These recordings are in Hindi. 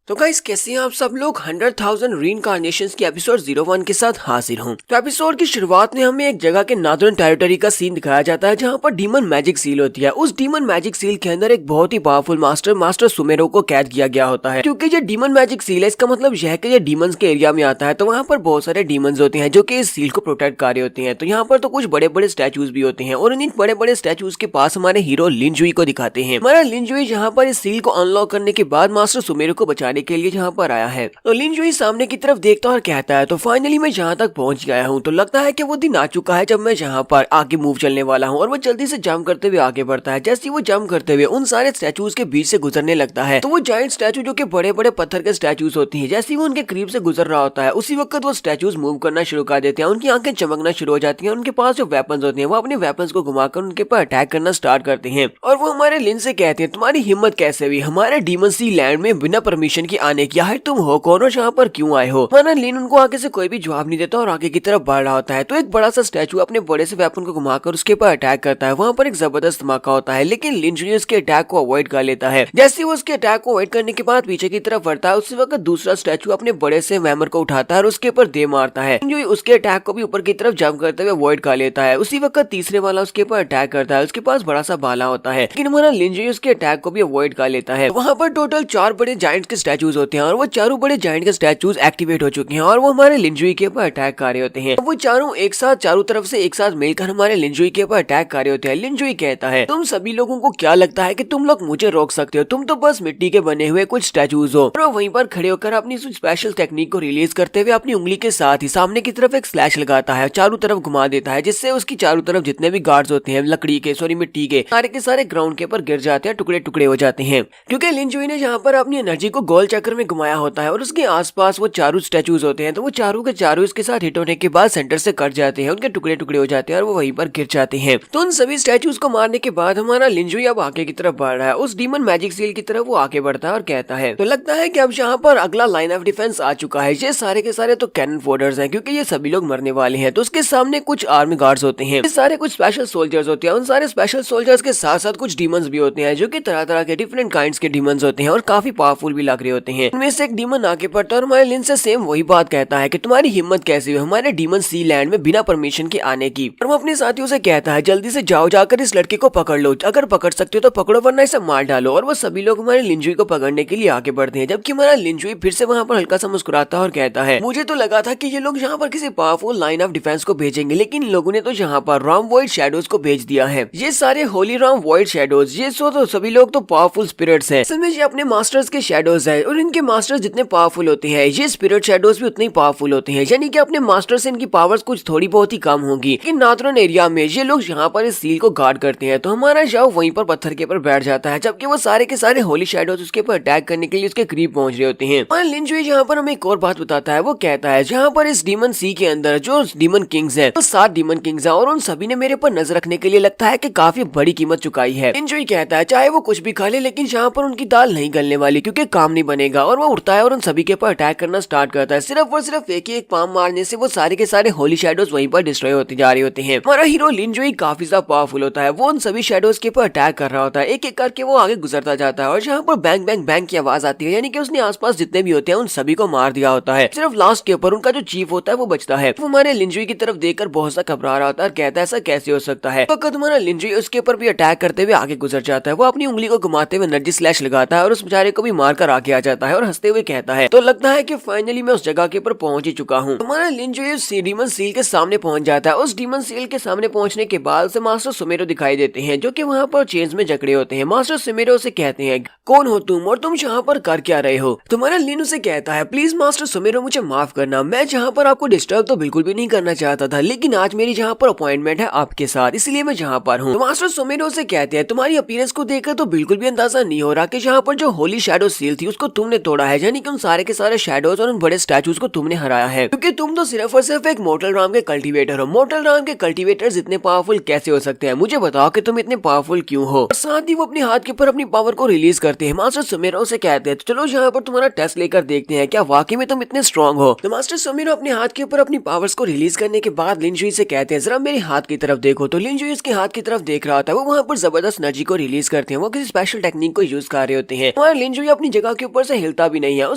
तो गाइस कैसे हैं आप सब लोग 100,000 रीइंकार्नेशंस की एपिसोड 01 के साथ हाजिर हूं। तो एपिसोड की शुरुआत में हमें एक जगह के नॉर्दर्न टेरिटरी का सीन दिखाया जाता है जहां पर डीमन मैजिक सील होती है। उस डीमन मैजिक सील के अंदर एक बहुत ही पावरफुल मास्टर सुमेरो को कैद किया गया होता है। क्योंकि ये डीमन मैजिक सील है, इसका मतलब यह है कि ये डीमंस के एरिया में आता है, तो वहाँ पर बहुत सारे डीमंस होते हैं जो कि इस सील को प्रोटेक्ट कर रहे होते हैं। तो यहाँ पर तो कुछ बड़े बड़े स्टैचूज भी होते हैं और इन बड़े बड़े स्टैचूज के पास हमारे हीरो लिनजुई को दिखाते हैं। हमारा लिनजुई जहाँ पर इस सील को अनलॉक करने के बाद मास्टर सुमेरो को बचाने के लिए जहाँ पर आया है, तो लिनजुई सामने की तरफ देखता और कहता है तो फाइनली मैं जहाँ तक पहुंच गया हूँ। तो लगता है कि वो दिन आ चुका है जब मैं जहाँ पर आगे मूव चलने वाला हूँ। और वो जल्दी से जंप करते हुए आगे बढ़ता है। जैसे वो जंप करते हुए उन सारे स्टैचूज के बीच से गुजरने लगता है, तो वो जायंट स्टैचू जो कि बड़े बड़े पत्थर के स्टैचूज होती हैं, जैसे वो उनके करीब से गुजर रहा होता है उसी वक्त वो स्टैचूज मूव करना शुरू कर देते हैं। उनकी आंखें चमकना शुरू हो जाती हैं। उनके पास जो वेपन्स होते हैं वो अपने वेपन्स को घुमाकर उनके पर अटैक करना स्टार्ट करते हैं। और वो हमारे लिन से कहते हैं तुम्हारी हिम्मत कैसे हुई हमारे डीमन सी लैंड में बिना परमिशन की आने की? है तुम हो कौन और यहाँ पर क्यों आए हो? हमारा लिन उनको आगे से कोई भी जवाब नहीं देता और आगे की तरफ बढ़ रहा होता है। तो एक बड़ा सा स्टैचू अपने बड़े से वेपन को घुमाकर उसके ऊपर अटैक करता है। वहाँ पर एक जबरदस्त धमाका होता है, लेकिन लिन जूनियर उसके अटैक को अवॉइड कर लेता है। जैसे वो उसके अटैक को अवॉइड करने के बाद पीछे की तरफ बढ़ता है, उसी वक्त दूसरा स्टैचू अपने बड़े से हैमर को उठाता है और उसके ऊपर दे मारता है। लिन उसके अटैक को भी ऊपर की तरफ जंप करते हुए अवॉइड कर लेता है। उसी वक्त तीसरे वाला उसके ऊपर अटैक करता है। उसके पास बड़ा सा भाला होता है, लेकिन हमारा लिन जूनियर उसके अटैक को भी अवॉइड कर लेता है। वहाँ पर टोटल 4 बड़े जायंट्स के स्टैचूज होते हैं और वो चारों बड़े जायंट के स्टैचूज एक्टिवेट हो चुके हैं और वो हमारे लिनजुई के ऊपर अटैक कर रहे होते हैं। वो चारों एक साथ चारों तरफ से एक साथ मिलकर हमारे लिनजुई के ऊपर अटैक कर रहे होते हैं। लिनजुई कहता है तुम सभी लोगों को क्या लगता है कि तुम लोग मुझे रोक सकते हो? तुम तो बस मिट्टी के बने हुए कुछ स्टैचूज हो। और वहीं पर खड़े होकर अपनी स्पेशल टेक्निक को रिलीज करते हुए अपनी उंगली के साथ ही सामने की तरफ एक स्लैश लगाता है, चारों तरफ घुमा देता है, जिससे उसकी चारों तरफ जितने भी गार्ड्स होते हैं लकड़ी के मिट्टी के सारे ग्राउंड के ऊपर गिर जाते हैं, टुकड़े टुकड़े हो जाते हैं। क्योंकि लिनजुई ने जहाँ पर अपनी एनर्जी को गोल चक्कर में घुमाया होता है और उसके आसपास वो चारों स्टैचूज होते हैं, तो वो चारों के चारों इसके साथ हिट होने के बाद सेंटर से कट जाते हैं, उनके टुकड़े टुकड़े हो जाते हैं और वो वहीं पर गिर जाते हैं। तो उन सभी स्टैचूज को मारने के बाद हमारा लिनजुई अब आगे की तरफ बढ़ रहा है। उस डीमन मैजिक सील की तरफ वो आगे बढ़ता है और कहता है तो लगता है कि अब यहाँ पर अगला लाइन ऑफ डिफेंस आ चुका है। ये सारे के सारे तो कैनन फोडर्स हैं, क्योंकि ये सभी लोग मरने वाले हैं। तो उसके सामने कुछ आर्मी गार्ड्स होते हैं, ये सारे कुछ स्पेशल सोल्जर्स होते हैं। उन सारे स्पेशल सोल्जर्स के साथ साथ कुछ डीमंस भी होते हैं जो कि तरह तरह के डिफरेंट काइंड्स के डीमंस होते हैं और काफी पावरफुल भी लग रहे होते हैं। उनमें से एक डीमन आगे बढ़ता है और हमारे लिन से सेम वही बात कहता है कि तुम्हारी हिम्मत कैसी हुई हमारे डीमन सी लैंड में बिना परमिशन के आने की? और वो अपने साथियों से कहता है जल्दी से जाओ, जाकर इस लड़के को पकड़ लो, अगर पकड़ सकते हो तो पकड़ो वरना इसे मार डालो। और वो सभी लोग हमारे लिनजुई को पकड़ने के लिए आगे बढ़ते हैं, जबकि हमारा लिनजुई फिर से वहाँ पर हल्का सा मुस्कुराता है और कहता है मुझे तो लगा था कि ये लोग यहाँ पर किसी पावरफुल लाइन ऑफ डिफेंस को भेजेंगे, लेकिन इन लोगों ने तो यहाँ पर रॉम वॉइड शैडोज को भेज दिया है। ये सारे होली रॉम वॉइड शैडोज, ये तो सभी लोग तो पावरफुल स्पिरिट्स हैं। असल में ये अपने मास्टर्स के शैडोज है और इनके मास्टर्स जितने पावरफुल होते हैं ये स्पिरिट शैडोज भी उतने ही पावरफुल होते हैं। यानी कि अपने मास्टर से इनकी पावर्स कुछ थोड़ी बहुत ही कम होगी। लेकिन नॉर्दर्न एरिया में ये लोग यहाँ पर इस सील को गार्ड करते हैं, तो हमारा जाओ वहीं पर पत्थर के ऊपर बैठ जाता है, जबकि वो सारे के सारे होली शैडोज उसके ऊपर अटैक करने के लिए उसके करीब पहुंच रहे होते हैं। और लिनजुई यहाँ पर हमें एक और बात बताता है। वो कहता है जहाँ पर इस डीमन सी के अंदर जो डीमन किंग्स है, तो 7 डीमन किंग्स है और उन सभी ने मेरे पर नजर रखने के लिए लगता है कि काफी बड़ी कीमत चुकाई है। लिनजुई कहता है चाहे वो कुछ भी खा ले, लेकिन यहाँ पर उनकी दाल नहीं गलने वाली, क्योंकि काम नहीं बनेगा। और वो उठता है और उन सभी के ऊपर अटैक करना स्टार्ट करता है। सिर्फ और सिर्फ एक ही एक पाम मारने से वो सारे के सारे होली शैडोज वहीं पर डिस्ट्रॉय होते जा रहे होते हैं। हमारा हीरो लिनजुई काफी ज्यादा पावरफुल होता है। वो उन सभी शैडोज के ऊपर अटैक कर रहा होता है, एक एक करके वो आगे गुजरता जाता है और जहाँ पर बैंग बैंग बैंग की आवाज आती है, यानी कि उसने आसपास जितने भी होते हैं उन सभी को मार दिया होता है। सिर्फ लास्ट के ऊपर उनका जो चीफ होता है वो बचता है। वो हमारे लिनजुई की तरफ देखकर बहुत सा घबरा रहा होता है और कहता है ऐसा कैसे हो सकता है। वक्त हमारा लिनजुई उसके ऊपर भी अटैक करते हुए आगे गुजर जाता है। वो अपनी उंगली को घुमाते हुए एनर्जी स्लैश लगाता है और उस बेचारे को भी मारकर आगे आ जाता है और हंसते हुए कहता है तो लगता है कि फाइनली मैं उस जगह के ऊपर पहुंच ही चुका हूँ। हमारा लिनजुई उस डीमन सील के सामने पहुंच जाता है। उस डीमन सील के सामने पहुंचने के बाद उसे मास्टर सुमेरो दिखाई देते हैं, जो कि वहाँ पर चेंज में जकड़े होते हैं। मास्टर सुमेरो से कहते हैं कौन हो तुम और तुम यहाँ पर कर क्या रहे हो? तुम्हारा लिन उसे कहता है प्लीज मास्टर सुमेरो मुझे माफ करना, मैं जहाँ पर आपको डिस्टर्ब तो बिल्कुल भी नहीं करना चाहता था, लेकिन आज मेरी जहाँ पर अपॉइंटमेंट है आपके साथ, इसलिए मैं जहाँ पर हूँ। तो मास्टर सुमेरो से कहते हैं तुम्हारी अपीयरेंस को देखकर तो बिल्कुल भी अंदाजा नहीं हो रहा कि यहाँ पर जो होली शैडो सील थी उसको तुमने तोड़ा है, यानी कि उन सारे के सारे शैडोज और उन बड़े स्टैचूज को तुमने हराया है, क्योंकि तुम तो सिर्फ और सिर्फ एक मोर्टल राम के कल्टीवेटर हो। मोर्टल राम के कल्टीवेटर्स इतने पावरफुल कैसे हो सकते हैं? मुझे बताओ कि तुम इतने पावरफुल क्यों हो? और साथ ही वो अपने हाथ के ऊपर अपनी पावर को रिलीज करते हैं। मास्टर सुमेरो से कहते हैं तो चलो यहाँ पर तुम्हारा टेस्ट लेकर देखते हैं क्या वाकई में तुम इतने स्ट्रॉन्ग हो। तो मास्टर सुमेरो अपने हाथ के ऊपर अपनी पावर्स को रिलीज करने के बाद लिनजुई से कहते हैं जरा मेरे हाथ की तरफ देखो। तो लिनजुई उसके हाथ की तरफ देख रहा था। वो वहाँ पर जबरदस्त एनर्जी को रिलीज करते हैं, वो किसी स्पेशल टेक्निक को यूज कर रहे होते हैं। और लिनजुई अपनी जगह के ऊपर से हिलता भी नहीं है और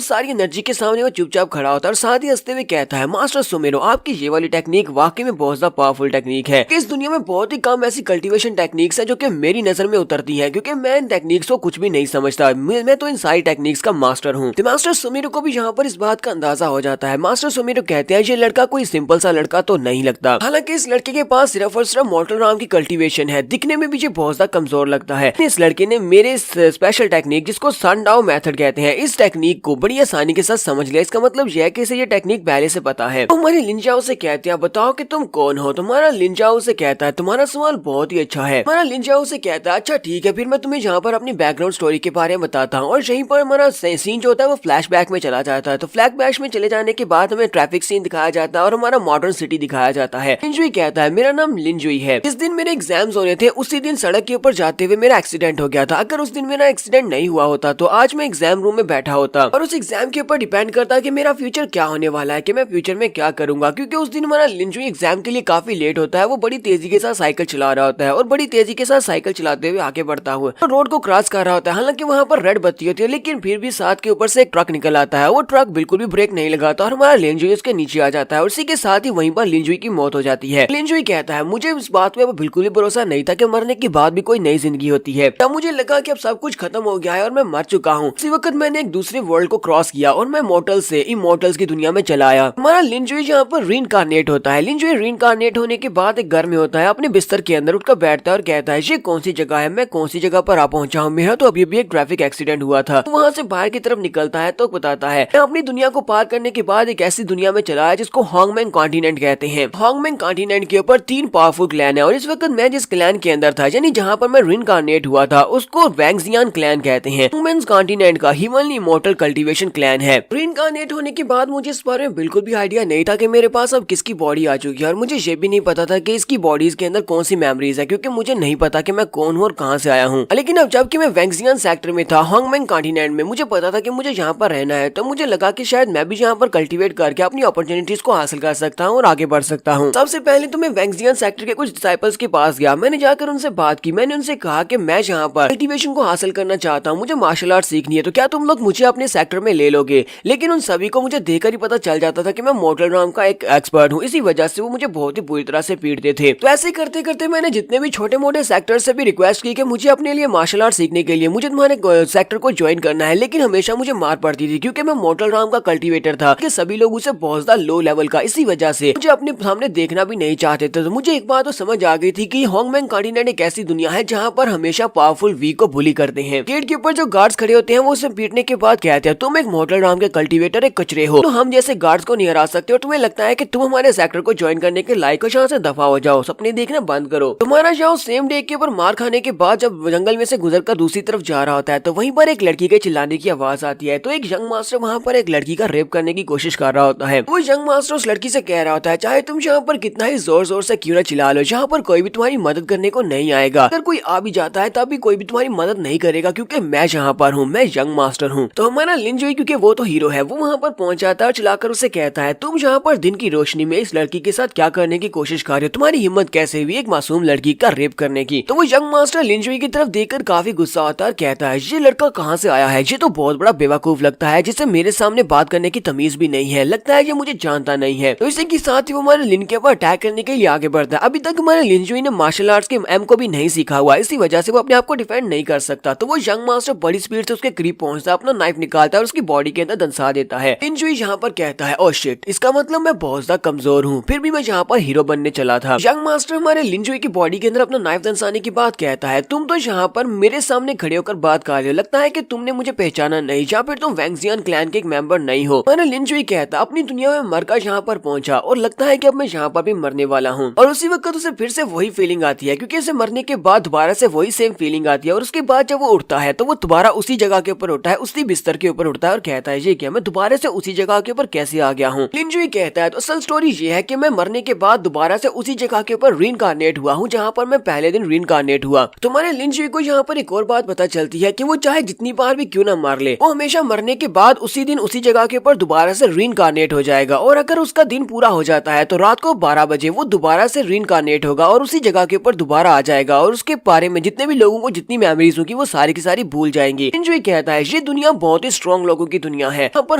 सारी एनर्जी के सामने वो चुपचाप खड़ा होता है और साथ ही हंसते हुए कहता है, मास्टर सुमेरो, आपकी ये वाली टेक्निक वाकई में बहुत ज्यादा पावरफुल टेक्निक है। इस दुनिया में बहुत ही कम ऐसी कल्टीवेशन टेक्निक्स है जो कि मेरी नजर में उतरती है, क्योंकि मैं इन टेक्निक्स को कुछ भी नहीं समझता। मैं तो इन सारी टेक्निक्स का मास्टर हूँ। तो मास्टर सुमेरो को भी यहाँ पर इस बात का अंदाजा हो जाता है। मास्टर सुमेरो कहते हैं, ये लड़का कोई सिंपल सा लड़का तो नहीं लगता। हालांकि इस लड़के के पास सिर्फ और सिर्फ मॉर्टल राम की कल्टीवेशन है, दिखने में भी ये बहुत ज्यादा कमजोर लगता है। इस लड़के ने मेरे स्पेशल टेक्निक, जिसको सनडाउ मेथड कहते हैं, इस टेक्निक को बड़ी आसानी के साथ समझ लिया। इसका मतलब यह है कि इसे ये टेक्निक पहले से पता है। तो हमारे लिंजाओ से कहते हैं, बताओ कि तुम कौन हो। तुम्हारा लिंजाओ से कहता है, तुम्हारा सवाल बहुत ही अच्छा है। हमारा लिंजाओ से कहता है, अच्छा ठीक है, फिर मैं तुम्हें यहाँ पर अपनी बैकग्राउंड स्टोरी के बारे में बताता हूँ। और यहीं पर हमारा सीन जो होता है वो फ्लैशबैक में चला जाता है। तो फ्लैशबैक में चले जाने के बाद हमें ट्रैफिक सीन दिखाया जाता है और हमारा मॉडर्न सिटी दिखाया जाता है। लिंजुई कहता है, मेरा नाम लिंजुई है। जिस दिन मेरे एग्जाम्स होने थे उसी दिन सड़क के ऊपर जाते हुए मेरा एक्सीडेंट हो गया था। अगर उस दिन मेरा एक्सीडेंट नहीं हुआ होता तो आज मैं एग्जाम रूम में बैठा होता, और उस एग्जाम के ऊपर डिपेंड करता कि मेरा फ्यूचर क्या होने वाला है, कि मैं फ्यूचर में क्या करूंगा। क्योंकि उस दिन हमारा लिंजुई एग्जाम के लिए काफी लेट होता है। वो बड़ी तेजी के साथ साइकिल चला रहा होता है और बड़ी तेजी के साथ साइकिल चलाते हुए आगे बढ़ता हुआ रोड को क्रॉस कर रहा होता है। हालांकि वहाँ पर रेड बत्ती होती है, लेकिन फिर भी साथ के ऊपर से एक ट्रक निकल आता है। वो ट्रक बिल्कुल भी ब्रेक नहीं लगाता और हमारा लिंजुई उसके नीचे आ जाता है और उसी के साथ ही वहीं पर लिंजुई की मौत हो जाती है। लिंजुई कहता है, मुझे इस बात पे बिल्कुल भी भरोसा नहीं था कि मरने के बाद भी कोई नई जिंदगी होती है। तब मुझे लगा कि अब सब कुछ खत्म हो गया है और मैं मर चुका हूँ। उसी वक्त मैंने एक दूसरे वर्ल्ड को क्रॉस किया और मैं मॉर्टल से इमॉर्टल्स की दुनिया में चला आया। हमारा लिंजुई यहाँ पर रीइंकार्नेट होता है। लिंजुई रीइंकार्नेट होने के बाद एक घर में होता है, अपने बिस्तर के अंदर उठकर बैठता है और कहता है, ये कौन सी जगह है, मैं कौन सी जगह पर आ पहुंचा हूँ। मेरा तो अभी भी एक ट्रैफिक एक्सीडेंट हुआ था। वहाँ से बाहर की तरफ निकलता है तो बताता है, मैं अपनी दुनिया को पार करने के बाद एक ऐसी दुनिया में चला है जिसको होंगमेंग कॉन्टिनेंट कहते हैं। होंगमेंग कॉन्टिनेंट के ऊपर 3 पावरफुल क्लैन है और इस वक्त मैं जिस क्लैन के अंदर था, यानी जहाँ पर मैं रीइंकार्नेट हुआ था, उसको वैंगजियान क्लैन कहते हैं। होंगमेंग कॉन्टिनेंट का ह्यूमनली इमॉर्टल कल्टीवेशन क्लैन है। रीइंकार्नेट होने के बाद मुझे इस बारे में बिल्कुल भी आइडिया नहीं था कि मेरे पास अब किसकी बॉडी आ चुकी है, और मुझे ये भी नहीं पता था कि इसकी बॉडीज के अंदर कौन सी मेमोरीज है, क्योंकि मुझे नहीं पता कि मैं कौन हूँ और कहाँ से आया हूँ। लेकिन अब जबकि मैं वैंगजियान सेक्टर में था, होंगमेंग कॉन्टिनेंट में, मुझे पता था कि मुझे यहाँ पर रहना है। तो मुझे लगा कि शायद मैं भी यहाँ पर कल्टीवेट करके अपनी अपॉर्चुनिटीज को हासिल कर सकता हूँ और आगे बढ़ सकता हूँ। सबसे पहले तो मैं वैंगजियान सेक्टर के कुछ डिसाइपल्स के पास गया। मैंने जाकर उनसे बात की। मैंने उनसे कहा कि मैं यहाँ पर कल्टीवेशन को हासिल करना चाहता हूँ, मुझे मार्शल आर्ट सीखनी है, तो क्या तुम लोग मुझे अपने सेक्टर में ले लोगे। लेकिन उन सभी को मुझे देखकर ही पता चल जाता था कि मैं मॉर्टल राम का एक एक्सपर्ट हूँ। इसी वजह से वो मुझे बहुत ही बुरी तरह से पीटते थे। तो ऐसे करते करते मैंने जितने भी छोटे मोटे सेक्टर से भी रिक्वेस्ट की कि मुझे अपने लिए मार्शल आर्ट सीखने के लिए मुझे तुम्हारे सेक्टर को ज्वाइन करना है, लेकिन हमेशा मुझे मार पड़ती थी क्योंकि मैं मॉर्टल राम का कल्टीवेटर था कि सभी लोग उसे बहुत ज्यादा लो लेवल का, इसी वजह से मुझे अपने सामने देखना भी नहीं चाहते थे। तो मुझे एक बात तो समझ आ गई थी कि होंगमेंग कॉन्टिनेंट एक ऐसी दुनिया है जहाँ पर हमेशा पावरफुल वीक को बुली करते हैं। गेट के ऊपर जो गार्ड्स खड़े होते हैं वो उसे पीटने के बाद कहते हैं, तुम एक मॉर्टल राम के कल्टीवेटर एक कचरे हो, तो हम जैसे गार्ड्स को नहीं हरा सकते और तुम्हें लगता है कि तुम हमारे सेक्टर को ज्वाइन करने के लायक हो, यहाँ से दफा हो जाओ, सपने देखना बंद करो। तुम्हारा जाओ सेम डे के ऊपर मार खाने के बाद जब जंगल में से गुजरकर दूसरी तरफ जा रहा होता है तो वहीं पर एक लड़की के चिल्लाने की आवाज आती है। तो एक यंग मास्टर वहाँ पर एक लड़की का रेप करने की कोशिश कर रहा होता है। वो यंग मास्टर उस लड़की से कह रहा होता है, चाहे तुम यहाँ पर कितना ही जोर जोर से क्यों न चिल्ला लो, यहाँ पर कोई भी तुम्हारी मदद करने को नहीं आएगा। अगर कोई आ भी जाता है तब भी कोई भी तुम्हारी मदद नहीं करेगा, क्योंकि मैं यहाँ पर हूँ, मैं यंग मास्टर हूँ। तो हमारा लिंजुई, क्योंकि वो तो हीरो है, वो वहाँ पर पहुंच जाता है और चिल्लाकर उसे कहता है, तुम यहाँ पर दिन की रोशनी में इस लड़की के साथ क्या करने की कोशिश कर रहे हो, तुम्हारी हिम्मत कैसे हुई एक मासूम लड़की का रेप करने की। तो वो यंग मास्टर लिंजुई की तरफ देखकर काफी गुस्सा आता है और कहता है, ये लड़का कहाँ से आया है, ये तो बहुत बड़ा बेवकूफ लगता है, जिसे मेरे सामने बात करने की तमीज भी नहीं है, लगता है ये मुझे जानता नहीं है। तो इसी के साथ ही वो हमारे लिन के ऊपर अटैक करने के लिए आगे बढ़ता है। अभी तक हमारे लिंजुई ने मार्शल आर्ट्स के एम को भी नहीं सीखा हुआ, इसी वजह से वो अपने आप को डिफेंड नहीं कर सकता। तो वो यंग मास्टर बड़ी स्पीड से उसके करीब पहुंचता है, अपना नाइफ निकालता है और उसकी बॉडी के अंदर दंसा देता है। लिंजुई यहाँ पर कहता है, ओह शिट, इसका मतलब मैं बहुत ज्यादा कमजोर हूँ, फिर भी मैं यहाँ पर हीरो बनने चला था। यंग मास्टर हमारे लिंजुई की बॉडी के अंदर अपना नाइफ दंसाने की बात कहता है, तुम तो यहाँ पर मेरे सामने खड़े होकर बात कर रहे हो, लगता है कि तुमने मुझे पहचाना नहीं, या फिर तुम वैंगजियान क्लैन के एक मेंबर नहीं हो। हमारा लिंजुई कहता, अपनी दुनिया में मरकर यहाँ पर पहुंचा और लगता है कि अब मैं यहाँ पर भी मरने वाला हूँ। और उसी वक्त उसे फिर से वही फीलिंग आती है, क्योंकि उसे मरने के बाद दोबारा से वही सेम फीलिंग आती है। और उसके बाद जब वो उठता है तो वो दोबारा उसी जगह के ऊपर उठता है, उसी बिस्तर के ऊपर उठता है और कहता है, ये क्या, मैं दोबारा से उसी जगह के ऊपर कैसे आ गया हूँ। लिंजुई कहता है, तो असल स्टोरी ये है कि मैं मरने के बाद दोबारा से उसी जगह के ऊपर रीइंकार्नेट हुआ हूँ जहाँ पर मैं पहले दिन रीइंकार्नेट हुआ। तुम्हारे लिंजुई को यहाँ पर एक और बात पता चलती है कि वो चाहे जितनी बार भी क्यों ना मार ले, वो हमेशा मरने के बाद उसी दिन उसी जगह के ऊपर दोबारा से रीइंकार्नेट हो जाएगा। और अगर उसका दिन पूरा हो जाता है तो रात को 12 बजे वो दोबारा से रीइंकार्नेट होगा और उसी जगह के ऊपर दोबारा आ जाएगा और उसके बारे में जितने भी लोगों को जितनी मेमोरीज होगी वो सारी की सारी भूल जाएंगे। लिंजुई कहता है, ये दुनिया बहुत ही स्ट्रॉन्ग लोगों की दुनिया है। यहाँ पर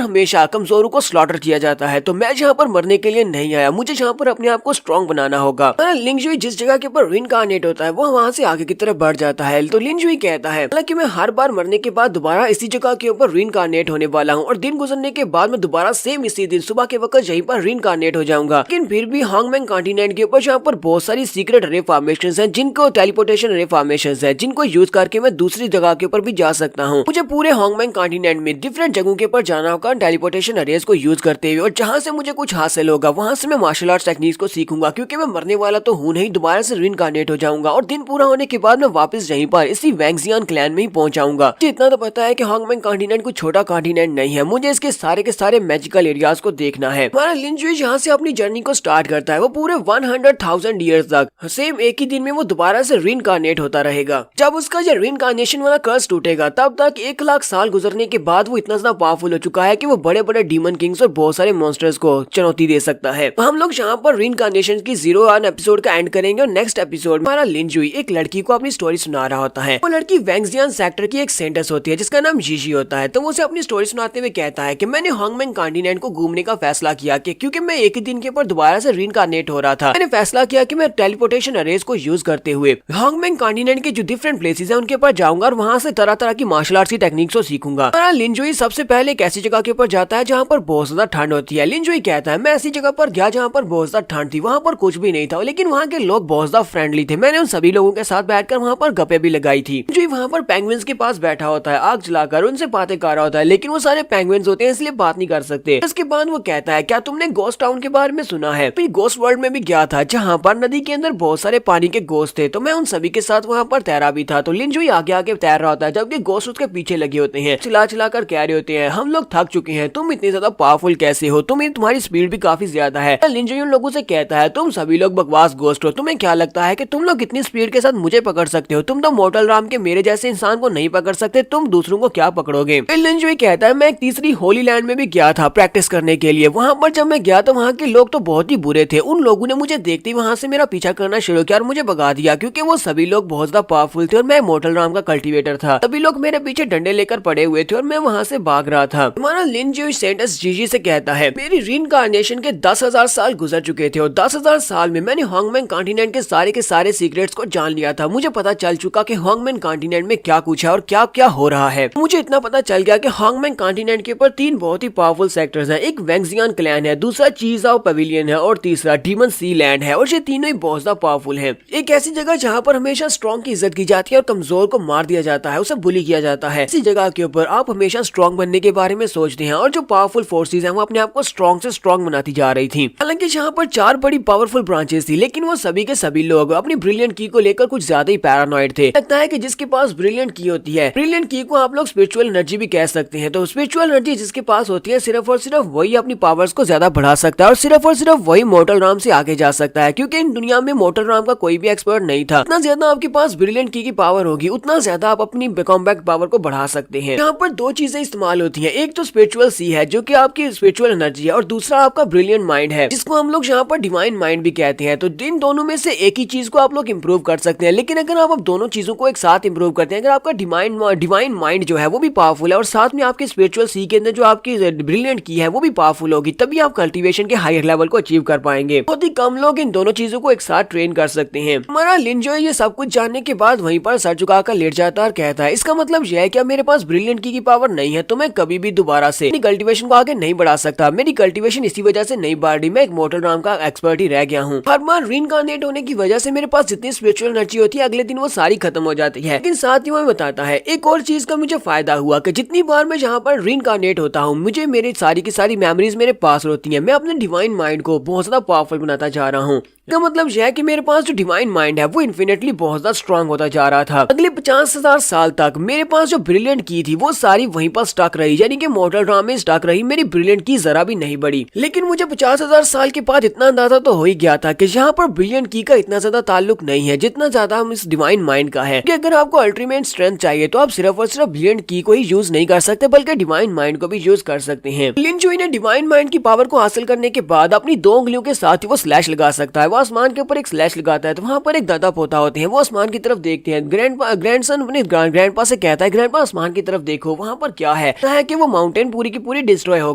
हमेशा कमजोरों को स्लॉटर किया जाता है। तो मैं यहाँ पर मरने के लिए नहीं आया, मुझे यहाँ पर अपने आप को स्ट्रॉन्ग बनाना होगा। लिंगजुई जिस जगह के ऊपर रीइंकार्नेट होता है वो वहाँ से आगे की तरफ बढ़ जाता है। तो लिंगजुई कहता है हालांकि मैं हर बार मरने के बाद दोबारा इसी जगह के ऊपर रीइंकार्नेट होने वाला हूँ और दिन गुजरने के बाद मैं दोबारा सेम इसी दिन सुबह के वक्त यहीं पर रीइंकार्नेट हो जाऊंगा। लेकिन फिर भी हांगमैंग कॉन्टिनेंट के ऊपर यहाँ पर बहुत सारी सीक्रेट रे फॉर्मेशंस हैं, जिनको टेलीपोर्टेशन रे फॉर्मेशंस है, जिनको यूज करके मैं दूसरी जगह के ऊपर भी जा सकता हूँ। मुझे पूरे हांगमैंग कॉन्टिनेंट में डिफरेंट जगहों के ऊपर जाना होगा टेलीपोर्टेशन रेस को यूज करते हुए, और जहाँ से मुझे कुछ हासिल होगा वहाँ से मैं मार्शल आर्ट्स टेक्निक्स को सीखूंगा, क्योंकि मैं मरने वाला तो हूँ नहीं, दोबारा से रीइंकार्नेट हो जाऊंगा और दिन पूरा होने के बाद मैं वापस यहीं पर इसी वैंगजियान क्लैन में ही पहुंच जाऊंगा। मुझे इतना तो पता है कि हांगमैंग कॉन्टिनेंट कोई छोटा कॉन्टिनेंट नहीं है, मुझे इसके सारे के सारे मैजिकल एरियाज को देखना है। हमारा लिंजुई जहाँ से अपनी जर्नी को स्टार्ट करता है वो पूरे 100,000 ईयर्स तक सेम एक ही दिन में वो दोबारा से रीइंकार्नेट होता रहेगा। जब उसका ये रीइंकार्नेशन वाला कर्स टूटेगा तब तक 1 लाख साल गुजरने के बाद वो इतना ज्यादा पावरफुल हो चुका है कि वो बड़े बड़े डीमन किंग्स और बहुत सारे मॉन्स्टर्स को चुनौती दे सकता है। तो हम लोग यहाँ पर रीइंकार्नेशन की 01 एपिसोड का एंड करेंगे और नेक्स्ट एपिसोड में हमारा लिंजुई एक लड़की को अपनी स्टोरी सुना रहा होता है। वो लड़की वैंगजियान सेक्टर की एक सेंटेंस होती है जिसका नाम जीजी होता है। तो वो उसे अपनी स्टोरी सुनाते हुए कहता है कि मैंने हांगमैंग कॉन्टिनेंट को घूमने का फैसला किया कि क्योंकि मैं एक ही दिन के ऊपर दोबारा से रीइंकार्नेट हो रहा था, मैंने फैसला किया कि मैं टेलीपोर्टेशन अरेज को यूज करते हुए हांगमैंग कॉन्टिनेंट के जो डिफरेंट प्लेसेस है उनके ऊपर जाऊंगा और वहाँ से तरह तरह की मार्शल आर्ट्स की टेक्निक्स को सीखूंगा। हमारा लिंजुई सबसे पहले एक ऐसी जगह के ऊपर जाता है जहाँ पर बहुत ज्यादा ठंड होती है। लिंजुई कहता है मैं ऐसी जगह पर गया जहाँ पर बहुत ज्यादा ठंड थी, वहाँ पर कुछ भी नहीं था, लेकिन वहाँ के लोग बहुत ज्यादा फ्रेंडली थे। मैंने उन सभी लोगों के साथ बैठकर वहाँ पर गप्पे भी लगाई थी। लिंजुई वहाँ पर पेंगुइन्स के पास बैठा होता है, आग जलाकर उनसे बातें कर रहा होता है, लेकिन वो सारे पेंगुइन्स होते हैं इसलिए बात नहीं कर सकते। इसके बाद वो कहता है क्या तुमने गोस्ट टाउन के बारे में सुना है? फिर गोस्ट वर्ल्ड में भी गया था जहाँ पर नदी के अंदर बहुत सारे पानी के गोस्ट थे, तो मैं उन सभी के साथ वहाँ पर तैरा भी था। तो लिंजुई आगे आगे तैर रहा होता है जबकि गोस्ट उसके पीछे लगे होते हैं, चिल्ला चिल्ला कर कह रहे होते हैं हम लोग थक चुके हैं, तुम इतने ज्यादा पावरफुल कैसे हो, तुम्हारी स्पीड भी काफी ज्यादा है। लिंजुई उन लोगों से कहता है तुम सभी लोग बकवास गोस्ट हो, तुम्हें क्या लगता है कि तुम लोग इतनी स्पीड के साथ मुझे पकड़ सकते हो? तुम तो मोर्टल राम के मेरे जैसे इंसान को नहीं पकड़ सकते, तुम दूसरों को क्या पकड़ोगे? फिर लिंजुई कहता है मैं एक तीसरी होली लैंड में भी गया था प्रैक्टिस करने के लिए। वहाँ पर जब मैं गया तो वहाँ के लोग तो बहुत ही बुरे थे, उन लोगों ने मुझे देखते ही वहाँ से मेरा पीछा करना शुरू किया और मुझे भगा दिया, क्योंकि वो सभी लोग बहुत ज्यादा पावरफुल थे और मैं मोर्टल राम का कल्टीवेटर था। सभी लोग मेरे पीछे डंडे लेकर पड़े हुए थे और मैं वहाँ से भाग रहा था। हमारा लिंजुई सेंटेंस जीजी से कहता है मेरी रीइंकार्नेशन के 10,000 साल गुजर चुके थे और 10,000 साल में मैंने हांगमैंग कॉन्टिनेंट के सारे सीक्रेट्स को जान लिया था। मुझे पता चल चुका कि हांगमैंग कॉन्टिनेंट में क्या कुछ है और क्या क्या हो रहा है। मुझे इतना पता चल गया कि हांगमैंग कॉन्टिनेंट के ऊपर 3 बहुत ही पावरफुल सेक्टर्स हैं। एक वैंगजियान क्लैन है, दूसरा चीजाओ पवेलियन है और तीसरा डीमन सी लैंड है, और ये तीनों ही बहुत ज्यादा पावरफुल हैं। एक ऐसी जगह जहाँ पर हमेशा स्ट्रॉन्ग की इज्जत की जाती है और कमजोर को मार दिया जाता है, उसे बुली किया जाता है। इसी जगह के ऊपर आप हमेशा स्ट्रॉन्ग बनने के बारे में सोचते हैं और जो पावरफुल फोर्सेज हैं वो अपने आप को स्ट्रॉन्ग से स्ट्रॉन्ग बनाती जा रही थी। हालांकि यहाँ पर 4 बड़ी पावरफुल ब्रांचेस थी, लेकिन वो सभी के सभी लोग अपनी ब्रिलियंट की को लेकर कुछ ज्यादा ही पैरानॉइड थे। लगता है कि जिसके पास ब्रिलियंट की होती है, ब्रिलियंट की को आप लोग स्पिरिचुअल एनर्जी भी कह सकते हैं, तो स्पिरिचुअल एनर्जी जिसके पास होती है सिर्फ और सिर्फ वही अपनी पावर्स को ज्यादा बढ़ा सकता है और सिर्फ वही मोर्टल राम से आगे जा सकता है, क्योंकि इन दुनिया में मोर्टल राम का कोई भी एक्सपर्ट नहीं था। जितना ज्यादा आपके पास ब्रिलियंट की पावर होगी उतना ज्यादा आप अपनी कॉम्बैट पावर को बढ़ा सकते हैं। यहाँ पर 2 चीजें इस्तेमाल होती हैं, एक तो स्पिरिचुअल सी है जो कि आपकी स्पिरिचुअल एनर्जी है और दूसरा आपका ब्रिलियंट माइंड है जिसको हम लोग यहाँ पर डिवाइन माइंड भी कहते हैं। तो इन दोनों में से एक ही चीज को आप लोग इंप्रूव कर सकते हैं, लेकिन अगर आप दोनों चीजों को एक साथ इंप्रूव करते हैं, अगर आपका डिवाइन माइंड जो है वो भी पावरफुल है और साथ में आपके स्पिरिचुअल सी के अंदर जो आपकी ब्रिलियंट की है वो भी पावरफुल होगी, तभी आप कल्टीवेशन के हायर लेवल को अचीव कर पाएंगे। बहुत ही कम लोग इन दोनों चीजों को एक साथ ट्रेन कर सकते हैं। हमारा लिंजुई ये सब कुछ जानने के बाद वहीं पर सर झुकाकर लेट जाता है और कहता है इसका मतलब यह है कि मेरे पास ब्रिलियंट की पावर नहीं है तो मैं कभी भी दोबारा से अपनी कल्टीवेशन को आगे नहीं बढ़ा सकता। मेरी कल्टीवेशन इसी वजह से नहीं बढ़ रही, मैं एक मोर्टल राम का एक्सपर्ट ही रह गया हूँ। हर बार रीइंकार्नेट होने की वजह से मेरे पास जितनी स्पिरिचुअल एनर्जी होती है अगले दिन वो सारी खत्म हो जाती है। लेकिन साथ ही वो बताता है एक और चीज का मुझे फायदा हुआ कि जितनी बार मैं यहाँ पर रीइंकार्नेट होता हूँ मुझे मेरी सारी की सारी मेमोरीज मेरे पास होती है। मैं अपने डिवाइन माइंड को बहुत ज्यादा पावरफुल बनाता जा रहा हूँ। इसका मतलब यह है कि मेरे पास जो डिवाइन माइंड है वो इन्फिनिटली बहुत ज्यादा स्ट्रांग होता जा रहा था। अगले 50,000 साल तक मेरे पास जो ब्रिलियंट की थी वो सारी वहीं पर स्टक रही, यानी कि मोर्टल राम में स्टक रही, मेरी ब्रिलियंट की जरा भी नहीं बढ़ी। लेकिन मुझे 50,000 साल के बाद इतना अंदाजा तो हो ही गया था कि यहाँ पर ब्रिलियंट की का इतना ज्यादा ताल्लुक नहीं है जितना ज्यादा हम इस डिवाइन माइंड का है। कि अगर आपको अल्टीमेट स्ट्रेंथ चाहिए तो आप सिर्फ और सिर्फ ब्रिलियंट की को ही यूज नहीं कर सकते बल्कि डिवाइन माइंड को भी यूज कर सकते हैं। लिंजुई ने डिवाइन माइंड की पावर को हासिल करने के बाद अपनी 2 उंगलियों के साथ ही वो स्लैश लगा सकता है, वो वो आसमान के ऊपर एक स्लैश लगाता है तो वहाँ पर एक दादा पोता होते हैं, वो आसमान की तरफ देखते हैं। ग्रैंडसन अपने ग्रैंडपा से कहता है, ग्रैंडपा आसमान की तरफ देखो, वहाँ पर क्या है कि वो माउंटेन पूरी की पूरी डिस्ट्रॉय हो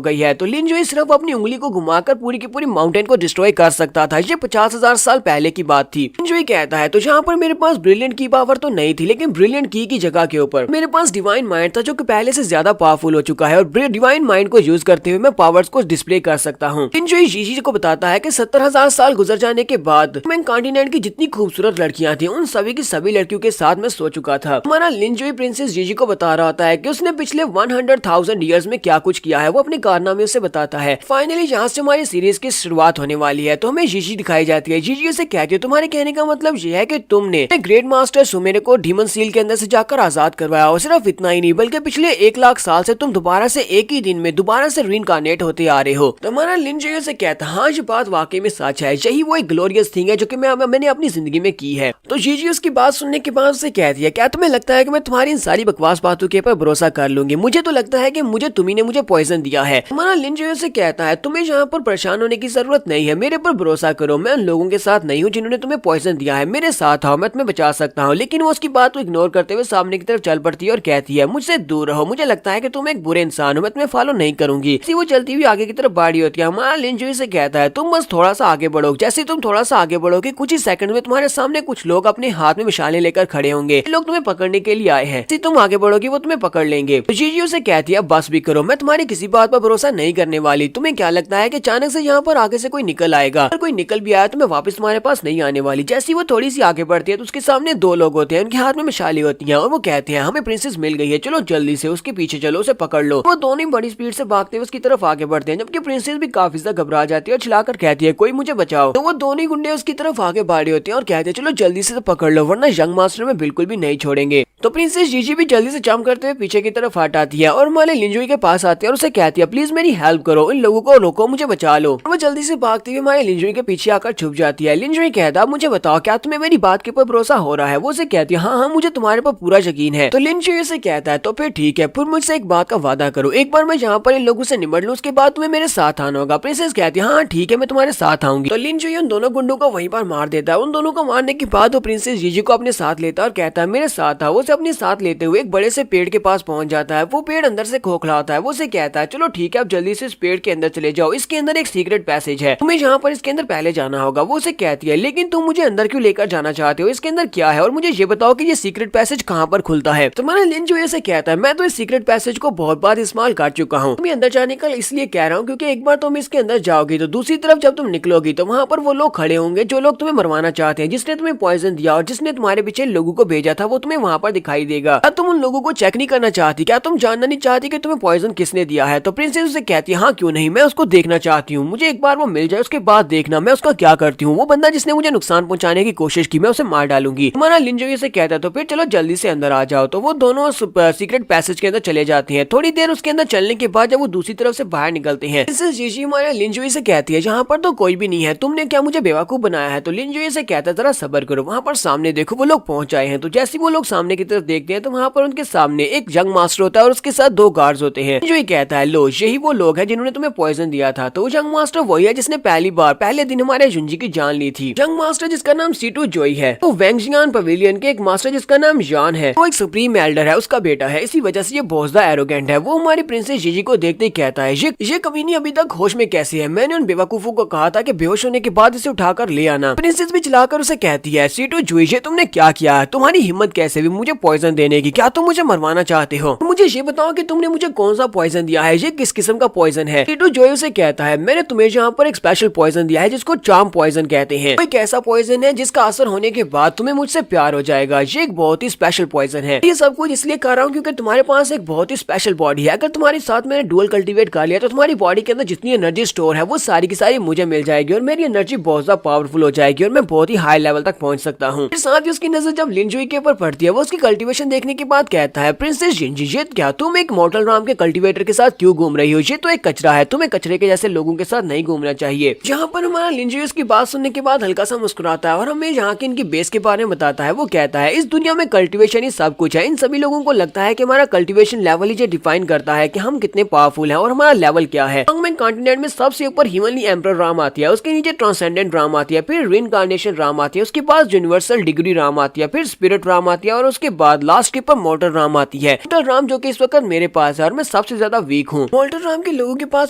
गई है। तो लिन जो सिर्फ अपनी उंगली को घुमाकर पूरी की पूरी माउंटेन को डिस्ट्रॉय कर सकता था। ये 50,000 साल पहले की बात थी। लिन जो कहता है तो जहाँ पर मेरे पास ब्रिलियंट की पावर तो नहीं थी, लेकिन ब्रिलियंट की जगह के ऊपर मेरे पास डिवाइन माइंड था जो कि पहले से ज्यादा पावरफुल हो चुका है, और डिवाइन माइंड को यूज करते हुए मैं पावर्स को डिस्प्ले कर सकता हूँ। लिन जो जीजी को बताता है कि 70,000 साल गुजर जाने के बाद मैं कॉन्टिनेंट की जितनी खूबसूरत लड़कियां थी उन सभी की सभी लड़कियों के साथ मैं सो चुका था। हमारा लिन जो प्रिंसेस जीजी को बता रहा होता है कि उसने पिछले 100,000 ईयर्स में क्या कुछ किया है, वो अपने कारनामे से बताता है। फाइनली यहाँ से हमारी सीरीज की शुरुआत होने वाली है। तो हमें जीजी दिखाई जाती है। जीजी उसे कहती है तुम्हारे कहने का मतलब यह है कि तुमने ग्रेट मास्टर सुमेर को डीमन सील के अंदर से जाकर आजाद करवाया, और सिर्फ इतना ही नहीं बल्कि पिछले 1 लाख साल से तुम दोबारा से एक ही दिन में दोबारा से रीइंकार्नेट होते आ रहे हो। तो हमारा लिन जो से कहता है हाँ ये बात वाकई में सच है, यही वो एक ग्लोरियस थिंग है जो कि मैंने अपनी जिंदगी में की है। तो जीजी उसकी बात सुनने के बाद उसे कहती है क्या तुम्हें लगता है कि मैं तुम्हारी इन सारी बकवास बातों के ऊपर भरोसा कर लूंगी? मुझे तो लगता है कि तुम्ही ने मुझे पॉइजन दिया है। हमारा लिन जो से कहता है तुम्हें यहाँ पर परेशान होने की जरूरत नहीं है, मेरे पर भरोसा करो, मैं उन लोगों के साथ नहीं हूँ जिन्होंने तुम्हें पॉइजन दिया है, मेरे साथ आओ, मैं तुम्हें बचा सकता हूँ। लेकिन वो उसकी बात को इग्नोर करते हुए सामने की तरफ चल पड़ती है और कहती है मुझसे दूर रहो, मुझे लगता है कि तुम एक बुरे इंसान हो, मैं तुम्हें फॉलो नहीं करूंगी। वो चलती हुई आगे की तरफ बाड़ी होती है। हमारा लिन जो से कहता है तुम बस थोड़ा सा आगे बढ़ो, जैसे तुम थोड़ा सा आगे बढ़ोगे कुछ ही सेकंड में तुम्हारे सामने कुछ लोग अपने हाथ में मिसालें लेकर खड़े होंगे, लोग तुम्हें पकड़ने के लिए आए हैं, तुम आगे बढ़ोगे वो तुम्हें पकड़ लेंगे। तो जीजी से कहती है बस भी करो, मैं तुम्हारी किसी बात पर भरोसा नहीं करने वाली। तुम्हें क्या लगता है कि अचानक से यहाँ पर आगे से कोई निकल आएगा? अगर कोई निकल भी आया तो मैं वापस तुम्हारे पास नहीं आने वाली। जैसी वो थोड़ी सी आगे बढ़ती है तो उसके सामने 2 लोग होते हैं, उनके हाथ में मिसालें होती हैं और वो कहते हैं हमें प्रिंसेस मिल गई है, चलो जल्दी से उसके पीछे चलो, उसे पकड़ लो। वो दोनों बड़ी स्पीड से भागते हुए उसकी तरफ आगे बढ़ते हैं, जबकि प्रिंसेस भी काफी ज्यादा घबरा जाती है और चिल्लाकर कहती है कोई मुझे बचाओ। तो वो दोनों गुंडे उसकी तरफ आगे बढ़े होते हैं और कहते हैं चलो जल्दी से पकड़ लो वरना यंग मास्टर में बिल्कुल भी नहीं छोड़ेंगे। तो प्रिंसेस जीजी भी जल्दी से जंप करते हुए पीछे की तरफ हट आती है और हमारे लिंजुई के पास आती है और उसे कहती है प्लीज मेरी हेल्प करो, इन लोगों को रोको, मुझे बचा लो। वो जल्दी से भागती हुई हमारे लिंजुई के पीछे आकर छुप जाती है। लिंजुई कहता मुझे बताओ क्या तुम्हें मेरी बात के ऊपर भरोसा हो रहा है? वो उसे कहती है हाँ मुझे तुम्हारे पर पूरा यकीन है। तो लिंजुई से कहता है तो फिर ठीक है, फिर मुझसे एक बात का वादा करो, एक बार मैं यहाँ पर इन लोगों से निमट लूं उसके बाद तुम्हें मेरे साथ आना होगा। प्रिंसेस कहती है हाँ ठीक है मैं तुम्हारे साथ आऊंगी। तो लिंजुई उन दोनों गुंडों को वहीं पर मार देता है। उन दोनों को मारने के बाद वो प्रिंसेस जीजी को अपने साथ लेता है और कहता है मेरे साथ आओ। वो उसे अपने साथ लेते हुए एक बड़े से पेड़ के पास पहुंच जाता है। वो पेड़ अंदर से खोखला होता है। वो उसे कहता है चलो ठीक है अब जल्दी से इस पेड़ के अंदर चले जाओ, इसके अंदर एक सीक्रेट पैसेज है, तुम्हें यहाँ पर इसके अंदर पहले जाना होगा। वो उसे कहती है लेकिन तुम मुझे अंदर क्यों लेकर जाना चाहते हो, इसके अंदर क्या है और मुझे ये बताओ कि ये सीक्रेट पैसेज कहाँ पर खुलता है। तो मैंने लिन जो से कहता है मैं तो इस सीक्रेट पैसेज को बहुत बार इस्तेमाल कर चुका हूँ, मैं अंदर जाने का इसलिए कह रहा हूँ क्योंकि एक बार तुम इसके अंदर जाओगी तो दूसरी तरफ जब तुम निकलोगी तो वहाँ पर वो लोग खड़े होंगे जो लोग तुम्हें मरवाना चाहते हैं, जिसने तुम्हें पॉइजन दिया और जिसने तुम्हारे पीछे लोगों को भेजा था वो तुम्हें वहाँ पर दिखाई देगा। क्या तुम उन लोगों को चेक नहीं करना चाहती? क्या तुम जानना नहीं चाहती कि तुम्हें पॉइजन किसने दिया है? तो प्रिंसेस उसे कहती है हाँ क्यों नहीं, मैं उसको देखना चाहती हूँ, मुझे एक बार वो मिल जाए उसके बाद देखना मैं उसका क्या करती हूँ। वो बंदा जिसने मुझे नुकसान पहुंचाने की कोशिश की मैं उसे मार डालूंगी। हमारा लिन जो से कहता है तो फिर चलो जल्दी से अंदर आ जाओ। तो वो दोनों सीक्रेट पैसेज के अंदर चले जाते हैं। थोड़ी देर उसके अंदर चलने के बाद जब वो दूसरी तरफ से बाहर निकलते हैं जीजी हमारे लिन जो से कहती है यहाँ पर तो कोई भी नहीं है, तुमने क्या मुझे बेवकूफ बनाया है? तो लिन जो से कहता है जरा सब्र करो, वहाँ पर सामने देखो वो लोग पहुंच आए हैं। तो जैसे वो लोग सामने की तरफ देखते हैं तो वहाँ पर उनके सामने एक यंग मास्टर होता है और उसके साथ 2 गार्ड्स होते हैं। जो कहता है लो यही वो लोग हैं जिन्होंने तुम्हें पॉइजन दिया था। तो यंग मास्टर वही है जिसने पहले दिन हमारे जुंजी की जान ली थी। यंग मास्टर जिसका नाम सीटू जोई है, वो वेंगजियान पवेलियन के एक मास्टर जिसका नाम जान है, वो एक सुप्रीम एल्डर है, उसका बेटा है, इसी वजह से ये बहुत ज्यादा एरोगेंट है। वो हमारी प्रिंसेस जीजी को देखते ही कहता है ये कमीनी अभी तक होश में कैसे है? मैंने उन बेवकूफों को कहा था कि बेहोश होने के बाद इसे उठाकर ले आना। प्रिंसेस भी चिल्लाकर उसे कहती है सीटू जोई ये तुमने क्या किया है? तुम्हारी हिम्मत कैसे हुई मुझे पॉइजन देने की? क्या तुम मुझे मरवाना चाहते हो? मुझे ये बताओ कि तुमने मुझे कौन सा पॉइजन दिया है, ये किस किस्म का पॉइजन है? सीटू जोई उसे कहता है मैंने तुम्हें यहाँ पर एक स्पेशल पॉइजन दिया है जिसको चार्म पॉइजन कहते हैं। एक ऐसा पॉइजन है जिसका असर होने के बाद तुम्हें मुझसे प्यार हो जाएगा। ये एक बहुत ही स्पेशल पॉइजन है। ये सब कुछ इसलिए कर रहा हूँ क्योंकि तुम्हारे पास एक बहुत ही स्पेशल बॉडी है। अगर तुम्हारे साथ मैंने डुअल कल्टीवेट कर लिया तो तुम्हारी बॉडी के अंदर जितनी एनर्जी स्टोर है वो सारी की सारी मुझे मिल जाएगी और मेरी एनर्जी बहुत ज्यादा पावरफुल हो जाएगी और मैं बहुत ही हाई लेवल तक पहुंच सकता हूँ। साथ ही उसकी नजर जब लिन जोई के ऊपर पड़ती है वो उसकी कल्टीवेशन देखने के बाद कहता है, प्रिंसेस जिंजी ये क्या तुम एक मॉर्टल राम के कल्टीवेटर के साथ क्यों घूम रही हो? ये तो एक कचरा है, तुम्हें कचरे के जैसे लोगों के साथ नहीं घूमना चाहिए। जहाँ पर हमारा लिंजी उसकी बात सुनने के बाद हल्का सा मुस्कुराता है और हमें यहाँ की इनकी बेस के बारे में बताता है। वो कहता है, इस दुनिया में कल्टीवेशन ही सब कुछ है। इन सभी लोगों को लगता है कि हमारा कल्टीवेशन लेवल ही डिफाइन करता है कि हम कितने पावरफुल हैं और हमारा लेवल क्या है। लॉन्गमैन कॉन्टिनेंट में सबसे ऊपर ह्यूमनली एम्परर राम आती है, उसके नीचे ट्रांसेंडेंट राम आती है, फिर रीइंकार्नेशन राम आती है, उसके बाद यूनिवर्सल डिग्री राम आती है, फिर स्पिरिट राम आती है और उसके बाद लास्ट के पर मॉर्टल राम आती है। मॉर्टल राम जो कि इस वक्त मेरे पास है और मैं सबसे ज्यादा वीक हूँ। मॉर्टल राम के लोगों के पास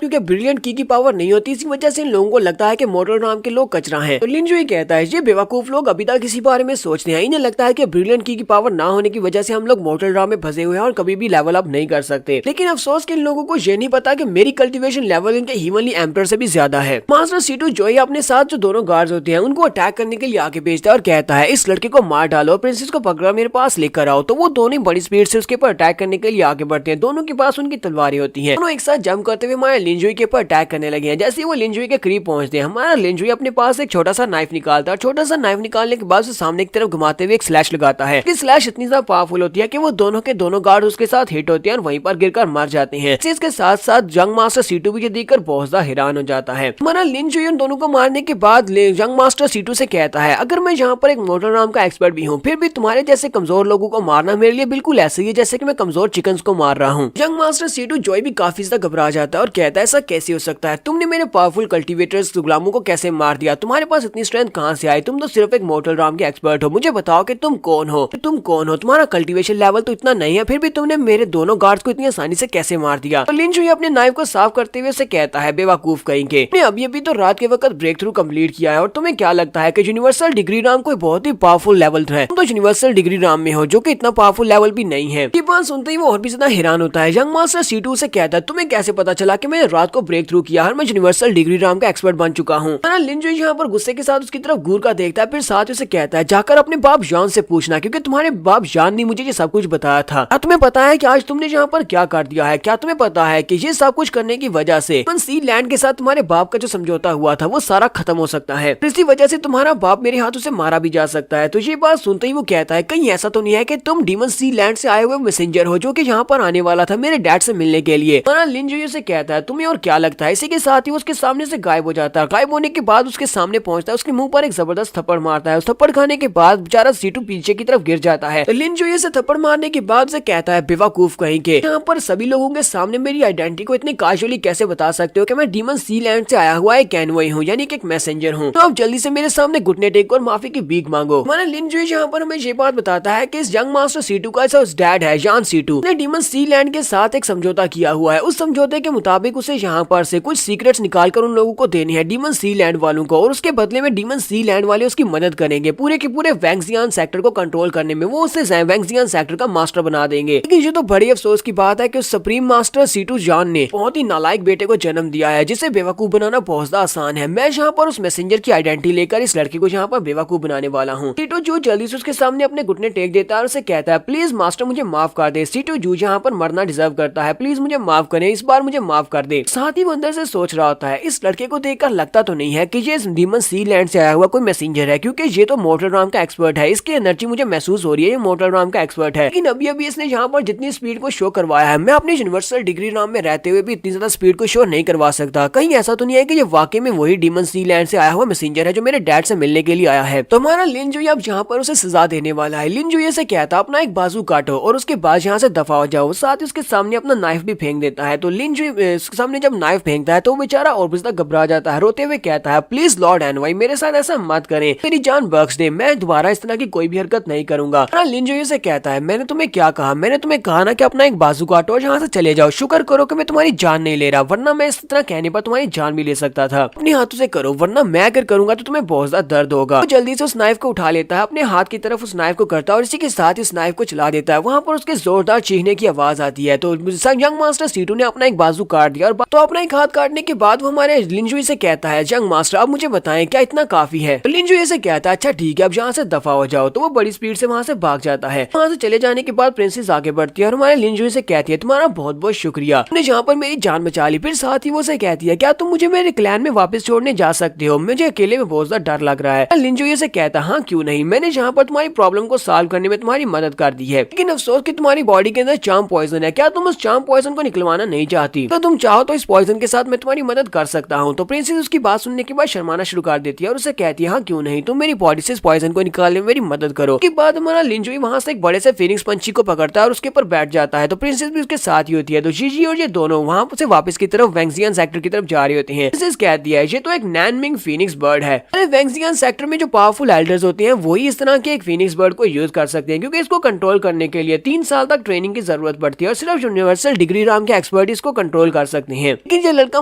क्योंकि ब्रिलियंट की पावर नहीं होती, इसी वजह से इन लोगों को लगता है कि मॉर्टल राम के लोग कचरा हैं। तो लिन जुई कहता है, ये बेवकूफ लोग अभी तक इसी बारे में सोचते हैं। इन्हें लगता है कि ब्रिलियंट की पावर ना होने की वजह से हम लोग मॉर्टल राम में फंसे हुए हैं और कभी भी लेवल अप नहीं कर सकते। लेकिन अफसोस के इन लोगों को ये नहीं पता कि मेरी कल्टीवेशन लेवल इनके ह्यूमनली एम्परर से भी ज्यादा है। मास्टर सीटू जोई अपने साथ जो दोनों गार्ड्स होते हैं उनको अटैक करने के लिए आगे भेजता है और कहता है, इस लड़के को मार डालो, प्रिंसेस को पकड़ा मेरे पास लेकर आओ। तो वो दोनों बड़ी स्पीड से उसके ऊपर अटैक करने के लिए आगे बढ़ते हैं। दोनों के पास उनकी तलवारें होती हैं। दोनों एक साथ जंप करते हुए हमारे लिंजुई के ऊपर अटैक करने लगे हैं। जैसे वो लिंजुई के करीब पहुंचते हैं, हमारा लिंजुई अपने पास एक छोटा सा नाइफ निकालता है। छोटा सा नाइफ निकालने के बाद सामने की तरफ घुमाते हुए एक स्लैश लगाता है। स्लैश इतनी ज्यादा पावरफुल होती है कि वो दोनों के दोनों गार्ड उसके साथ हिट होते हैं और वहीं पर गिरकर मर जाते हैं। इसके साथ साथ जंग मास्टर सीटू भी देखकर बहुत ज्यादा हैरान हो जाता है। हमारा लिंजुई उन दोनों को मारने के बाद जंग मास्टर सीटू से कहता है, अगर मैं यहाँ पर एक मॉर्टल राम का एक्सपर्ट भी हूँ, फिर भी तुम्हारे जैसे कमजोर लोगों को मारना मेरे लिए बिल्कुल ऐसे ही है जैसे कि मैं कमजोर चिकन्स को मार रहा हूँ। जंग मास्टर सीटू जोई भी काफी ज्यादा घबरा जाता है और कहता है, ऐसा कैसे हो सकता है? तुमने मेरे पावरफुल कल्टीवेटर्स गुलामों को कैसे मार दिया? तुम्हारे पास इतनी स्ट्रेंथ कहाँ से आई? तुम तो सिर्फ एक मॉर्टल राम के एक्सपर्ट हो। मुझे बताओ कि तुम कौन हो? तुम्हारा कल्टीवेशन लेवल तो इतना नहीं है, फिर भी तुमने मेरे दोनों गार्ड्स को इतनी आसानी से कैसे मार दिया? तो लिन जुई अपने नाइफ को साफ करते हुए से कहता है, बेवकूफ कहेंगे, अभी तो रात के वक्त ब्रेक थ्रू कंप्लीट किया है और तुम्हें क्या लगता है कि यूनिवर्सल डिग्री राम कोई बहुत ही पावरफुल लेवल है? तुम तो यूनिवर्सल डिग्री राम में हो जो कि इतना पावरफुल लेवल भी नहीं है। ये बात सुनते ही वो और भी ज्यादा हैरान होता है। यंग मास्टर सीटू से कहता है, तुम्हें कैसे पता चला कि मैंने रात को ब्रेक थ्रू किया और मैं यूनिवर्सल डिग्री राम का एक्सपर्ट बन चुका हूँ? लिन जुई यहाँ पर गुस्से के साथ उसकी तरफ घूर कर देखता है, फिर साथ उसे कहता है, जाकर अपने बाप जान से पूछना, क्योंकि तुम्हारे बाप जान ने मुझे ये सब कुछ बताया था। क्या तुम्हें पता है कि आज तुमने यहाँ पर क्या कर दिया है? क्या तुम्हें पता है कि ये सब कुछ करने की वजह से सी लैंड के साथ तुम्हारे बाप का जो समझौता हुआ था वो सारा खत्म हो सकता है, इसी वजह से तुम्हारा बाप मेरे हाथों से मारा भी जा सकता है। तो ये बात सुनते ही वो कहता है, कहीं ऐसा तो नहीं है कि तुम डीमन सी लैंड से आए हुए मैसेंजर हो जो कि यहाँ पर आने वाला था मेरे डैड से मिलने के लिए? लिन जुई से कहता है, तुम्हें और क्या लगता है? इसी के साथ ही उसके सामने से गायब हो जाता है। गायब होने के बाद उसके सामने पहुंचता है, उसके मुंह पर एक जबरदस्त थप्पड़ मारता है। उस थप्पड़ खाने के बाद बेचारा सीटू पीछे की तरफ गिर जाता है। लिन जुई से थप्पड़ मारने के बाद उसे कहता है, बेवकूफ कहीं के, यहाँ पर सभी लोगों के सामने मेरी आइडेंटिटी को इतनी कैजुअली कैसे बता सकते हो कि मैं डीमन सी लैंड से आया हुआ एक कैनवॉय हूँ, यानी कि एक मैसेंजर हूँ। तो आप जल्दी से मेरे सामने घुटने टेक और माफी की भीख मांगो। हमारा लिन जुई यहाँ पर हमें ये बात बताता है कि इस यंग मास्टर सीटू का डैड है जान सीटू ने डीमन सी लैंड के साथ एक समझौता किया हुआ है। उस समझौते के मुताबिक उसे यहाँ पर से कुछ सीक्रेट्स निकालकर उन लोगों को देने हैं डीमन सी लैंड वालों को, और उसके बदले में डीमन सी लैंड वाले उसकी मदद करेंगे पूरे के पूरे वैंगजियान सेक्टर को कंट्रोल करने में। वो उसे वैंगजियान सेक्टर का मास्टर बना देंगे। लेकिन ये तो बड़ी अफसोस की बात है कि उस सुप्रीम मास्टर सीटू जान ने बहुत ही नालायक बेटे को जन्म दिया है जिसे बेवकूफ बनाना बहुत ज्यादा आसान है। मैं यहाँ पर उस मैसेंजर की आइडेंटिटी लेकर इस लड़के को यहाँ पर बेवकूफ बनाने वाला हूँ। सीटू जू जल्दी से उसके सामने अपने घुटने टेक देता है और उसे कहता है, प्लीज मास्टर मुझे माफ कर दे। सीटू जू यहाँ पर मरना डिजर्व करता है, प्लीज मुझे माफ करें, इस बार मुझे माफ कर दे। साथ ही वो अंदर से सोच रहा होता है, इस लड़के को देखकर लगता तो नहीं है कि ये डीमन सी लैंड से आया हुआ कोई मैसेंजर है, क्योंकि ये तो मॉर्टल राम का एक्सपर्ट है। इसकी एनर्जी मुझे महसूस हो रही है ये मॉर्टल राम का एक्सपर्ट है। लेकिन अभी अभी इसने यहाँ पर जितनी स्पीड को शो करवाया है, मैं अपनी यूनिवर्सल डिग्री राम में रहते हुए भी इतनी ज्यादा स्पीड को शो नहीं करवा सकता। कहीं ऐसा तो नहीं है कि ये वाकई में वही डीमन सी लैंड से आया हुआ मैसेंजर है जो मेरे डैड से मिलने के लिए आया है? तो हमारा लिन जुई अब यहाँ पर उसे सजा देने वाला है। लिन जुई से कहता, अपना एक बाजू काटो और उसके बाद यहाँ से दफा हो जाओ। साथ ही उसके सामने अपना नाइफ भी फेंक देता है। तो लिन जुई उसके सामने जब नाइफ फेंकता है तो बेचारा और भी ज्यादा घबरा जाता है, रोते हुए कहता है, प्लीज लॉर्ड एनवाई मेरे साथ ऐसा मत करें, मेरी जान बख्श दे, मैं दोबारा इस तरह की कोई भी हरकत नहीं करूंगा। लिन जुई से कहता है, मैंने तुम्हें क्या कहा? मैंने तुम्हें कहा ना कि अपना एक बाजू काटो और यहाँ से चले जाओ। शुक्र करो कि मैं तुम्हारी जान नहीं ले रहा, वरना मैं इस तरह कहने पर तुम्हारी जान भी ले सकता था। अपने हाथों से करो, वरना मैं अगर करूंगा तो तुम्हें बहुत ज्यादा दर्द होगा। तो जल्दी से उस नाइफ को उठा लेता है, अपने हाथ की तरफ उस नाइफ को करता है और इसी के साथ इस नाइफ को चला देता है। वहाँ पर उसके जोरदार चीखने की आवाज आती है। तो यंग मास्टर सीटू ने अपना एक बाजू काट दिया और तो अपना एक हाथ काटने के बाद वो हमारे लिन जुई से कहता है, यंग मास्टर अब मुझे बताएं क्या इतना काफी है? तो लिन जुई से कहता है, अच्छा ठीक है, अब यहाँ से दफा हो जाओ। तो वो बड़ी स्पीड से वहाँ से भाग जाता है। वहाँ से चले जाने के बाद प्रिंसेस आगे बढ़ती है और हमारे लिन जुई से कहती है, तुम्हारा बहुत बहुत शुक्रिया, तुमने यहाँ पर मेरी जान बचा ली। फिर साथ ही वो से कहती है, क्या तुम मुझे मेरे क्लैन में वापस छोड़ने जा सकते हो? मुझे अकेले में बहुत ज्यादा डर लग रहा है। लिन जुई से कहता, हाँ क्यों नहीं, मैंने यहाँ पर तुम्हारी प्रॉब्लम को सॉल्व करने में तुम्हारी मदद कर दी है, लेकिन अफसोस कि तुम्हारी बॉडी के अंदर चार्म पॉइजन है। क्या तुम उस चार्म पॉइजन को निकलवाना नहीं चाहती? तो तुम चाहो तो इस पॉइजन के साथ मैं तुम्हारी मदद कर सकता हूँ। तो प्रिंसेस उसकी बात सुनने के बाद शर्माना शुरू कर देती है और उसे कहती है हाँ क्यों नहीं, तुम मेरी बॉडी से इस पॉइजन को निकालने में मेरी मदद करो। उसके बाद हमारा लिंजुई वहां से एक बड़े से फिनिक्स पंछी को पकड़ता है और उसके ऊपर बैठ जाता है। तो प्रिंसेस भी उसके साथ ही होती है। तो जीजी और ये दोनों वहां से वापस की तरफ वेंगजियन सेक्टर की तरफ जा रही होती है। प्रिंसेस कहती है ये तो एक नैनमिंग फिनिक्स बर्ड है। वेंगजियन सेक्टर में जो पावरफुल एल्डर्स होते हैं वही इस तरह के एक फिनिक्स बर्ड को यूज कर सकते हैं, क्योंकि इसको कंट्रोल करने के लिए 3 साल तक ट्रेनिंग की जरूरत पड़ती है और सिर्फ यूनिवर्सल डिग्री राम के एक्सपर्ट इसको कंट्रोल कर सकते हैं। लेकिन ये लड़का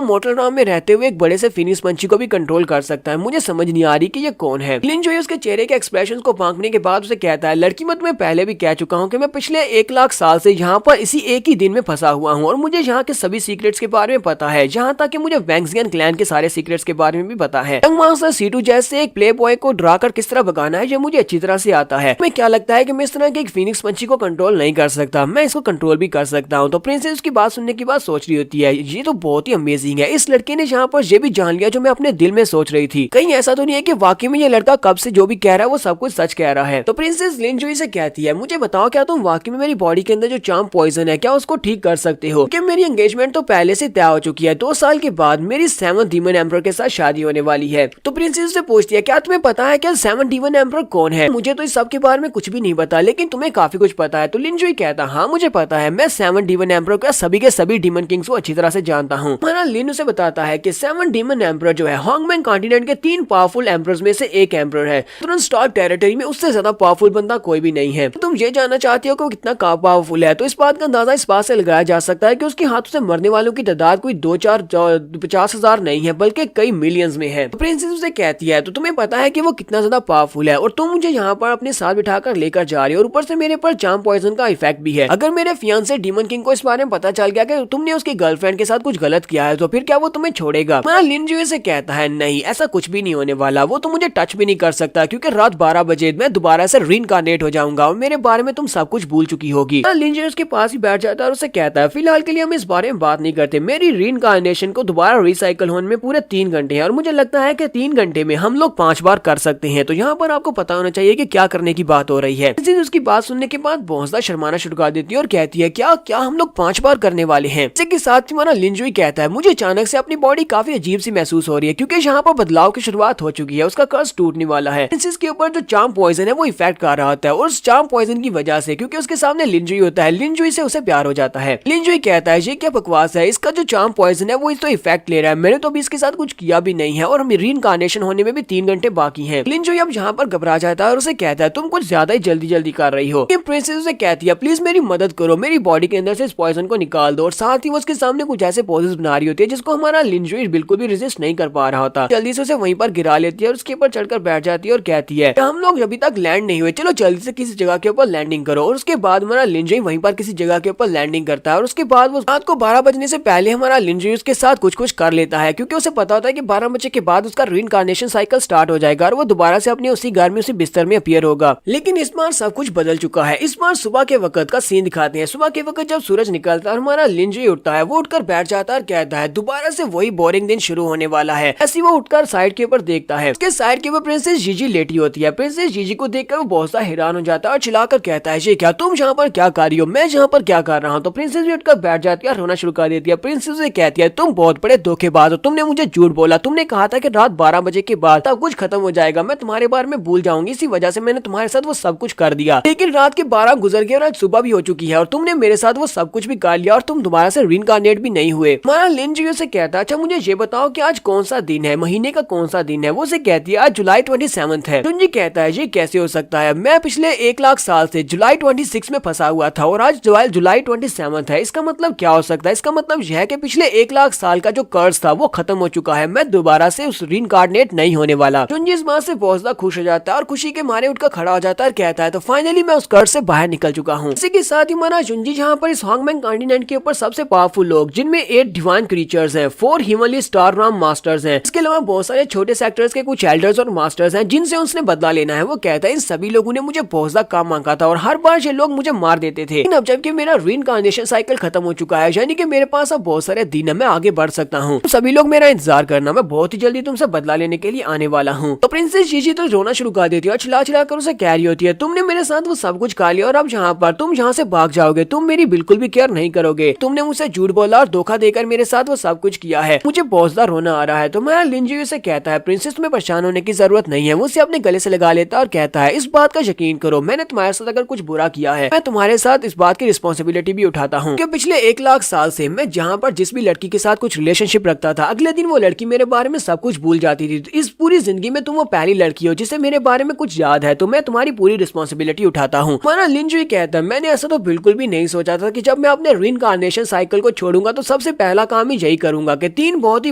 मोटल राम में रहते हुए एक बड़े से फिनिक्स पंछी को भी कंट्रोल कर सकता है। मुझे समझ नहीं आ रही कि ये कौन है। लिन जो उसके चेहरे के एक्सप्रेशन को फांकने के बाद उसे कहता है लड़की मैं तुम्हें पहले भी कह चुका हूँ कि मैं पिछले 1 लाख साल से यहाँ पर इसी एक ही दिन में फंसा हुआ हूँ और मुझे यहाँ के सभी सीक्रेट्स के बारे में पता है, जहाँ तक कि मुझे वेंगजियन क्लैन के सारे सीक्रेट्स के बारे में भी पता है। यंग मास्टर सीटू जैसे एक प्ले बॉय को डराकर किस तरह भगाना है ये मुझे अच्छी तरह से आता है। तुम्हें क्या लगता है कि मैं इस तरह के एक फिनिक्स पंछी को कंट्रोल नहीं कर सकता? मैं इसको कंट्रोल भी कर सकता हूँ। तो प्रिंसेस उसकी बात सुनने की बात सोच रही होती है ये तो बहुत ही अमेजिंग है। इस लड़के ने यहाँ पर ये भी जान लिया जो मैं अपने दिल में सोच रही थी। कहीं ऐसा तो नहीं है कि वाकई में ये लड़का कब से जो भी कह रहा है वो सब कुछ सच कह रहा है। तो प्रिंसेस लिनजुई से कहती है मुझे बताओ क्या तुम वाकई में मेरी बॉडी के अंदर जो चार्म पॉइजन है क्या उसको ठीक कर सकते हो? क्योंकि मेरी एंगेजमेंट तो पहले से तय हो चुकी है। 2 साल के बाद मेरी 7 डीमन एम्परर के साथ शादी होने वाली है। तो प्रिंसेस से पूछती है क्या तुम्हें पता है क्या 7 डीमन एम्परर कौन है? मुझे तो इस सब के बारे में कुछ भी नहीं पता, लेकिन तुम्हें काफी कुछ पता है। तो लिनजुई कहता हाँ मुझे पता है, मैं 7 डीमन एम्परर का सभी के सभी डीमन किंग्स को अच्छी तरह से जानता हूँ। हमारा लिन उसे बताता है कि 7 डीमन एम्परर जो है हॉन्गमैन कॉन्टिनेंट के 3 पावरफुल एम्परर्स में से एक एम्परर है। तुरंत स्टार टेरिटरी में उससे ज्यादा पावरफुल बंदा कोई भी नहीं है। तो तुम ये जानना चाहती हो कि वो कितना पावरफुल है, तो इस बात का अंदाजा इस बात से लगाया जा सकता है कि उसके हाथों से मरने वालों की तादाद कोई 2-4-50,000 नहीं है बल्कि कई मिलियंस में है। तो प्रिंसेस उसे कहती है तो तुम्हें पता है कि वो कितना ज्यादा पावरफुल है और तुम मुझे यहाँ पर अपने साथ बिठाकर लेकर जा रही हो और ऊपर से मेरे पर चार्म पॉइजन का इफेक्ट भी है। अगर मेरे फियांसे डीमन किंग को इस बारे में पता चल गया कि तुमने उसकी गर्लफ्रेंड के साथ कुछ गलत किया है तो फिर क्या वो तुम्हें छोड़ेगा? हमारा लिन जुए से कहता है नहीं ऐसा कुछ भी नहीं होने वाला, वो तो मुझे टच भी नहीं कर सकता क्योंकि रात 12 बजे मैं दोबारा से रीइंकार्नेट हो जाऊंगा और मेरे बारे में तुम सब कुछ भूल चुकी होगी। लिन जुए उसके पास ही बैठ जाता है और उसे कहता है फिलहाल के लिए हम इस बारे में बात नहीं करते। मेरी रीइंकार्नेशन को दोबारा रिसाइकल होने में पूरे 3 घंटे हैं और मुझे लगता है कि 3 घंटे में हम लोग 5 बार कर सकते हैं। तो यहाँ पर आपको पता होना चाहिए कि क्या करने की बात हो रही है। उसकी बात सुनने के बाद बहुत शर्माना शुरू कर देती है और कहती है क्या क्या हम लोग 5 बार करने वाले हैं? इसी के साथ हमारा लिनजुई कहता है मुझे अचानक से अपनी बॉडी काफी अजीब सी महसूस हो रही है क्योंकि यहाँ पर बदलाव की शुरुआत हो चुकी है, उसका कर्ज टूटने वाला है। प्रिंसेस के ऊपर जो चार्म पॉइजन है वो इफेक्ट कर रहा होता है और उस चार्म पॉइजन की वजह से क्योंकि उसके सामने लिनजुई होता है, लिनजुई से उसे प्यार हो जाता है। लिनजुई कहता है ये क्या बकवास है, इसका जो चार्म पॉइजन है वो इस तो इफेक्ट ले रहा है, मैंने तो अभी इसके साथ कुछ किया भी नहीं है और रीइंकार्नेशन होने में भी 3 घंटे बाकी है। लिनजुई अब यहाँ पर घबरा जाता है और उसे कहता है तुम कुछ ज्यादा ही जल्दी कर रही हो। प्रिंसेस उसे कहती है प्लीज मेरी मदद करो, मेरी बॉडी के अंदर से इस पॉइजन को निकाल दो और साथ ही वो उसके सामने कुछ ऐसे पोजेस बना रही होती है जिसको हमारा लिनजुई बिल्कुल भी रेजिस्ट नहीं कर पा रहा होता। जल्दी से उसे वहीं पर गिरा लेती है और उसके ऊपर चढ़कर बैठ जाती है और कहती है हम लोग अभी तक लैंड नहीं हुए, चलो जल्दी से किसी जगह के ऊपर लैंडिंग करो। और उसके बाद हमारा लिनजुई वहीं पर किसी जगह के ऊपर लैंडिंग करता है और उसके बाद वो रात को 12 बजने से पहले हमारा लिनजुई उसके साथ कुछ कर लेता है क्योंकि उसे पता होता है कि 12 बजे के बाद उसका रीइंकार्नेशन साइकिल स्टार्ट हो जाएगा और वो दोबारा से अपने उसी घर में उसी बिस्तर में अपीयर होगा। लेकिन इस बार सब कुछ बदल चुका है। इस बार सुबह के वक्त का सीन दिखाते हैं। सुबह के वक्त जब सूरज निकलता है हमारा लिनजुई उठता है, वो उठकर बैठ जाता है और कहता है दोबारा से वही बोरिंग दिन शुरू होने वाला है। ऐसी वो उठकर साइड के ऊपर देखता है, उसके साइड के ऊपर प्रिंसेस जीजी लेटी होती है। प्रिंसेस जीजी को देखकर वो बहुत सा हैरान हो जाता है और चिल्लाकर कहता है ये क्या, तुम यहाँ पर क्या कर रही हो, मैं यहाँ पर क्या कर रहा हूँ? तो प्रिंसेस भी उठकर बैठ जाती है और रोना शुरू कर देती है। प्रिंसेस से कहती है तुम बहुत बड़े धोखेबाज हो, तुमने मुझे झूठ बोला, तुमने कहा था कि रात 12 बजे के बाद सब कुछ खत्म हो जाएगा, मैं तुम्हारे बारे में भूल जाऊंगी, इसी वजह से मैंने तुम्हारे साथ वो सब कुछ कर दिया। लेकिन रात के 12 गुजर गए और आज सुबह भी हो चुकी है और तुमने मेरे साथ वो सब कुछ भी कर लिया और तुम दोबारा से रीइंकार्नेट भी नहीं हुए। हमारा लिनजुई से कहता है अच्छा मुझे ये बताओ कि आज कौन सा दिन है, महीने का कौन सा दिन है? वो से कहती है आज जुलाई 27 है। जुनजी कहता है ये कैसे हो सकता है, मैं पिछले 1 लाख साल से जुलाई 26 में फंसा हुआ था और आज जुलाई 27 है, इसका मतलब क्या हो सकता है? इसका मतलब यह है कि पिछले 1 लाख साल का जो कर्ज था वो खत्म हो चुका है, मैं दोबारा से उस रीइंकार्नेट नहीं होने वाला। जुनजी इस बात से बहुत ज्यादा खुश हो जाता है और खुशी के मारे उठकर खड़ा हो जाता है और कहता है तो फाइनली मैं उस कर्ज से बाहर निकल चुका हूँ। इसी के साथ ही हमारा जुनजी जहाँ पर इस हॉन्गमैन कॉन्टिनेंट के ऊपर सबसे पावरफुल लोग जिनमें 8 डिवाइन क्रीचर्स हैं, 4 हिमली स्टार राम मास्टर्स हैं, इसके अलावा बहुत सारे छोटे सेक्टर्स के कुछ एल्डर्स और मास्टर्स हैं जिनसे उसने बदला लेना है। वो कहता है इन सभी लोगों ने मुझे बहुत ज्यादा काम मांगा था और हर बार ये लोग मुझे मार देते थे, लेकिन अब जबकि मेरा रीइंकार्नेशन साइकिल खत्म हो चुका है, यानी कि मेरे पास अब बहुत सारे दिन है, मैं आगे बढ़ सकता हूँ। सभी लोग मेरा इंतजार करना, मैं बहुत ही जल्दी तुमसे बदला लेने के लिए आने वाला हूँ। तो प्रिंसेस जीजी तो रोना शुरू कर देती है और चिल्ला कर उसे कह रही होती है तुमने मेरे साथ वो सब कुछ खा लिया और अब तुम जहाँ से भाग जाओगे, तुम मेरी बिल्कुल भी केयर नहीं करोगे, तुमने मुझसे झूठ बोला और धोखा देकर मेरे साथ वो सब कुछ किया है, मुझे बहुत ज्यादा रोना आ रहा है। तो मैं लिंजुई से कहता है प्रिंसेस तुम्हें परेशान होने की जरूरत नहीं है। वो उसे अपने गले से लगा लेता है और कहता है इस बात का यकीन करो, मैंने तुम्हारे साथ अगर कुछ बुरा किया है, मैं तुम्हारे साथ इस बात की रिस्पॉन्सिबिलिटी भी उठाता हूँ कि पिछले 1 लाख साल से मैं जहाँ पर जिस भी लड़की के साथ कुछ रिलेशनशिप रखता था, अगले दिन वो लड़की मेरे बारे में सब कुछ भूल जाती थी। इस पूरी जिंदगी में तुम वो पहली लड़की हो जिसे मेरे बारे में कुछ याद है, तो मैं तुम्हारी पूरी रिस्पॉन्सिबिलिटी उठाता हूँ। माना लिंजुई कहता है मैंने ऐसा तो बिल्कुल भी नहीं सोचा था कि जब मैं अपने रीइंकार्नेशन साइकिल को छोड़ूंगा तो सबसे पहला काम ही यही करूंगा कि 3 बहुत ही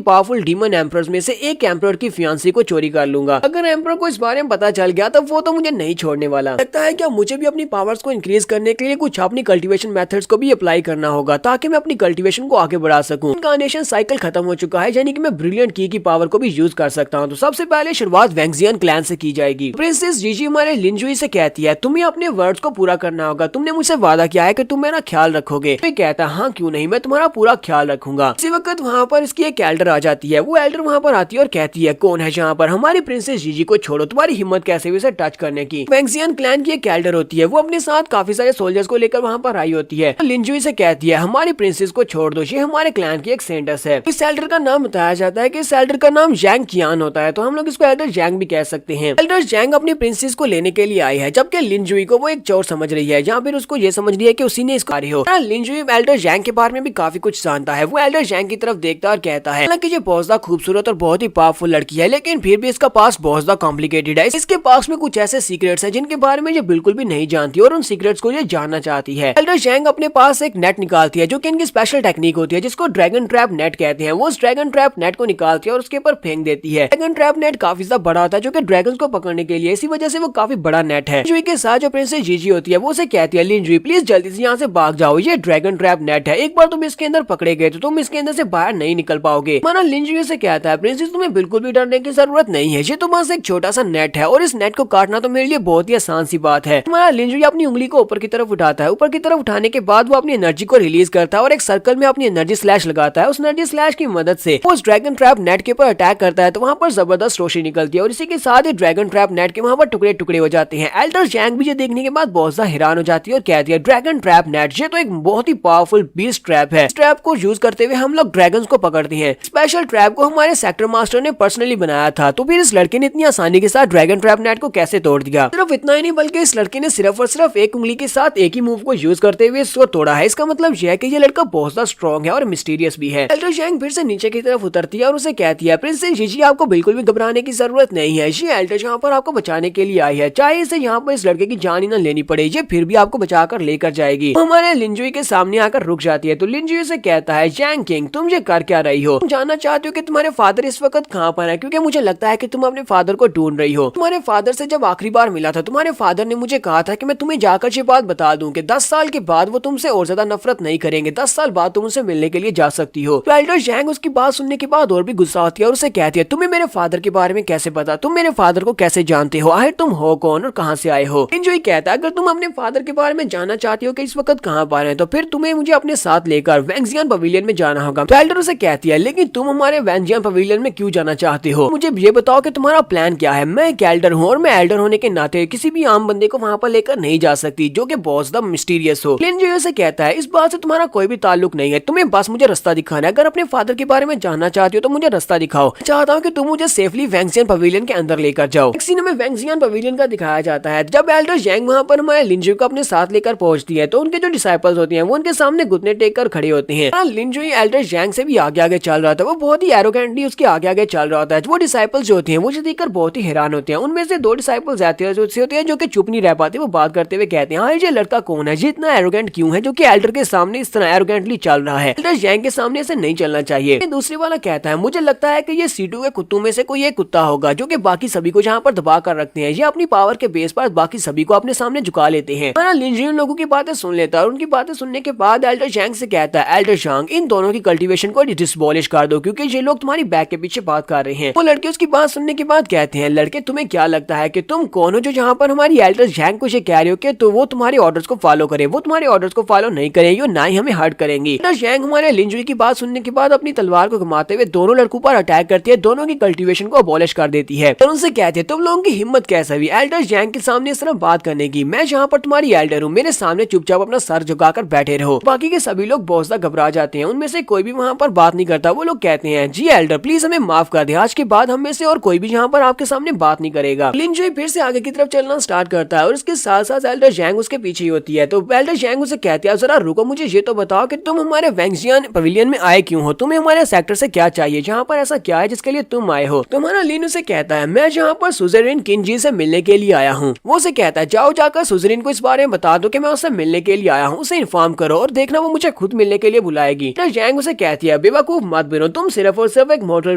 पावरफुल डीमन एम्परर्स में से एक एम्परर की फियांसी को चोरी कर लूंगा। अगर एम्परर को इस बारे में पता चल गया तो वो तो मुझे नहीं छोड़ने वाला। लगता है क्या मुझे भी अपनी पावर्स को इंक्रीज करने के लिए कुछ अपनी कल्टीवेशन मेथड्स को भी अप्लाई करना होगा ताकि मैं अपनी कल्टीवेशन को आगे बढ़ा सकूं। इनकार्नेशन साइकिल खत्म हो चुका है, यानी कि मैं ब्रिलियंट की पावर को भी यूज कर सकता हूं। तो सबसे पहले शुरुआत वैंगजियन क्लैन से की जाएगी। प्रिंसेस जीजी हमारे लिंजुई से कहती है तुम्हें अपने वर्ड्स को पूरा करना होगा, तुमने मुझसे वादा किया है कि तुम मेरा ख्याल रखोगे। मैं कहता हाँ क्यों नहीं, मैं तुम्हारा पूरा ख्याल रखूंगा। इसी वक्त वहाँ पर इसकी एक एल्डर आ जाती है। वो एल्डर वहाँ पर आती है और कहती है कौन है जहाँ पर, हमारी प्रिंसेस जीजी को छोड़ो, तुम्हारी हिम्मत कैसे उसे टच करने की। वैंगजियन क्लैन की एक एल्डर होती है, वो अपने साथ काफी सारे सोल्जर्स को लेकर वहाँ पर आई होती है। लिंजुई से कहती है हमारी प्रिंसेस को छोड़ दो, ये हमारे क्लैन की एक सेंटस है। इस एल्डर का नाम बताया जाता है कि इस एल्डर का नाम जैंग कियान होता है, तो हम लोग इसको एल्डर जैंग भी कह सकते हैं। एल्डर जैंग अपनी प्रिंसेस को लेने के लिए आई है, जबकि लिंजुई को वो एक चोर समझ रही है, जहाँ पर उसको ये समझ रही है कि उसी ने इसको कार्य हो। लिंजुई एल्डर जैंग के बारे में भी काफी कुछ जानता है। वो एल्डर जैंग की तरफ देखता है और कहता है हालांकि ये बहुत ज्यादा खूबसूरत और बहुत ही पावरफुल लड़की है, लेकिन फिर भी इसका पास बहुत ज्यादा कॉम्प्लिकेटेड है। इसके पास में कुछ ऐसे सीक्रेट्स हैं जिनके बारे में ये बिल्कुल भी नहीं जानती और उन सीक्रेट्स को ये जानना चाहती है। एल्डर जैंग अपने पास एक नेट निकालती है जो कि इनकी स्पेशल टेक्निक होती है, जिसको ड्रैगन ट्रैप नेट कहते हैं। वो उस ड्रैगन ट्रैप नेट को निकालती है और उसके ऊपर फेंक देती है। ड्रैगन ट्रैप नेट काफी ज्यादा बड़ा होता है जो कि ड्रैगन को पकड़ने के लिए, इसी वजह से वो काफी बड़ा नेट है। लिंजुई के साथ जो प्रिंसेस जीजी होती है वो उसे कहती है लिंजुई प्लीज जल्दी से यहाँ से भाग जाओ, ये ड्रैगन ट्रैप नेट है, एक बार तुम इसके अंदर पकड़े गए तो तुम इसके अंदर से बाहर नहीं निकल पाओगे। माना लिंजुई से कहता है प्रिंसेस तुम्हें बिल्कुल भी डरने की जरूरत नहीं है, ये तो बस एक छोटा सा नेट है और इस नेट को काटना तो मेरे लिए बहुत ही आसान सी बात है। हमारा लिंजुई अपनी उंगली को ऊपर की तरफ उठाता है, ऊपर की तरफ उठाने के बाद वो अपनी एनर्जी को रिलीज करता है और एक सर्कल में अपनी एनर्जी स्लैश लगाता है। उस एनर्जी स्लैश की मदद से वो उस ड्रैगन ट्रैप नेट के ऊपर अटैक करता है, तो वहाँ पर जबरदस्त रोशनी निकलती है और इसी के साथ ही ड्रैगन ट्रैप नेट के वहाँ पर टुकड़े टुकड़े हो जाते हैं। एल्डर जैंग भी ये देखने के बाद बहुत ज्यादा हैरान हो जाती है और कहती है ड्रैगन ट्रैप नेट ये तो एक बहुत ही पावरफुल बीस्ट ट्रैप है, इस ट्रैप को यूज करते हुए हम लोग ड्रैगन्स को पकड़ते हैं। स्पेशल ट्रैप को हमारे सेक्टर मास्टर ने पर्सनली बनाया था, तो फिर इस लड़के ने इतनी आसानी के साथ ड्रैगन ट्रैप नेट को कैसे तोड़ दिया। सिर्फ इतना ही नहीं बल्कि इस लड़के ने सिर्फ और सिर्फ एक उंगली के साथ एक ही मूव को यूज करते हुए इसको तोड़ा है। इसका मतलब यह है कि ये लड़का बहुत ज्यादा स्ट्रॉन्ग है और मिस्टीरियस भी है। एल्डर जैंग फिर से नीचे की तरफ उतरती है और उसे कहती है प्रिंसेस जीजी आपको बिल्कुल भी घबराने की जरूरत नहीं है, ये एल्डर यहाँ पर आपको बचाने के लिए आई है, चाहे इसे यहाँ पर इस लड़के की जान ही न लेनी पड़े, ये फिर भी आपको बचाकर लेकर जाएगी। हमारे लिंजुई के सामने आकर रुक जाती है, तो लिंजुई से कहता है जैंग किंग तुम ये कर क्या रही हो, तुम जानना चाहते हो कि तुम्हारे फादर इस वक्त कहाँ पर है, क्योंकि मुझे लगता है कि तुम अपने फादर को ढूंढ रही हो। तुम्हारे फादर से जब आखिरी बार मिला था तुम्हारे फादर ने मुझे कहा था कि मैं तुम्हें जाकर ये बात बता दूं कि 10 साल के बाद वो तुमसे और ज्यादा नफरत नहीं करेंगे, 10 साल बाद तुम उनसे मिलने के लिए जा सकती हो। तो एल्डर जैंग उसकी बात सुनने के बाद और भी गुस्सा होती है और उसे कहती है तुम्हें मेरे फादर के बारे में कैसे पता, तुम मेरे फादर को कैसे जानते हो, आखिर तुम हो कौन और कहाँ से आए हो। लिंजुई कहता है अगर तुम अपने फादर के बारे में जानना चाहती हो कि इस वक्त कहाँ पर है, तो फिर तुम्हें मुझे अपने साथ लेकर वैंगजियन पवेलियन में जाना होगा। तो एल्डर उसे कहती है लेकिन तुम हमारे वैंगजियन पवेलियन में क्यों जाना चाहते हो, मुझे ये बताओ कि तुम्हारा प्लान क्या है। मैं एक एल्डर हूँ और मैं एल्डर होने के नाते किसी भी आम बंदे को वहाँ पर लेकर नहीं जा सकती जो कि बहुत ज्यादा मिस्टीरियस हो। लिंजुई से कहता है इस बात से तुम्हारा कोई भी ताल्लुक नहीं है, तुम्हें बस मुझे रास्ता दिखाना है, अगर अपने फादर के बारे में जानना चाहती हो तो मुझे रास्ता दिखाओ, चाहता हूँ कि तुम मुझे सेफली वैंगजियन पवेलियन के अंदर लेकर जाओ। एक सीन में वैंगजियन पवेलियन का दिखाया जाता है। जब एल्डर जैंग वहाँ पर हमारे लिंजुई को अपने साथ लेकर पहुंचती है तो उनके जो डिसाइपल्स होते हैं वो उनके सामने घुटने टेक कर खड़े होते हैं। लिंजुई एल्डर जैंग से भी आगे आगे चल रहा था, वो बहुत ही एरोगेंटली उसके आगे आगे चल रहा था। वो डिसाइपल्स जो होते हैं वो देखकर बहुत ही हैरान होते हैं। उनमें से 2 डिसाइपल्स ऐसे होते हैं जो कि चुप नहीं रह पाते, वो बात करते हुए कहते हैं हाँ ये लड़का कौन है, ये इतना एरोगेंट क्यों है जो कि एल्डर के सामने इस तरह एरोगेंटली चल रहा है, एल्डर जैंग के सामने ऐसे नहीं चलना चाहिए। दूसरे वाला कहता है मुझे लगता है कि ये सीटू के कुत्तों में से कोई एक कुत्ता होगा जो कि बाकी सभी को जहाँ पर दबा कर रखते हैं, ये अपनी पावर के बेस पर बाकी सभी को अपने सामने झुका लेते हैं। लिंजुई उन लोगों की बातें सुन लेता है और उनकी बातें सुनने के बाद एल्डर जैंग से कहता है एल्डर जैंग इन दोनों की कल्टीवेशन को डिसबॉलिश कर दो क्योंकि ये लोग तुम्हारी बैक के पीछे बात कर रहे हैं। वो लड़के उसकी बात सुनने के बाद कहते हैं लड़के तुम्हें क्या लगता है कि तुम कौन हो जो जहाँ पर हमारी एल्डर जैंग को ये कह रहे हो कि तो वो तुम्हारे ऑर्डर्स को फॉलो करे, वो तुम्हारे ऑर्डर्स को फॉलो नहीं करेंगे और ना ही हमें हर्ट करेंगी। एल्डर जैंग हमारे लिंजुई की बात सुनने के बाद अपनी तलवार को घुमाते हुए दोनों लड़कों पर अटैक करती है, दोनों की कल्टीवेशन को अबॉलिश कर देती है और उनसे कहती है तुम लोगों की हिम्मत कैसे हुई एल्डर जैंग के सामने इस तरह तरफ बात करने की। मैं जहाँ पर तुम्हारी एल्डर हूँ, मेरे सामने चुपचाप अपना सर झुकाकर बैठे रहो। बाकी के सभी लोग बहुत ज्यादा घबरा जाते हैं, उनमें से कोई भी वहाँ पर बात नहीं करता। वो लोग कहते हैं जी एल्डर प्लीज हमें माफ कर दे, आज के बाद हम में से और कोई भी यहाँ पर आपके सामने बात नहीं करेगा। लिनजुई फिर से आगे की तरफ चलना स्टार्ट करता है और उसके साथ साथ एल्डर जैंग उसके पीछे ही होती है। तो एल्डर जैंग उसे कहती है जरा रुको, मुझे ये तो बताओ कि तुम हमारे वैंगजियान पवेलियन में आए क्यों हो, तुम्हें हमारे सेक्टर से क्या चाहिए, जहाँ पर ऐसा क्या है जिसके लिए तुम आए हो। तुम्हारा लिन उसे कहता है मैं जहाँ पर सुजरीन किनजी से मिलने के लिए आया हूँ। वो उसे कहता है जाओ जाकर सुजरीन को इस बारे में बता दो कि मैं उससे मिलने के लिए आया हूँ, उसे इन्फॉर्म करो और देखना वो मुझे खुद मिलने के लिए बुलाएगी। जैंग उसे कहती है बेवकूफ मत बनो, तुम सिर्फ और सिर्फ एक मॉर्टल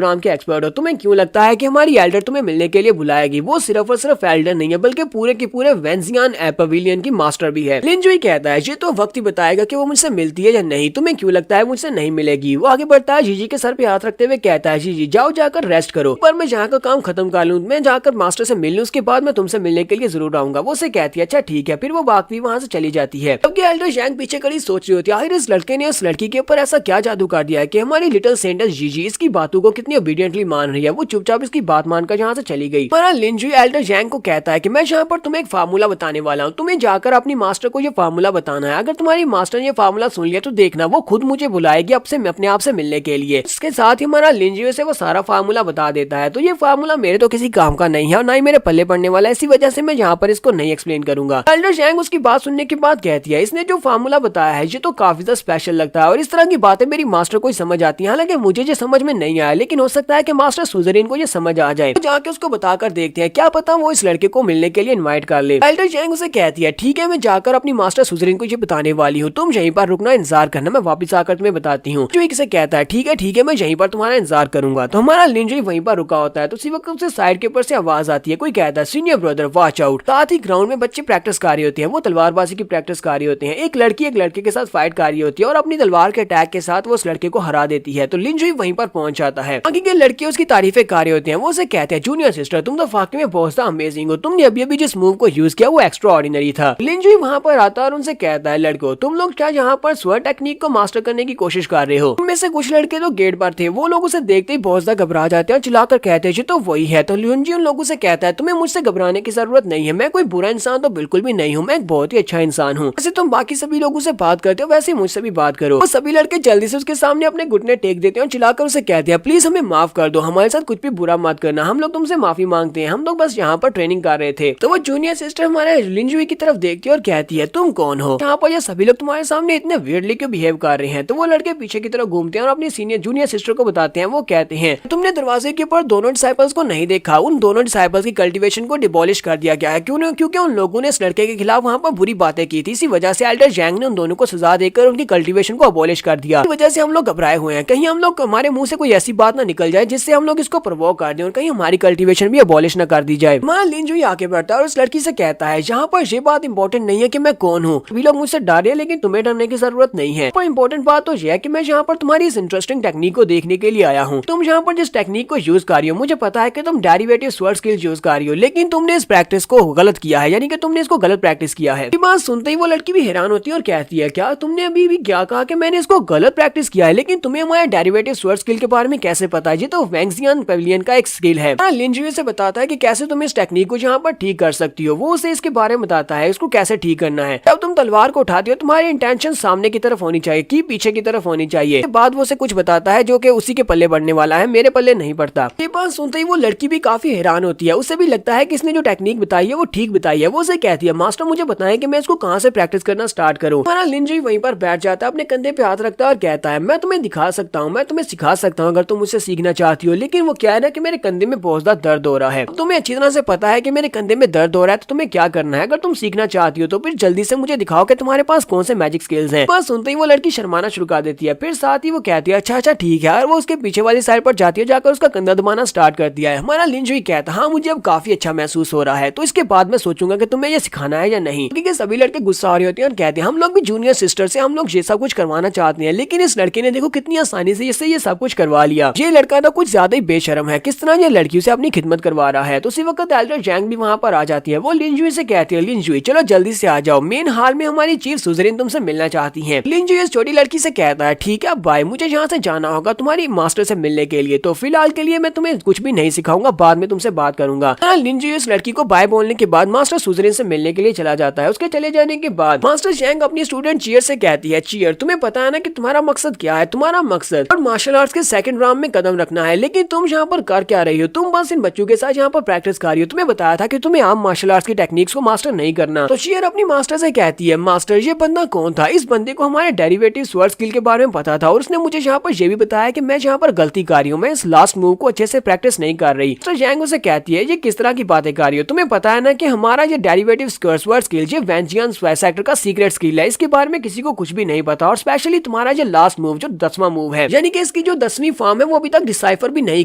राम के एक्सपर्ट हो, तुम्हें क्यों लगता है कि हमारी एल्डर तुम्हें मिलने के लिए बुलाएगी। वो सिर्फ और सिर्फ एल्डर नहीं है बल्कि पूरे के पूरे वेंजियान पवेलियन की मास्टर भी है। लिनजुई कहता है ये तो वक्त ही बताएगा कि वो मुझसे मिलती है या नहीं, तुम्हें क्यों लगता है मुझसे नहीं मिलेगी। वो आगे बढ़ता है, जीजी के सर पे हाथ रखते हुए कहता है जी जाओ जाकर रेस्ट करो, पर मैं जहाँ का काम खत्म कर लूँ, मैं जाकर मास्टर से मिल लूँ, उसके बाद मैं तुमसे मिलने के लिए जरूर आऊंगा। वो उसे कहती है अच्छा ठीक है, फिर वो भागती वहाँ से चली जाती है। जबकि एल्डर जैंग पीछे खड़ी सोच रही होती है आखिर इस लड़के ने उस लड़की के ऊपर ऐसा क्या जादू कर दिया है कि हमारी लिटिल सेंटेंस जीजी इसकी बातों को कितनी ओबीडियंटली मान रही है। वो चुपचाप इसकी बात मानकर यहाँ से चली गई। हमारा लिनजुई एल्डर जैंग को कहता है कि मैं यहाँ पर तुम्हें एक फार्मूला बताने वाला हूँ, तुम्हें जाकर अपनी मास्टर को ये फार्मूला बताना है। अगर तुम्हारी मास्टर ने ये फार्मूला सुन लिया तो देखना वो खुद मुझे बुलाएगी अपने आप से मिलने के लिए। इसके साथ ही हमारा लिनजुई से वो सारा फार्मूला बता देता है। तो ये फार्मूला मेरे तो किसी काम का नहीं है और ना ही मेरे पल्ले पड़ने वाला है, इसी वजह से मैं यहाँ पर इसको नहीं एक्सप्लेन करूंगा। एल्डर जैंग उसकी बात सुनने के बाद कहती है इसने जो फार्मूला बताया है ये तो काफी ज्यादा स्पेशल लगता है और इस तरह की बातें मेरी मास्टर को ही समझ आती है। हालांकि मुझे ये समझ में नहीं आया, लेकिन हो सकता है कि मास्टर सुजरीन को ये समझ आ जाए। तो जाके उसको बताकर देखते हैं, क्या पता वो इस लड़के को मिलने के लिए इनवाइट कर ले। एल्डर जैंग उसे कहती है ठीक है, मैं जाकर अपनी मास्टर सुजरीन को ये बताने वाली हूँ, तुम यहीं पर रुकना, इंतजार करना, मैं वापस आकर तुम्हें बताती हूँ। जो इसे कहता है ठीक है मैं यहीं पर तुम्हारा इंतजार करूंगा। तो हमारा लिनजुई वहीं पर रुका होता है। तो उसी वक्त उसे साइड के ऊपर से आवाज आती है, कोई कहता है सीनियर ब्रदर वॉच आउट। साथ ही ग्राउंड में बच्चे प्रैक्टिस कर रहे होते हैं, वो तलवारबाजी की प्रैक्टिस कर रहे होते हैं। एक लड़की एक लड़के के साथ फाइट कर रही होती है और अपनी तलवार के अटैक के साथ वो उस लड़के को हरा देती है। तो लिनजुई वहीं पर पहुंच जाता है। बाकी के लड़के उसकी तारीफें कर रहे होते हैं। वो उसे कहते हैं जूनियर सिस्टर तुम तो वाकई में बहुत अमेजिंग हो, तुमने अभी अभी जिस मूव को यूज किया वो एक्स्ट्रा ऑर्डिनरी था। लिनजुई वहाँ पर आता है और उनसे कहता है लड़कों तुम लोग क्या यहाँ पर स्वर टेक्निक को मास्टर करने की कोशिश कर रहे हो। उनमें से कुछ लड़के तो गेट पर थे, वो लोग उसे देखते ही बहुत ज्यादा घबरा जाते हैं और चिल्लाकर कहते हैं तो वही है। तो लिनजुई उन लोगों से कहता है तुम्हें मुझसे घबराने की जरूरत नहीं है, मैं कोई बुरा इंसान तो बिल्कुल भी नहीं हूँ, मैं एक बहुत ही अच्छा इंसान हूँ। जैसे तुम बाकी सभी लोगों से बात करते हो वैसे मुझसे भी बात करो। वो सभी लड़के जल्दी से उसके सामने अपने घुटने टेक देते हैं और चिल्लाकर उसे कहते हैं प्लीज हमें माफ कर दो, हमारे साथ कुछ भी बुरा मत करना, हम लोग तुमसे माफी मांगते हैं, हम लोग बस यहाँ पर ट्रेनिंग कर रहे थे। तो वो जूनियर सिस्टर हमारे लिनजुई की तरफ देखती है और कहती है तुम कौन हो, यहाँ पर ये सभी लोग तुम्हारे सामने इतने वियर्डली क्यों बिहेव कर रहे हैं। तो वो लड़के पीछे की तरफ घूमते हैं और अपनी सीनियर जूनियर सिस्टर को बताते हैं। वो कहते हैं तुमने दरवाजे के ऊपर दोनों डिसाइपल्स को नहीं देखा, उन दोनों डिसाइपल्स की कल्टीवेशन को डिबॉलिश कर दिया गया है, क्योंकि उन लोगों ने इस लड़के के खिलाफ वहाँ पर बुरी बातें की थी। इसी वजह से एल्डर जैंग ने उन दोनों को सजा देकर उनकी कल्टीवेशन को अबॉलिश कर दिया। इस वजह से हम लोग घबराए हुए हैं, कहीं हम लोग हमारे मुंह से कोई ऐसी बात ना निकल जाए जिससे हम लोग इसको प्रोवोक कर दें और कहीं हमारी कल्टीवेशन भी अबॉलिश न कर दी जाए। मां लिनजुई आगे बढ़ता है और उस लड़की से कहता है यहाँ पर ये बात इंपॉर्टेंट नहीं है कि मैं कौन हूँ, सभी लोग मुझसे डर रहे हैं लेकिन तुम्हें डरने की जरूरत नहीं है। पर इंपॉर्टेंट बात तो यह है कि मैं यहाँ पर तुम्हारी इस इंटरेस्टिंग टेक्निक को देखने के लिए आया हूँ। तुम यहाँ पर जिस टेक्निक को यूज कर रही हो, मुझे पता है कि तुम डेरिवेटिव स्वर्ड स्किल्स यूज कर रही हो, लेकिन तुमने इस प्रैक्टिस को गलत किया है, यानी कि तुमने इसको गलत प्रैक्टिस किया है। ये बात सुनते ही वो लड़की भी हैरान होती है और कहती है क्या तुमने अभी भी क्या कहा कि मैंने इसको गलत प्रैक्टिस किया है, लेकिन तुम्हें हमारे डेरिवेटिव स्वर्ड स्किल के बारे में कैसे पता है, ये तो वैंगजियान पवेलियन का एक स्किल है। लिनजुई से बताता है कि कैसे तुम इस टेक्निक को यहाँ पर ठीक कर सकती हो। वो उसे इसके बारे में बताता है इसको कैसे ठीक करना है। जब तुम तलवार को उठाती हो तुम्हारी इंटेंशन सामने की तरफ होनी चाहिए कि पीछे की तरफ होनी चाहिए। बाद वो उसे कुछ बताता है जो कि उसी के पल्ले बढ़ने वाला है, मेरे पल्ले नहीं पड़ता। ये बात सुनते ही वो लड़की भी काफी हैरान होती है, उसे भी लगता है कि इसने जो टेक्निक बताई है वो ठीक बताई है। वो उसे कहती है मास्टर मुझे बताएं कि मैं इसको कहाँ से प्रैक्टिस करना स्टार्ट करूँ। हमारा लिनजुई वहीं पर बैठ जाता है, अपने कंधे पे हाथ रखता है और कहता है मैं तुम्हें दिखा सकता हूँ, मैं तुम्हें सिखा सकता हूँ अगर तुम मुझसे सीखना चाहती हो, लेकिन वो क्या है ना कि मेरे कंधे में बहुत ज्यादा दर्द हो रहा है। तुम्हें अच्छी तरह से पता है कि मेरे कंधे में दर्द हो रहा है, तो तुम्हें क्या करना है, अगर तुम सीखना चाहती हो तो फिर जल्दी से मुझे दिखाओ कि तुम्हारे पास कौन से मैजिक स्किल्स हैं। बस सुनते ही वो लड़की शर्माना शुरू कर देती है, फिर साथ ही वो कहती है अच्छा ठीक है, और वो उसके पीछे वाली साइड पर जाती है, जाकर उसका कंधा दबाना स्टार्ट कर दिया है। हमारा लिनजुई कहता है हाँ मुझे अब काफी अच्छा महसूस हो रहा है, तो इसके बाद मैं सोचूंगा कि तुम्हें ये सिखाना है या नहीं। क्योंकि सभी लड़के गुस्सा हो रहे होते हैं और कहते हैं हम लोग भी जूनियर सिस्टर से हम लोग ये सब कुछ करवाना चाहते हैं, लेकिन इस लड़के ने देखो कितनी आसानी से इससे ये सब कुछ करवा लिया। ये लड़का तो कुछ ज्यादा ही बेशर्म है, किस तरह ये लड़कियों से अपनी खिदमत करवा रहा है। तो उसी वक्त एल्डर जैंग भी वहाँ पर आ जाती है। वो लिनजुई से कहती है लिनजुई चलो जल्दी से आ जाओ, मेन हाल में हमारी चीफ सुजरीन तुमसे मिलना चाहती है। लिनजुई इस छोटी लड़की से कहता है ठीक है बाय, मुझे यहाँ से जाना होगा तुम्हारी मास्टर से मिलने के लिए, तो फिलहाल के लिए मैं तुम्हें कुछ भी नहीं सिखाऊंगा, बाद में तुमसे बात करूंगा। लिनजुई इस लड़की को बाय बोलने के बाद बाद मास्टर सुजरिन से मिलने के लिए चला जाता है। उसके चले जाने के बाद मास्टर जैंग अपनी स्टूडेंट चियर से कहती है, चियर तुम्हें पता है ना कि तुम्हारा मकसद क्या है, तुम्हारा मकसद और मार्शल आर्ट्स के सेकंड राउंड में कदम रखना है, लेकिन तुम यहाँ पर कर क्या रही हो, तुम बस इन बच्चों के साथ यहाँ पर प्रैक्टिस कर रही हो, तुम्हें बताया था कि तुम्हें आम मार्शल आर्ट्स की टेक्निक्स को मास्टर नहीं करना। तो चियर अपनी मास्टर से कहती है, मास्टर ये बंदा कौन था, इस बंदे को हमारे डेरिवेटिव स्वर्ड स्किल के बारे में पता था और उसने मुझे यहाँ पर ये भी बताया कि मैं यहाँ पर गलती कर रही हूँ, मैं इस लास्ट मूव को अच्छे से प्रैक्टिस नहीं कर रही। तो जैंग उसे कहती है, ये किस तरह की बातें कर रही हो, तुम्हें पता है ना कि हमारा ये डेरिवेटिव स्वर्ड स्किल ये वेंजियन सेक्टर का सीक्रेट स्किल है, इसके बारे में किसी को कुछ भी नहीं पता और स्पेशली तुम्हारा ये लास्ट मूव जो 10वां मूव है, यानी कि इसकी जो 10वीं फॉर्म है वो अभी तक डिसाइफर भी नहीं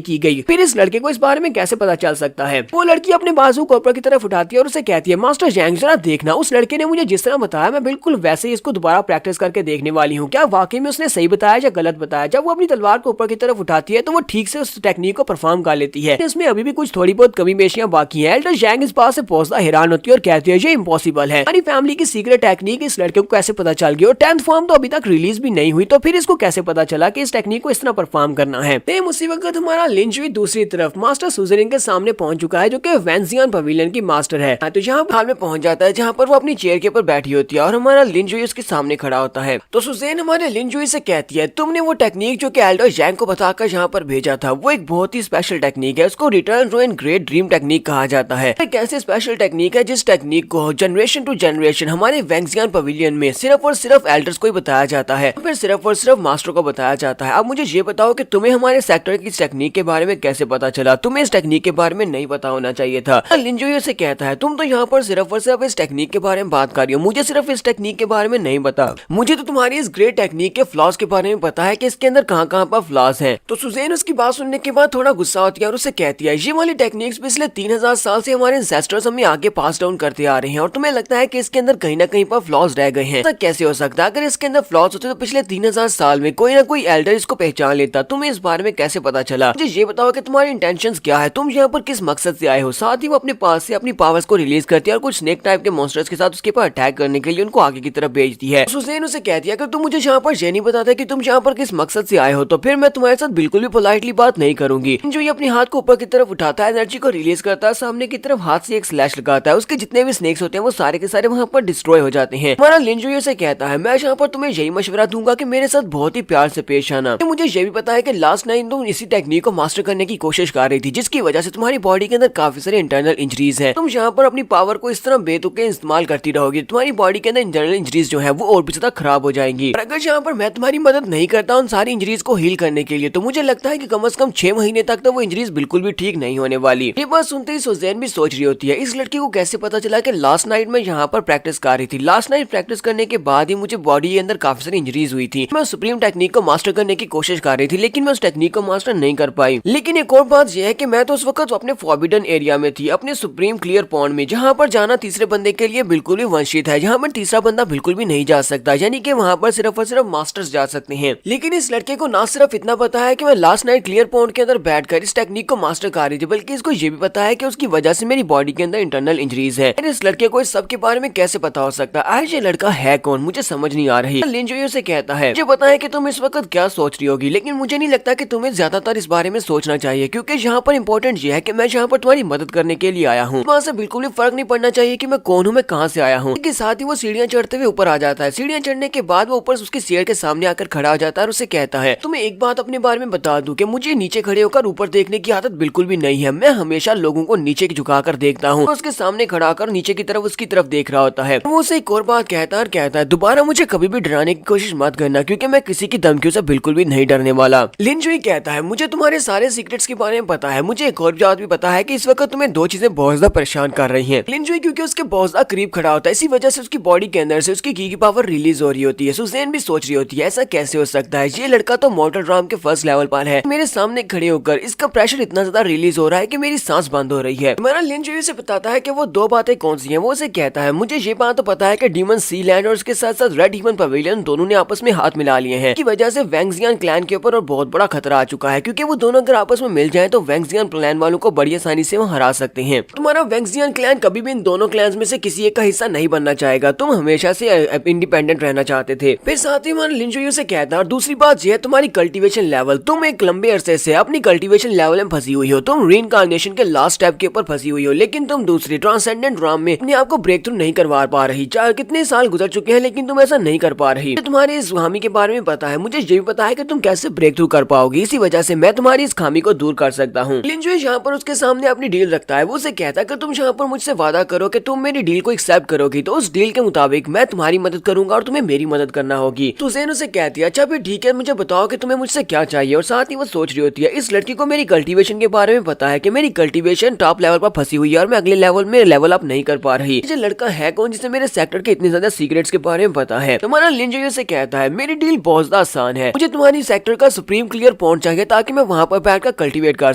की गई। फिर इस लड़के को इस बारे में कैसे पता चल सकता है। वो लड़की अपने बाजू को ऊपर की तरफ उठाती है और उसे कहती है, मास्टर जैंग जरा देखना, उस लड़के ने मुझे जिस तरह बताया मैं बिल्कुल वैसे ही इसको दोबारा प्रैक्टिस करके देखने वाली हूँ, क्या वाकई में उसने सही बताया या गलत बताया। जब वो अपनी तलवार को ऊपर की तरफ उठाती है तो वो ठीक से उस टेक्निक को परफॉर्म कर लेती है। इसमें अभी भी कुछ थोड़ी बहुत कमी बेशियां बाकी है। एल्डर जैंग इस बात से पहुंचता हैरान होती है और कहती है, ये इम्पॉसिबल है, हमारी फैमिली की सीक्रेट टेक्निक इस लड़के को कैसे पता चल गई और 10th फॉर्म तो अभी तक रिलीज भी नहीं हुई, तो फिर इसको कैसे पता चला कि इस टेक्निक को इस तरह परफॉर्म करना है। उसी वक्त हमारा लिंजुई दूसरी तरफ मास्टर सुजरिन के सामने पहुंच चुका है, जो कि वेंजियन पवेलियन की मास्टर है। तो यहाँ हाल में पहुंच जाता है जहाँ पर वो अपनी चेयर के ऊपर बैठी होती है और हमारा लिंजुई उसके सामने खड़ा होता है। तो सुजैन हमारे लिंजुई से कहती है, तुमने वो टेक्निक जो कि एल्डर जैंग को बताकर यहाँ पर भेजा था वो एक बहुत ही स्पेशल टेक्निक है, उसको return to an great dream technique कहा जाता है। एक ऐसी स्पेशल टेक्निक है जिस टेक्निक को जनरेशन टू जनरेशन हमारे वेंजियन पवेलियन में सिर्फ और सिर्फ एल्डर्स को ही बताया जाता है, फिर सिर्फ और सिर्फ मास्टर को बताया जाता है। अब मुझे ये बताओ कि तुम्हें हमारे सेक्टर की टेक्निक के बारे में कैसे पता चला, तुम्हें इस टेक्निक के बारे में नहीं पता होना चाहिए था। लिंजुई से कहता है, तुम तो यहाँ पर सिर्फ और सिर्फ इस टेक्निक के बारे में बात कर रही हो, मुझे सिर्फ इस टेक्निक के बारे में नहीं पता, मुझे तो तुम्हारी इस ग्रेट टेक्निक के फ्लॉज के बारे में पता है कि इसके अंदर कहाँ कहाँ पर फ्लॉज हैं। तो सुजैन उसकी बात सुनने के बाद थोड़ा गुस्सा होती है और उसे कहती है, ये वाली टेक्निक्स पिछले 3000 साल से हमारे एंसेस्टर्स हमें आगे पास डाउन करते आ रहे हैं और तुम्हें लगता है कि इसके अंदर कहीं ना कहीं पर फ्लॉज रह गए हैं। ऐसा कैसे हो सकता है? अगर इसके अंदर फ्लॉज होते तो पिछले 3000 साल में कोई ना कोई एल्डर इसको पहचान लेता। तुम्हें इस बारे में कैसे पता चला? मुझे ये बताओ कि तुम्हारी इंटेंशंस क्या है, तुम यहाँ पर किस मकसद से आए हो? साथ ही वो अपने पास से अपनी पावर्स को रिलीज करती है और कुछ स्नेक टाइप के मॉन्स्टर्स के साथ उसके पर अटैक करने के लिए उनको आगे की तरफ भेजती है। सुजैन उसे कहती है, अगर तुम मुझे यहाँ पर ये नहीं बताता कि तुम यहाँ पर किस मकसद से आए हो तो फिर मैं तुम्हारे साथ बिल्कुल भी पोलाइटली बात नहीं करूंगी। जो ये अपने हाथ को ऊपर की तरफ उठाता है, एनर्जी को रिलीज करता है, सामने की तरफ हाथ से एक स्लैश लगाता है, उसके जितने भी स्नेक्स होते हैं वो सारे के सारे वहाँ पर डिस्ट्रॉय हो जाते हैं। हमारा लिंजुई से कहता है, मैं यहाँ पर तुम्हें यही मशवरा दूंगा कि मेरे साथ बहुत ही प्यार से पेश आना। मुझे ये भी पता है कि लास्ट नाइट तुम इसी टेक्निक को मास्टर करने की कोशिश कर रही थी, जिसकी वजह से तुम्हारी बॉडी के अंदर काफी सारे इंटरनल इंजरीज हैं। तुम यहाँ पर अपनी पावर को इस तरह बेतुके इस्तेमाल करती रहोगी, तुम्हारी बॉडी के अंदर इंटरनल इंजरीज जो है वो और भी ज्यादा खराब हो जाएंगी। और अगर यहाँ पर मैं तुम्हारी मदद नहीं करता उन सारी इंजरीज को हील करने के लिए, तो मुझे लगता है कि कम से कम 6 महीने तक तो वो इंजरीज बिल्कुल भी ठीक नहीं होने वाली। ये बात सुनते ही सुजैन भी सोच रही होती है, इस लड़की को कैसे पता चला कि लास्ट नाइट में यहाँ पर प्रैक्टिस कर रही थी। लास्ट नाइट प्रैक्टिस करने के बाद ही मुझे बॉडी के अंदर काफी सारी इंजरीज हुई थी। मैं सुप्रीम टेक्निक को मास्टर करने की कोशिश कर रही थी, लेकिन मैं उस टेक्निक को मास्टर नहीं कर पाई। लेकिन एक और बात यह है कि मैं तो उस वक्त अपने फॉरबिडन एरिया में थी, अपने सुप्रीम क्लियर पॉन्ड में, जहाँ पर जाना तीसरे बंदे के लिए बिल्कुल भी वंचित है, जहाँ पर तीसरा बंदा बिल्कुल भी नहीं जा सकता, यानी कि वहाँ पर सिर्फ और सिर्फ मास्टर्स जा सकते हैं। लेकिन इस लड़के को ना सिर्फ इतना पता है कि मैं लास्ट नाइट क्लियर पॉन्ड के अंदर बैठकर इस टेक्निक को मास्टर कर रही थी, बल्कि इसको ये भी पता है कि उसकी वजह से मेरी बॉडी के अंदर इंटरनल इंजरीज है। इस लड़के को इस सब के बारे में कैसे पता हो सकता है? ये लड़का है कौन, मुझे समझ नहीं आ रही। लिंजुई से कहता है, मुझे पता है कि तुम इस वक्त क्या सोच रही होगी, लेकिन मुझे नहीं लगता कि तुम्हें ज्यादातर इस बारे में सोचना चाहिए, क्योंकि यहाँ पर इंपॉर्टेंट ये है कि मैं यहाँ पर तुम्हारी मदद करने के लिए आया हूँ। वहाँ से बिल्कुल भी फर्क नहीं पड़ना चाहिए कि मैं कौन हूँ, मैं कहाँ से आया हूँ। इसके साथ ही वो सीढ़ियाँ चढ़ते हुए ऊपर आ जाता है। सीढ़ियाँ चढ़ने के बाद वो ऊपर उसकी चेयर के सामने आकर खड़ा हो जाता है और उसे कहता है, तुम्हें एक बात अपने बारे में बता दूं कि मुझे नीचे खड़े होकर ऊपर देखने की आदत बिल्कुल भी नहीं है। मैं हमेशा लोगों को नीचे झुकाकर देखता हूँ। उसके सामने खड़ा कर नीचे की तरफ उसकी तरफ देख रहा होता है। वो उसे एक और बात कहता है, दोबारा मुझे कभी भी डराने की कोशिश मत करना, क्योंकि मैं किसी की धमकियों से बिल्कुल भी नहीं डरने वाला। लिंजुई कहता है, मुझे तुम्हारे सारे सीक्रेट्स के बारे में पता है, मुझे एक और बात भी पता है कि इस वक्त तुम्हें दो चीजें बहुत ज्यादा परेशान कर रही हैं। लिंजुई क्योंकि उसके बहुत ज्यादा करीब खड़ा होता है, इसी वजह से उसकी बॉडी के अंदर से उसकी की पावर रिलीज हो रही होती है। सुजैन भी सोच रही होती है, ऐसा कैसे हो सकता है, ये लड़का तो मॉर्टल ड्राम के फर्स्ट लेवल पर है, मेरे सामने खड़े होकर इसका प्रेशर इतना ज्यादा रिलीज हो रहा है कि मेरी सांस बंद हो रही है। मेरा लिंजुई से बताता है कि वो दो बातें कौन सी हैं। वो उसे कहता है, मुझे ये बात तो पता है कि डीमन सी लैंड और उसके साथ साथ रेड डीमन पवेलियन दोनों ने आपस में हाथ मिला लिए हैं, की वजह से वेंजियन क्लैन के ऊपर और बहुत बड़ा खतरा आ चुका है, क्योंकि वो दोनों अगर आपस में मिल जाएं तो वेंजियन क्लैन वालों को बड़ी आसानी से वो हरा सकते हैं। तुम्हारा वेंजियन क्लैन कभी भी इन दोनों क्लैंस में से किसी एक का हिस्सा नहीं बनना चाहेगा, तुम हमेशा से इंडिपेंडेंट रहना चाहते थे। फिर साथ ही हमारा लिंजुई से कहता है, और दूसरी बात यह है तुम्हारी कल्टीवेशन लेवल, तुम एक लंबे अरसे से अपनी कल्टीवेशन लेवल में फंसी हुई हो, तुम रीइंकार्नेशन के लास्ट स्टेप के ऊपर फंसी हुई हो, लेकिन तुम दूसरी ट्रांसेंडेंट राम में अपने आप को ब्रेक थ्रू नहीं करवा पा रही। चाहे कितने साल गुजर चुके हैं लेकिन तुम ऐसा नहीं कर पा रही। तुम्हारी इस खामी के बारे में पता है, मुझे ये भी पता है कि तुम कैसे ब्रेक थ्रू कर पाओगी। इसी वजह से मैं तुम्हारी इस खामी को दूर कर सकता हूँ। लिंजुई यहाँ पर उसके सामने अपनी डील रखता है। वो उसे कहता है कि तुम यहाँ पर मुझसे वादा करो कि तुम मेरी डील को एक्सेप्ट करोगी, तो उस डील के मुताबिक मैं तुम्हारी मदद करूंगा और तुम्हें मेरी मदद करना होगी। तो ज़ेन उसे कहती है अच्छा फिर ठीक है, मुझे बताओ कि तुम्हें मुझसे क्या चाहिए। और साथ ही वो सोच रही होती है इस लड़की को मेरी कल्टीवेशन के बारे में पता है कि मेरी कल्टीवेशन टॉप लेवल पर फंसी हुई है और मैं अगले लेवल में लेवल अप नहीं कर पा रही। ये लड़का है कौन जिसे मेरे सेक्टर के इतने ज्यादा सीक्रेट्स के बारे में पता है। तुम्हारा लिंजुई से कहता है मेरी डील बहुत ज्यादा आसान है, मुझे तुम्हारी सेक्टर का सुप्रीम क्लियर पॉइंट चाहिए ताकि मैं वहाँ पर बैठकर कल्टीवेट कर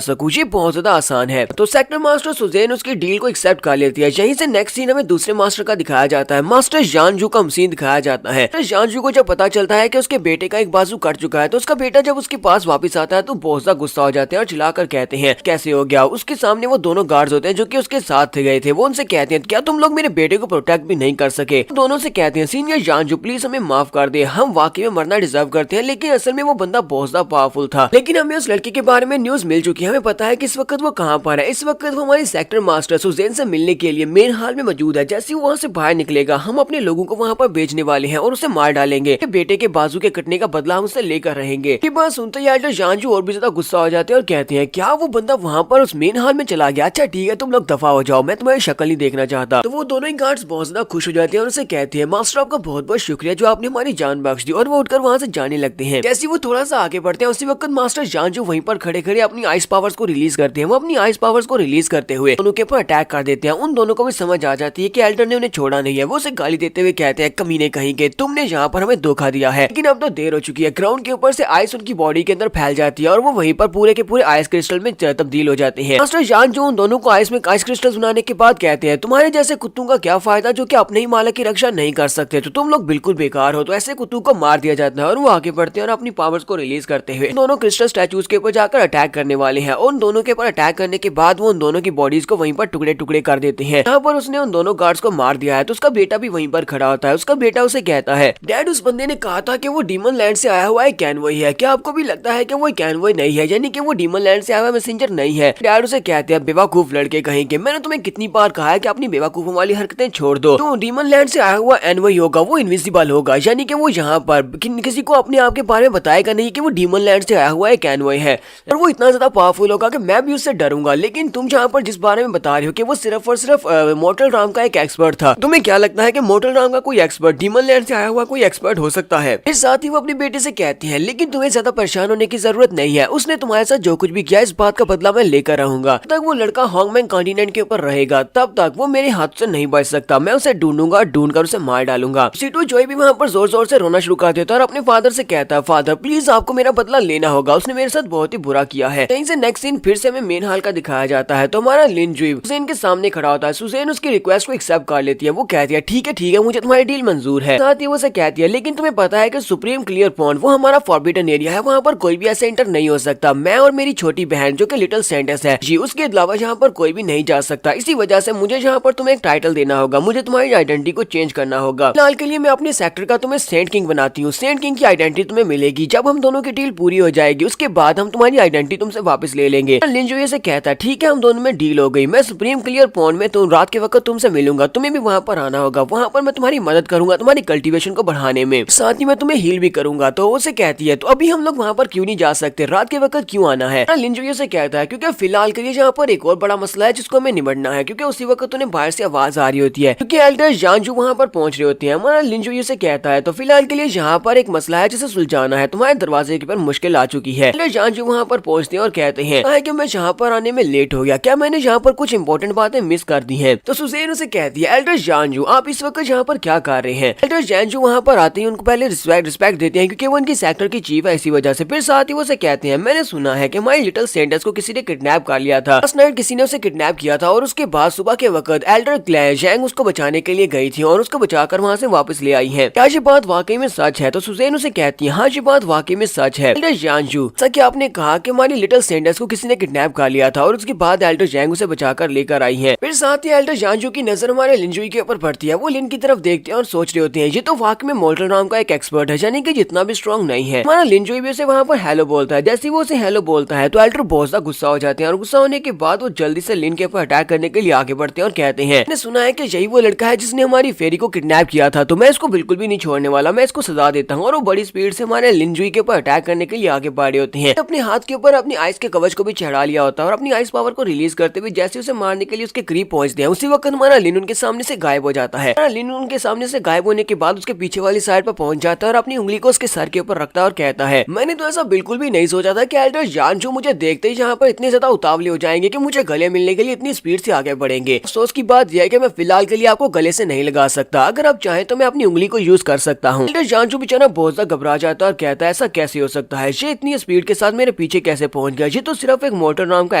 सकूँ। ये बहुत ज्यादा आसान है। तो सेक्टर मास्टर सुजेन उसकी डील को एक्सेप्ट कर लेती है। यहीं से नेक्स्ट सीन हमें दूसरे मास्टर का दिखाया जाता है। मास्टर जानजू का सीन दिखाया जाता है। जानजू को जब पता चलता है कि उसके बेटे का एक बाजू कट चुका है तो उसका बेटा जब उसके पास वापस आता है तो बहुत ज्यादा गुस्सा हो जाते हैं और चिल्लाकर कहते हैं कैसे हो गया। उसके सामने वो दोनों गार्ड्स होते हैं जो कि उसके साथ गए थे। वो उनसे कहते हैं क्या तुम लोग मेरे बेटे को प्रोटेक्ट भी नहीं कर सके। तो दोनों से कहते हैं सीनियर जानजू प्लीज हमें माफ कर दे, हम वाकई में मरना डिजर्व करते हैं, लेकिन असल में वो बंदा बहुत ज्यादा पावरफुल था। लेकिन हमें उस लड़की के बारे में न्यूज मिल चुकी है, हमें पता है कि इस वक्त वो कहाँ पर है। इस वक्त वो हमारी सेक्टर मास्टर सुजेन से मिलने के लिए मेन हॉल में मौजूद है। जैसे वो वहाँ से बाहर निकलेगा हम अपने लोगों को वहाँ पर भेजने वाले हैं और उसे मार डालेंगे। बेटे के बाजू के कटने का बदला हम उसे लेकर रहेंगे। ये बात सुनते ही एल्डर जानजू और भी ज्यादा गुस्सा हो जाते हैं और कहते हैं क्या वो बंदा वहाँ पर उस मेन हॉल में चला गया। अच्छा ठीक है तुम लोग दफा हो जाओ, मैं तुम्हारी शक्ल नहीं देखना चाहता। तो वो दोनों ही गार्ड्स बहुत ज्यादा खुश हो जाते हैं और उसे कहते हैं मास्टर आपका बहुत बहुत शुक्रिया जो आपने हमारी जान बख्श दी। और वो उठकर वहाँ से जाने लगते हैं। जैसे वो थोड़ा सा आगे बढ़ते हैं उसी वक्त मास्टर जानजू वहीं पर खड़े खड़े अपनी आइस पावर्स को रिलीज करते हैं। वो अपनी आइस पावर्स को रिलीज करते हुए दोनों के ऊपर अटैक कर देते हैं। उन दोनों को भी समझ आ जाती है कि एल्डर ने उन्हें छोड़ा नहीं है। वो उसे गाली देते हुए कहते हैं कमीने कहीं के, तुमने यहाँ पर हमें धोखा दिया है। लेकिन अब तो देर हो चुकी है। ग्राउंड के ऊपर से आइस उनकी बॉडी के अंदर फैल जाती है और वो वहीं पर पूरे के पूरे आइस क्रिस्टल में तब्दील हो जाते हैं। मास्टर जानजू उन दोनों को आइस क्रिस्टल बनाने के बाद कहते हैं तुम्हारे जैसे कुत्तों का क्या फायदा जो कि अपने ही मालिक की रक्षा नहीं कर सकते, तो तुम लोग बिल्कुल बेकार हो। तो ऐसे कुत्तों को मार दिया जाता है और वो आगे बढ़ते हैं और अपनी पावर्स को रिलीज करते हुए दोनों क्रिस्टल स्टैचूज के ऊपर जाकर अटैक करने वाले हैं। उन दोनों के ऊपर अटैक करने के बाद वो उन दोनों की बॉडीज को वहीं पर टुकड़े टुकड़े कर देते हैं। यहाँ पर उसने उन दोनों गार्ड्स को मार दिया है तो उसका बेटा भी वहीं पर खड़ा होता है। उसका बेटा उसे कहता है डैड उस बंदे ने कहा था कि वो डीमन लैंड से आया हुआ एक कैनवॉय है, क्या आपको भी लगता है कि वो कैनवॉय नहीं है, यानी कि वो डीमन लैंड से आया हुआ मैसेंजर नहीं है। डैड उसे कहते हैं बेवकूफ लड़के कहीं के, मैंने तुम्हें कितनी बार कहा है कि अपनी बेवकूफों वाली हरकतें छोड़ दो। तो डीमन लैंड से आया हुआ एनवॉय होगा, वो इनविजिबल होगा, यानी कि वो यहाँ पर किसी को अपने आप के बारे में बताएगा नहीं कि वो डीमन लैंड से आया हुआ एक एनवॉय है और वो इतना ज्यादा पावरफुल होगा कि मैं भी उससे डरूंगा। लेकिन तुम जहाँ पर जिस बारे में बता रहे हो कि वो सिर्फ और सिर्फ मोर्टल राम का एक एक्सपर्ट था, तुम्हें क्या लगता है कि मोर्टल राम का कोई एक्सपर्ट डीमन लैंड से आया हुआ कोई एक्सपर्ट हो सकता है? फिर साथ ही वो अपने बेटे से कहती है लेकिन तुम्हें ज्यादा परेशान होने की जरूरत नहीं है, उसने तुम्हारे साथ जो कुछ भी किया इस बात का बदला मैं लेकर रहूंगा। तब तक वो लड़का हॉन्गमैंग कॉन्टिनेंट के ऊपर रहेगा, तब तक वो मेरे हाथ से नहीं बच सकता। मैं उसे ढूंढूंगा, ढूंढकर उसे मार डालूंगा। सीटू जोई भी वहाँ पर जोर जोर से रोना शुरू कर देता है और अपने फादर से कहता है फादर प्लीज आपको मेरा बदला लेना होगा, उसने मेरे साथ बहुत ही बुरा किया है। कहीं से नेक्स्ट सीन फिर से हमें मेन हॉल का दिखाया जाता है। तो हमारा लिनजुई सुजेन के सामने खड़ा होता है। सुजेन उसकी रिक्वेस्ट को एक्सेप्ट कर लेती है। वो कहती है ठीक है मुझे तुम्हारी डील मंजूर है। साथ ही वो उसे कहती है लेकिन तुम्हें पता है कि सुप्रीम क्लियर पॉइंट वो हमारा फॉरबिडन एरिया है, वहाँ पर कोई भी ऐसे एंटर नहीं हो सकता। मैं और मेरी छोटी बहन जो कि लिटिल सेंटेंस है जी, उसके अलावा यहाँ पर कोई भी नहीं जा सकता। इसी वजह से मुझे यहाँ पर तुम्हें एक टाइटल देना होगा, मुझे तुम्हारी आइडेंटिटी को चेंज करना होगा। फिलहाल के लिए मैं अपने सेक्टर का तुम्हें सेंट किंग बनाती हूँ। सेंट किंग की आइडेंटिटी तुम्हें मिलेगी जब हम दोनों की डील पूरी हो जाएगी, उसके बाद हम तुम्हारी आइडेंटिटी तुमसे वापस ले लेंगे। लिनजुई से कहता है ठीक है हम दोनों में डील हो गई, मैं सुप्रीम क्लियर पॉइंट में तुम रात के वक्त तुमसे मिलूंगा, तुम्हें भी वहाँ पर आना होगा, वहाँ पर मैं तुम्हारी मदद करूंगा तुम्हारी कल्टीवेशन को बढ़ाने में, साथ ही मैं तुम्हें हील भी करूंगा। तो उसे कहती है तो अभी हम लोग वहाँ पर क्यों नहीं जा सकते, रात के वक्त क्यों आना है? लिनजुई से कहता है क्योंकि फिलहाल के लिए यहाँ पर एक और बड़ा मसला है जिसको हमें निपटना है, क्योंकि उसी वक्त उन्हें बाहर से आवाज आ रही होती है क्योंकि एल्डर जानजू वहाँ पर पहुंच रहे होते हैं। हमारा लिनजुई से कहता है तो फिलहाल के लिए यहाँ पर एक मसला है जिसे सुलझाना है, तुम्हारे दरवाजे के पर मुश्किल आ चुकी है। एल्डर जानजू वहाँ पर पहुंचते हैं और कहते हैं कि मैं यहाँ पर आने में लेट हो गया, क्या मैंने यहाँ पर कुछ इंपॉर्टेंट बातें मिस कर दी हैं? तो सुजेन उसे कहती है एल्डर जानजू आप इस वक्त यहाँ पर क्या कर रहे हैं? एल्डर जानजू वहाँ पर आते ही उनको पहले रिस्पेक्ट देते हैं क्योंकि वो उनकी सेक्टर की चीफ है, इसी वजह से। फिर साथ ही वो से कहते हैं मैंने सुना है कि हमारी लिटिल सेंटर्स को किसी ने किडनैप कर लिया था, लास्ट नाइट किसी ने उसे किडनैप किया था और उसके बाद सुबह के वक्त एल्डर क्लैंग उसको बचाने के लिए गई थी और उसको बचाकर वहाँ से वापस ले आई है। क्या ये बात वाकई में सच है? तो सुजेन उसे कहती है हाँ ये बात वाकई में सच है। एल्डर जानजू सर क्या आपने कहा कि हमारी लिटिल सेंटर्स को किसी ने किडनैप कर लिया था और उसके बाद एल्डर जैंग उसे बचाकर लेकर आई है। फिर साथ ही एल्डर जानजू की नजर हमारे लिनजुई के ऊपर पड़ती है। वो लिन की तरफ देखते हैं और सोच रहे होते हैं ये तो वाकई में मोर्टल राम का एक एक्सपर्ट है, यानी कि जितना भी स्ट्रॉन्ग नहीं है। हमारा लिनजुई भी उसे वहाँ पर हेलो बोलता है। जैसे वो उसे हेलो बोलता है तो एल्डर बहुत ज्यादा गुस्सा हो जाते हैं और गुस्सा होने के बाद वो जल्दी से लिन के ऊपर अटैक करने के लिए आगे बढ़ते हैं और कहते हैं, मैंने सुना है कि यही वो लड़का है जिसने हमारी फेरी को किडनैप किया था, तो मैं इसको बिल्कुल भी नहीं छोड़ने वाला, मैं इसको सजा देता हूँ। और वो बड़ी स्पीड से हमारे लिनजुई के ऊपर अटैक करने के लिए आगे बढ़े होते हैं। अपने हाथ के ऊपर अपनी आइस के कवच को भी चढ़ा लिया होता है और अपनी आइस पावर को रिलीज करते हुए जैसे उसे मारने के लिए उसके करीब पहुंचते हैं, उसी वक्त हमारा लिन उनके सामने से गायब हो जाता है। लिन उनके सामने से गायब होने के बाद उसके पीछे वाली साइड पर पहुंच जाता है और अपनी उंगली को उसके सर के ऊपर रखता है और कहता है, मैंने तो ऐसा बिल्कुल भी नहीं सोचा था कि एल्डर जानजू मुझे देखते ही यहाँ पर इतने ज्यादा उतावले हो जाएंगे कि मुझे गले मिलने के लिए इतनी स्पीड से आगे बढ़ेंगे। अफसोस की बात यह है कि मैं फिलहाल के लिए आपको गले से नहीं लगा सकता, अगर आप चाहें तो मैं अपनी उंगली को यूज कर सकता हूँ। एल्डर जानजू बेचारा बहुत ज्यादा घबरा जाता है और कहता है, ऐसा कैसे हो सकता है, ये इतनी स्पीड के साथ मेरे पीछे कैसे पहुंच गया, ये तो सिर्फ एक मोटर नाम का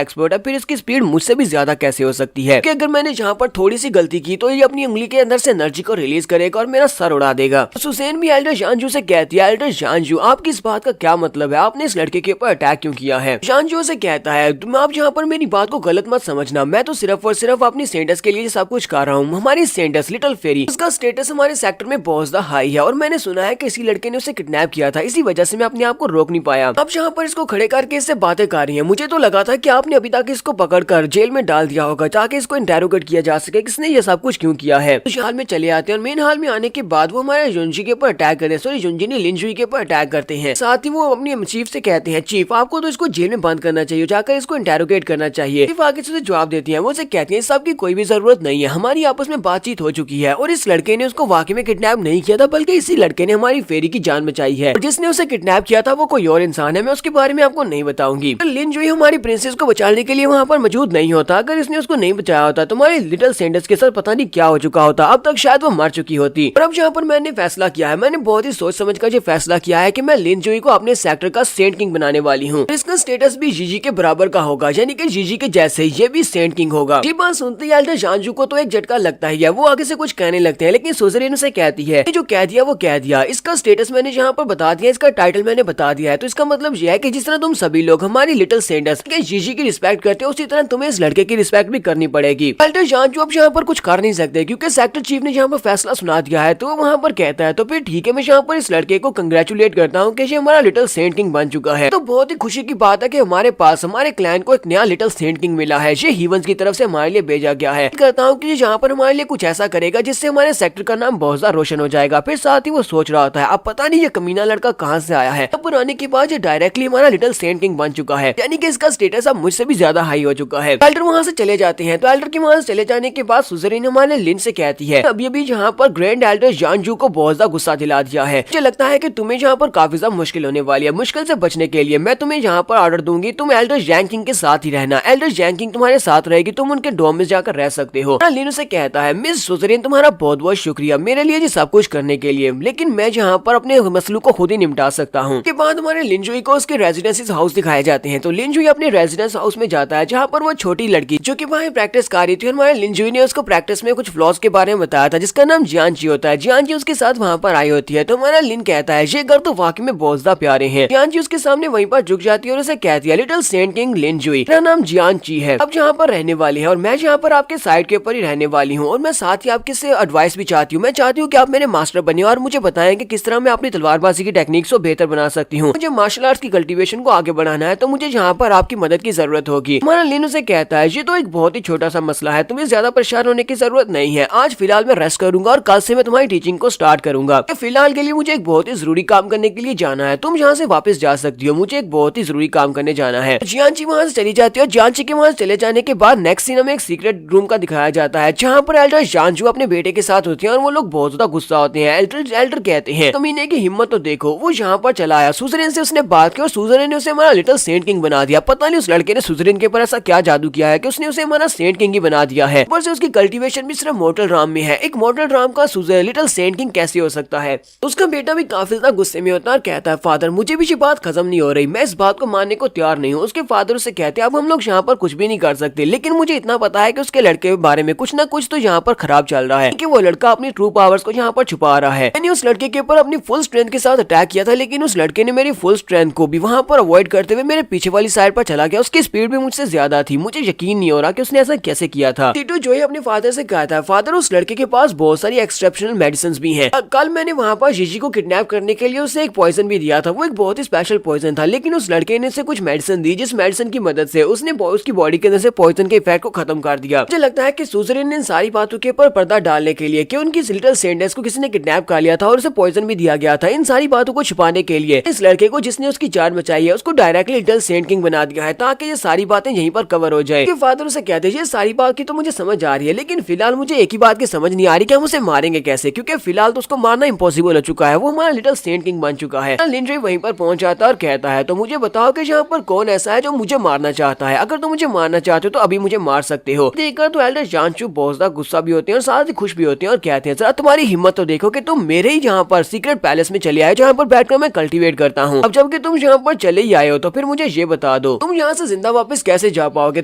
एक्सपर्ट है, फिर इसकी स्पीड मुझसे भी ज्यादा कैसे हो सकती है, कि अगर मैंने यहाँ पर थोड़ी सी गलती की तो ये अपनी उंगली के अंदर से एनर्जी को रिलीज करेगा और मेरा सर उड़ा देगा। सुसैन भी एल्डर जानजू से कहती है, एल्डर जानजू आपकी इस बात का क्या मतलब है, आपने इस लड़के के ऊपर अटैक क्यों किया है। जानजू से कहता है, तुम आप यहाँ पर मेरी बात को गलत मत समझना, मैं तो सिर्फ और सिर्फ अपनी सेंटस के लिए सब कुछ कर रहा हूँ। हमारी सेंटस लिटिल फेरी, उसका स्टेटस हमारे सेक्टर में बहुत ज्यादा हाई है और मैंने सुना है कि इसी लड़के ने उसे किडनैप किया था, इसी वजह से मैं अपने आप को रोक नहीं पाया। अब यहाँ पर इसको खड़े करके इससे बातें कर रही है। मुझे तो लगा था कि आपने अभी तक इसको पकड़कर जेल में डाल दिया होगा ताकि इसको इंटेरोगेट किया जा सके, किसने ये सब कुछ क्यों किया है। उस हाल में चले आते हैं और मेन हाल में आने के बाद वो हमारे युनजी के ऊपर अटैक करते हैं, सॉरी युनजी ने लिनजुई के ऊपर अटैक करते हैं। साथ ही वो अपनी चीफ से कहते हैं, चीफ आपको तो इसको जेल में बंद करना चाहिए, जाकर इसको इंटेरोगेट करना चाहिए। चीफ आगे से जवाब देती है, वो उसे कहती है, इस सब की कोई भी जरूरत नहीं है, हमारी आपस में बातचीत हो चुकी है और इस लड़के ने उसको वाकई में किडनैप नहीं किया था, बल्कि इसी लड़के ने हमारी फेरी की जान बचाई है। और जिसने उसे किडनैप किया था वो कोई और इंसान है, मैं उसके बारे में आपको नहीं बताऊंगी। लिनजुई हमारी प्रिंसेस को बचाने के लिए वहाँ पर मौजूद नहीं होता, अगर इसने उसको नहीं बचाया होता तो हमारी लिटिल सेंटस के साथ पता नहीं क्या हो चुका होता, अब तक शायद वो मर चुकी होती। और अब यहाँ पर मैंने फैसला किया है, मैंने बहुत ही सोच समझ कर ये फैसला किया है कि मैं लिनजुई को अपने सेक्टर का सेंट किंग बनाने वाली हूँ। इसका स्टेटस भी जीजी के बराबर का होगा, यानी कि जीजी के जैसे ही ये भी सेंट किंग होगा। ये बात सुनते ही एल्डर जानजू को तो एक झटका लगता ही है, वो आगे से कुछ कहने लगते हैं, लेकिन सुज़ेरेन उसे कहती है, जो कह दिया वो कह दिया, इसका स्टेटस मैंने यहाँ पर बता दिया, इसका टाइटल मैंने बता दिया है, तो इसका मतलब यह है कि जिस तरह तुम सभी लोग हमारी लिटिल सेंटस के जीजी की रिस्पेक्ट करते हो, उसी तरह तुम्हें इस लड़के की रिस्पेक्ट भी करनी पड़ेगी। एल्डर जानजू अब यहाँ पर कुछ कर नहीं सकते क्योंकि सेक्टर चीफ ने यहाँ पर फैसला सुना दिया है, तो वहाँ पर कहता है, तो फिर ठीक है, मैं यहाँ पर इस लड़के को कंग्रेचुलेट करता हूँ कि ये हमारा लिटिल सेंट किंग बन चुका है। तो बहुत ही खुशी की बात है कि हमारे पास हमारे क्लैन को एक नया लिटिल सेंट किंग मिला है, ये हीवंस की तरफ से हमारे लिए भेजा गया है। कहता हूँ कि यहाँ पर हमारे लिए कुछ ऐसा करेगा जिससे हमारे सेक्टर का नाम बहुत ज्यादा रोशन हो जाएगा। फिर साथ ही वो सोच रहा होता है, अब पता नहीं ये कमीना लड़का कहाँ से आया है। अब आने के बाद ये डायरेक्टली हमारा लिटिल सेंट किंग बन चुका है, यानी कि इसका स्टेटस अब मुझसे भी ज्यादा हाई हो चुका है। एल्डर वहाँ से चले जाते हैं, तो एल्डर के वहाँ से चले जाने के बाद सुज़ेरेन हमारे लिन से कहती है, अभी अभी यहाँ पर ग्रैंड एल्डर जानजू को बहुत ज्यादा गुस्सा दिला दिया है, मुझे लगता है कि तुम्हें यहाँ पर काफी ज्यादा मुश्किल होने वाली है। मुश्किल से बचने के लिए मैं तुम्हें यहाँ पर ऑर्डर दूंगी, तुम एल्डर जैंग किंग के साथ ही रहना, एल्डर जैंग किंग तुम्हारे साथ रहेगी, तुम उनके डोम में जाकर रह सकते हो। लिन उसे कहता है, मिस सुज़ेरेन तुम्हारा बहुत बहुत शुक्रिया मेरे लिए ये सब कुछ करने के लिए, लेकिन मैं यहाँ पर अपने मसलों को खुद ही निपटा सकता हूँ। के बाद हमारे लिनजुई को उसके रेजिडेंस हाउस दिखाए जाते हैं, तो लिनजुई अपने रेजिडेंस हाउस में जाता है जहाँ पर वो छोटी लड़की जो कि वहाँ प्रैक्टिस कर रही थी, हमारे लिनजुई ने उसको प्रैक्टिस में कुछ फ्लॉज के बारे में बताया था जिसका नाम जियांची होता है। जियांची उसके साथ वहाँ पर आई होती है, तो हमारा लिन कहता है, ये घर तो वाकई में बहुत ज्यादा प्यारे हैं। जियांची उसके सामने वहीं पर झुक जाती है और उसे कहती है, लिटिल सेंट किंग लिनजुई, मेरा नाम जियांची है, अब यहाँ पर रहने वाली है और मैं यहाँ पर आपके साइड के ऊपर ही रहने वाली हूँ और मैं साथ ही आपके से एडवाइस भी चाहती हूँ। मैं चाहती हूँ कि आप मेरे मास्टर बने और मुझे बताएं कि किस तरह मैं अपनी तलवारबाजी की टेक्निक्स को बेहतर बना सकती हूँ। मुझे मार्शल आर्ट्स की कल्टीवेशन को आगे बढ़ाना है, तो मुझे यहाँ पर आपकी मदद की जरूरत होगी। हमारा लिन उसे कहता है, ये तो एक बहुत ही छोटा सा मसला है, तुम्हें ज्यादा परेशान होने की जरूरत नहीं है, आज फिलहाल मैं रेस्ट करूंगा और कल से मैं तुम्हारी टीचिंग को स्टार्ट करूंगा। फिलहाल के लिए मुझे एक बहुत ही जरूरी काम करने के लिए जाना है, तुम यहाँ से वापस जा सकती हो, मुझे एक बहुत ही जरूरी काम करने जाना है। जियांची वहाँ से चली जाती है और जियांची के वहाँ से चले जाने के बाद नेक्स्ट सीन हमें एक सीक्रेट रूम का दिखाया जाता है जहाँ पर एल्डर जानजू अपने बेटे के साथ होती है और वो लोग बहुत ज्यादा गुस्सा होते हैं। एल्डर कहते हैं, कमीने की हिम्मत तो देखो, वो यहाँ पर चला आया, सुज़ेरेन से उसने बात की और सुज़ेरेन ने उसे हमारा लिटिल सेंट किंग बना दिया। पता नहीं उस लड़के ने सुज़ेरेन के ऊपर ऐसा क्या जादू किया है कि उसने उसे हमारा सेंट किंग ही बना दिया है। ऊपर से उसकी कल्टीवेशन भी सिर्फ मॉर्टल राम में है, एक मॉर्टल राम का लिटिल सेंट किंग कैसे हो सकता है। उसका बेटा भी काफी ज्यादा गुस्से में होता है और कहता है, फादर मुझे भी ये बात खत्म नहीं हो रही, मैं इस बात को मानने को तैयार नहीं हूँ। उसके फादर उसे कहते हैं, अब हम लोग यहाँ पर कुछ भी नहीं कर सकते, लेकिन मुझे इतना पता है कि उसके लड़के के बारे में कुछ ना कुछ तो यहाँ पर खराब चल रहा है, कि वो लड़का अपनी ट्रू पावर्स को यहाँ पर छुपा रहा है। मैंने उस लड़के के ऊपर अपनी फुल स्ट्रेंथ के साथ अटैक किया था, लेकिन उस लड़के ने मेरी फुल स्ट्रेंथ को भी वहाँ पर अवॉइड करते हुए मेरे पीछे वाली साइड पर चला गया। उसकी स्पीड भी मुझसे ज्यादा थी, मुझे यकीन नहीं हो रहा कि उसने ऐसा कैसे किया था। टीटू जो है अपने फादर से कहा था, फादर उस लड़के के पास बहुत सारी एक्सेप्शनल मेडिसिन भी हैं। कल मैंने वहाँ पर जीजी को किडनैप करने के लिए उसे एक पॉइजन भी दिया था, वो एक बहुत ही स्पेशल पॉइजन था, लेकिन उस लड़के ने उसे कुछ मेडिसिन दी जिस मेडिसिन की मदद से उसने उसकी बॉडी के अंदर से पॉइजन के इफेक्ट को खत्म कर दिया। मुझे लगता है कि सुजरिन ने इन सारी बातों के ऊपर पर्दा डालने के लिए कि उनकी लिटिल सेंडेस को किसी ने किडनैप कर लिया था और उसे पॉइजन भी दिया गया था, इन सारी बातों को छुपाने के लिए इस लड़के को जिसने उसकी जान बचाई है उसको डायरेक्टली लिटिल सेंट किंग बना दिया है ताकि ये सारी बातें यहीं पर कवर हो जाए। फादर उसे कहते हैं ये सारी बात की तो मुझे समझ आ रही है, लेकिन फिलहाल मुझे एक ही बात की समझ नहीं आ रही कि हम उसे मारेंगे कैसे, क्योंकि फिलहाल तो उसको मारना इम्पॉसिबल हो चुका है, वो हमारा लिटिल सेंट किंग बन चुका है। लिंड्रे वहीं पर पहुंच जाता है और कहता है तो मुझे बताओ कि यहाँ पर कौन ऐसा है जो मुझे मारना चाहता है, अगर तुम मुझे मारना चाहते हो तो अभी मुझे मार सकते हो। देखकर तो एल्डर जानचू बहुत ज्यादा गुस्सा भी होते हैं और साथ ही खुश भी होते हैं और कहते हैं जरा तुम्हारी हिम्मत तो देखो कि तुम मेरे ही यहाँ पर सीक्रेट पैलेस में चले आए जहाँ पर बैठकर मैं कल्टीवेट करता हूँ। अब जबकि तुम यहाँ पर चले ही आए हो तो फिर मुझे ये बता दो तुम यहाँ से जिंदा वापस कैसे जा पाओगे।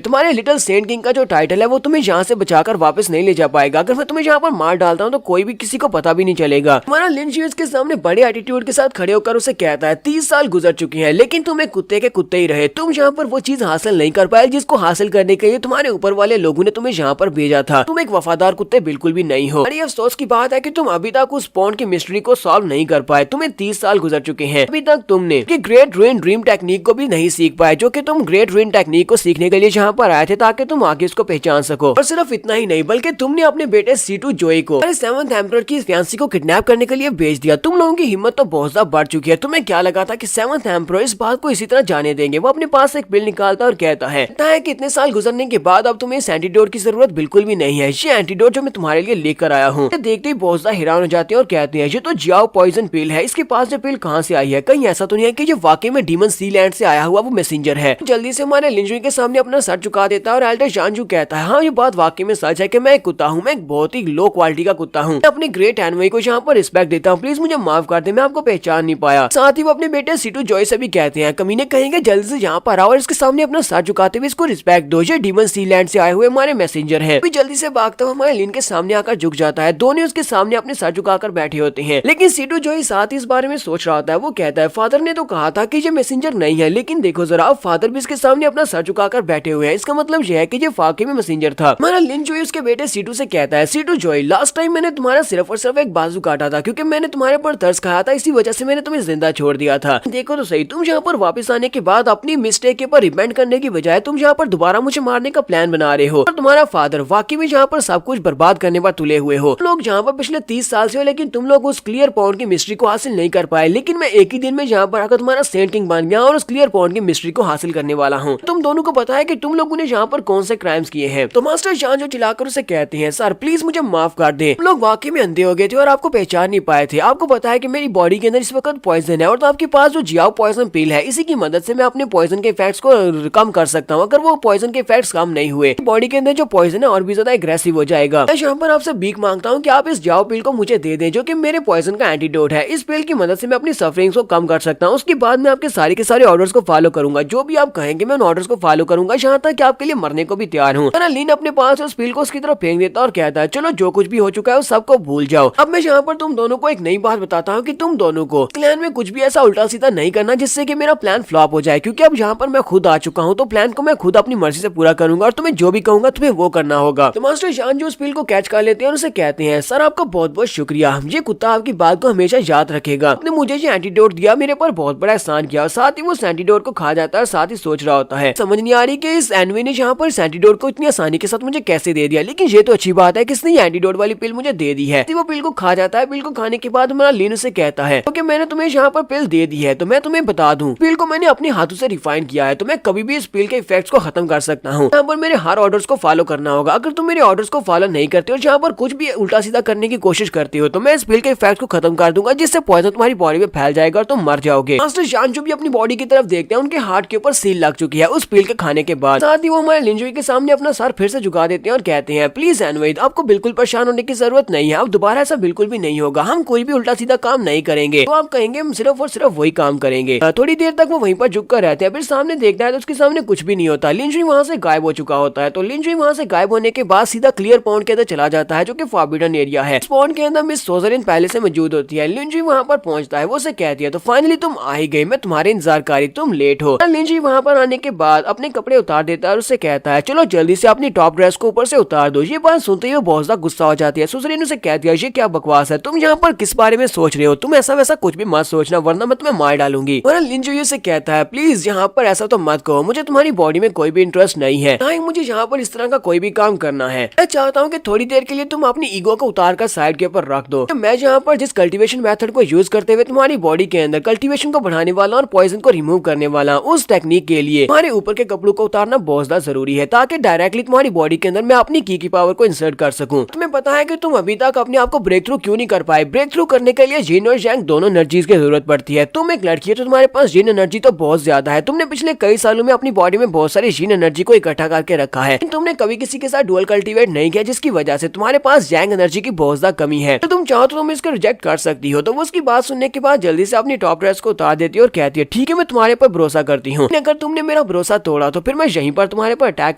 तुम्हारे लिटिल सेंट किंग का जो टाइटल है वो तुम्हें यहाँ से बचाकर वापस नहीं ले जा पाएगा। अगर मैं तुम्हें यहाँ पर मार डालता हूँ तो कोई भी किसी को पता भी नहीं चलेगा। तुम्हारा लिंच के सामने बड़े एटीट्यूड के साथ खड़े होकर उसे कहता है 30 साल गुजर चुके हैं लेकिन तुम एक कुत्ते के कुत्ते ही रहे। तुम यहाँ पर वो चीज हासिल नहीं कर पाए जिसको हासिल करने के लिए तुम्हारे ऊपर वाले लोगों ने तुम्हें यहाँ पर भेजा था। तुम एक वफादार कुत्ते बिल्कुल भी नहीं हो। बड़ी अफसोस की बात है कि तुम अभी तक उस पॉन्ड की मिस्ट्री को सॉल्व नहीं कर पाए। तुम्हें 30 साल गुजर चुके हैं, अभी तक तुमने ग्रेट रुइन ड्रीम टेक्निक को भी नहीं सीख पाए, जो कि तुम ग्रेट रुइन टेक्निक को सीखने के लिए यहाँ पर आए थे ताकि तुम आगे उसको पहचान सको। और सिर्फ इतना ही नहीं बल्कि तुमने अपने बेटे C2 जोई को सेवंथ एम्परर की फियांसी को किडनैप करने के लिए भेज दिया। तुम लोगों की हिम्मत तो बहुत ज्यादा बढ़ चुकी है। तुम्हें क्या लगा था कि सेवंथ एम्परर इस बात को इसी तरह जाने देंगे। वो अपने पास एक बिल निकालता और कहता है कि इतने साल गुजरने के बाद अब तुम्हें इस एंटीडोट की जरूरत बिल्कुल भी नहीं है। ये एंटीडोट जो मैं तुम्हारे लिए लेकर आया हूँ। देखते ही बहुत ज्यादा हैरान हो जाते हैं और कहते हैं ये तो जियाओ पॉइजन पिल है, इसके पास ये पिल कहाँ से आई है? कहीं ऐसा तो नहीं है कि ये वाकई में डीमन सी लैंड से आया हुआ वो मैसेंजर है? जल्दी से हमारे लिंजुई के सामने अपना सर झुका देता है और एल्डर जानजू कहता है हाँ ये बात वाकई में सच है कि मैं एक कुत्ता हूँ, मैं एक बहुत ही लो क्वालिटी का कुत्ता हूँ। अपने ग्रेट एनवई को यहाँ पर रिस्पेक्ट देता हूँ, प्लीज मुझे माफ कर दे, मैं आपको पहचान नहीं पाया। साथ ही वो अपने बेटे C2 जॉय से भी कहते हैं कमीने कहेंगे जल्दी से यहाँ पर आओ और इसके सामने अपना सर झुकाते हुए इसको रिस्पेक्ट दो, ये डीमन सी लैंड से आए हुए हमारे मैसेंजर है। जल्दी से भागता हुआ हमारे लिन के सामने आकर झुक जाता है। दोनों उसके सामने अपने सर झुकाकर बैठे होते हैं, लेकिन C2 जॉय साथ ही इस बारे में सोच रहा होता है। वो कहता है फादर ने तो कहा था कि ये मैसेंजर नहीं है, लेकिन देखो जरा फादर भी इसके सामने अपना सर झुकाकर बैठे हुए हैं, इसका मतलब यह है कि ये वाकई में मैसेंजर था। हमारा लिन जॉय उसके बेटे C2 से कहता है C2 जॉय लास्ट टाइम मैंने तुम्हारा सिर्फ और सिर्फ एक बाजू काटा था क्योंकि मैंने तुम्हारे पर तरस खाया था, इसी वजह से मैंने तुम्हें जिंदा छोड़ दिया था। देखो तो सही, तुम यहाँ पर वापस आने के बाद अपनी मिस्टेक के ऊपर रिपेंट करने की बजाय तुम यहाँ पर दोबारा मुझे मारने का प्लान बना रहे हो और तुम्हारा फादर वाकई में यहाँ पर सब कुछ बर्बाद करने पर तुले हुए हो। तुम लोग यहाँ पर पिछले 30 साल से हो लेकिन तुम लोग उस क्लियर पॉइंट की मिस्ट्री को हासिल नहीं कर पाए, लेकिन मैं एक ही दिन में यहाँ पर आकर तुम्हारा सेंट किंग बन गया और उस क्लियर पॉइंट की मिस्ट्री को हासिल करने वाला हूँ। तुम दोनों को पता है कि तुम लोगों ने यहाँ पर कौन से क्राइम्स किए हैं। तो मास्टर जान जो चिल्लाकर उसे कहते हैं सर प्लीज मुझे माफ कर दे, तुम लोग वाकई में अंधे हो गए थे और आपको पहचान नहीं पाए थे। आपको पता है कि मेरी बॉडी के अंदर इस वक्त पॉइजन है और तो आपके पास जो जियाओ पॉइजन पिल है इसी की मदद से मैं अपने पॉइजन के इफेक्ट्स को कम कर सकता हूँ। अगर वो पॉइजन के इफेक्ट्स कम नहीं हुए बॉडी के अंदर जो पॉइजन है और भी ज्यादा एग्रेसिव हो जाएगा। मैं यहाँ पर आपसे भीख मांगता हूँ कि आप इस जियाओ पिल को मुझे दे दें जो कि मेरे पॉइजन का एंटीडोट है। इस पिल की मदद से मैं अपनी सफरिंग्स को कम कर सकता हूँ। उसके बाद मैं आपके सारे के सारे ऑर्डर्स को फॉलो करूंगा, जो भी आप कहेंगे मैं उन ऑर्डर्स को फॉलो करूंगा, यहाँ तक कि आपके लिए मरने को भी तैयार हूँ। लिन अपने पास उस पिल को उसकी तरफ फेंक देता और कहता है चलो जो कुछ भी हो चुका है उस सबको भूल जाओ। अब मैं यहाँ पर तुम दोनों को एक नई बात बताता हूँ कि तुम दोनों को प्लान में कुछ भी ऐसा उल्टा सीधा नहीं करना जिससे कि मेरा प्लान फ्लॉप हो जाए, क्योंकि अब यहाँ पर मैं खुद आ चुका हूँ तो प्लान को मैं खुद अपनी मर्जी से पूरा करूंगा और तुम्हें जो भी कहूंगा तुम्हें वो करना होगा। तो मास्टर जान जो उस पिल को कैच कर लेते हैं और उसे कहते हैं सर आपका बहुत बहुत शुक्रिया, ये कुत्ता आपकी बात को हमेशा याद रखेगा। आपने मुझे ये एंटीडोट दिया, मेरे पर बहुत बड़ा एहसान किया। और साथ ही वो एंटीडोट को खा जाता है, साथ ही सोच रहा होता है समझ नहीं आ रही कि इस एनवी ने यहाँ पर एंटीडोट को इतनी आसानी के साथ मुझे कैसे दे दिया, लेकिन ये तो अच्छी बात है कि इसने एंटीडोट वाली पिल मुझे दे दी है। वो पिल को खा जाता है। पिल को खाने के बाद हमारा लिन उसे कहता है क्योंकि मैंने तुम्हें यहाँ पर पिल दे दी है तो मैं तुम्हें बता दूं पिल को मैंने अपने हाथों से रिफाइन किया है, तो मैं कभी भी इस पिल के इफेक्ट्स को खत्म कर सकता हूँ। यहाँ पर मेरे हर ऑर्डर्स को फॉलो करना होगा। अगर तुम मेरे ऑर्डर्स को फॉलो नहीं करते और यहाँ पर कुछ भी उल्टा सीधा करने की कोशिश करते हो तो मैं इस पिल के इफेक्ट्स को खत्म कर दूंगा, जिससे पॉइजन तुम्हारी बॉडी में फैल जाएगा और तुम मर जाओगे। मास्टर जान जो भी अपनी बॉडी की तरफ देखते हैं उनके हार्ट के ऊपर सील लग चुकी है उस पिल के खाने के बाद। साथ ही वो हमारे लिंजुई के सामने अपना सर फिर से झुका देते हैं और कहते हैं प्लीज एनवेड आपको बिल्कुल परेशान होने की जरूरत नहीं है, अब दोबारा ऐसा बिल्कुल भी नहीं होगा। हम कोई भी उल्टा सीधा काम नहीं करेंगे, तो आप कहेंगे हम सिर्फ और सिर्फ वही काम करेंगे। थोड़ी देर तक वो वहीं पर झुक कर रहते हैं, फिर सामने देखता है तो उसके सामने कुछ भी नहीं होता। लिंजुई वहाँ से गायब हो चुका होता है। तो लिंजुई वहाँ से गायब होने के बाद सीधा क्लियर पॉइंट के अंदर चला जाता है जो कि फॉरबिडन एरिया है। इस पॉइंट के अंदर मिस सोजरिन पहले से मौजूद होती है। लिंजुई वहाँ पर पहुंचता है, वो उसे कहती है तो फाइनली तुम आ ही गई, मैं तुम्हारे इंतजार कर रही, तुम लेट हो। लिंजुई वहाँ पर आने के बाद अपने कपड़े उतार देता है और उससे कहता है चलो जल्दी से अपनी टॉप ड्रेस को ऊपर से उतार दो। ये बात सुनते ही वो बहुत ज्यादा गुस्सा हो जाती है। सोजरिन उसे कहती है ये क्या बकवास है, तुम यहाँ पर किस बारे में सोच रहे हो, तुम ऐसा वैसा कुछ भी मत सोचना वरना मैं तुम्हें मार डालूंगी। लिंजुई से कहता है प्लीज यहाँ पर ऐसा तो मत कहो, मुझे तुम्हारी बॉडी में कोई भी इंटरेस्ट नहीं है, ना ही मुझे यहाँ पर इस तरह का कोई भी काम करना है। मैं चाहता हूँ कि थोड़ी देर के लिए तुम अपनी ईगो को उतार कर साइड के ऊपर रख दो। मैं यहाँ पर जिस कल्टीवेशन मेथड को यूज करते हुए तुम्हारी बॉडी के अंदर कल्टीवेशन को बढ़ाने वाला और पॉइजन को रिमूव करने वाला, उस टेक्निक के लिए तुम्हारे ऊपर के कपड़ों को उतारना बहुत ज्यादा जरूरी है, ताकि डायरेक्टली तुम्हारी बॉडी के अंदर मैं अपनी की पावर को इंसर्ट कर सकूं। तुम्हें पता है कि तुम अभी तक अपने आप को ब्रेक थ्रू क्यों नहीं कर पाए? ब्रेक थ्रू करने के लिए जिन और यांग दोनों एनर्जीज की जरूरत पड़ती है। तुम एक लड़की है तो तुम्हारे पास जिन एनर्जी तो बहुत ज्यादा है। तुमने पिछले कई सालों में अपनी बॉडी में बहुत सारी जिन एनर्जी को इकट्ठा करके रखा है, तुमने कभी किसी के साथ डुअल कल्टीवेट नहीं किया, जिसकी वजह से तुम्हारे पास यांग एनर्जी की बहुत ज्यादा कमी है। तो तुम चाहो तो तुम इसको रिजेक्ट कर सकती हो। तो वो उसकी बात सुनने के बाद जल्दी से अपनी टॉप ड्रेस को उतार देती है और कहती है ठीक है, मैं तुम्हारे पर भरोसा करती हूँ, अगर तुमने मेरा भरोसा तोड़ा तो फिर मैं यहीं पर तुम्हारे पर अटैक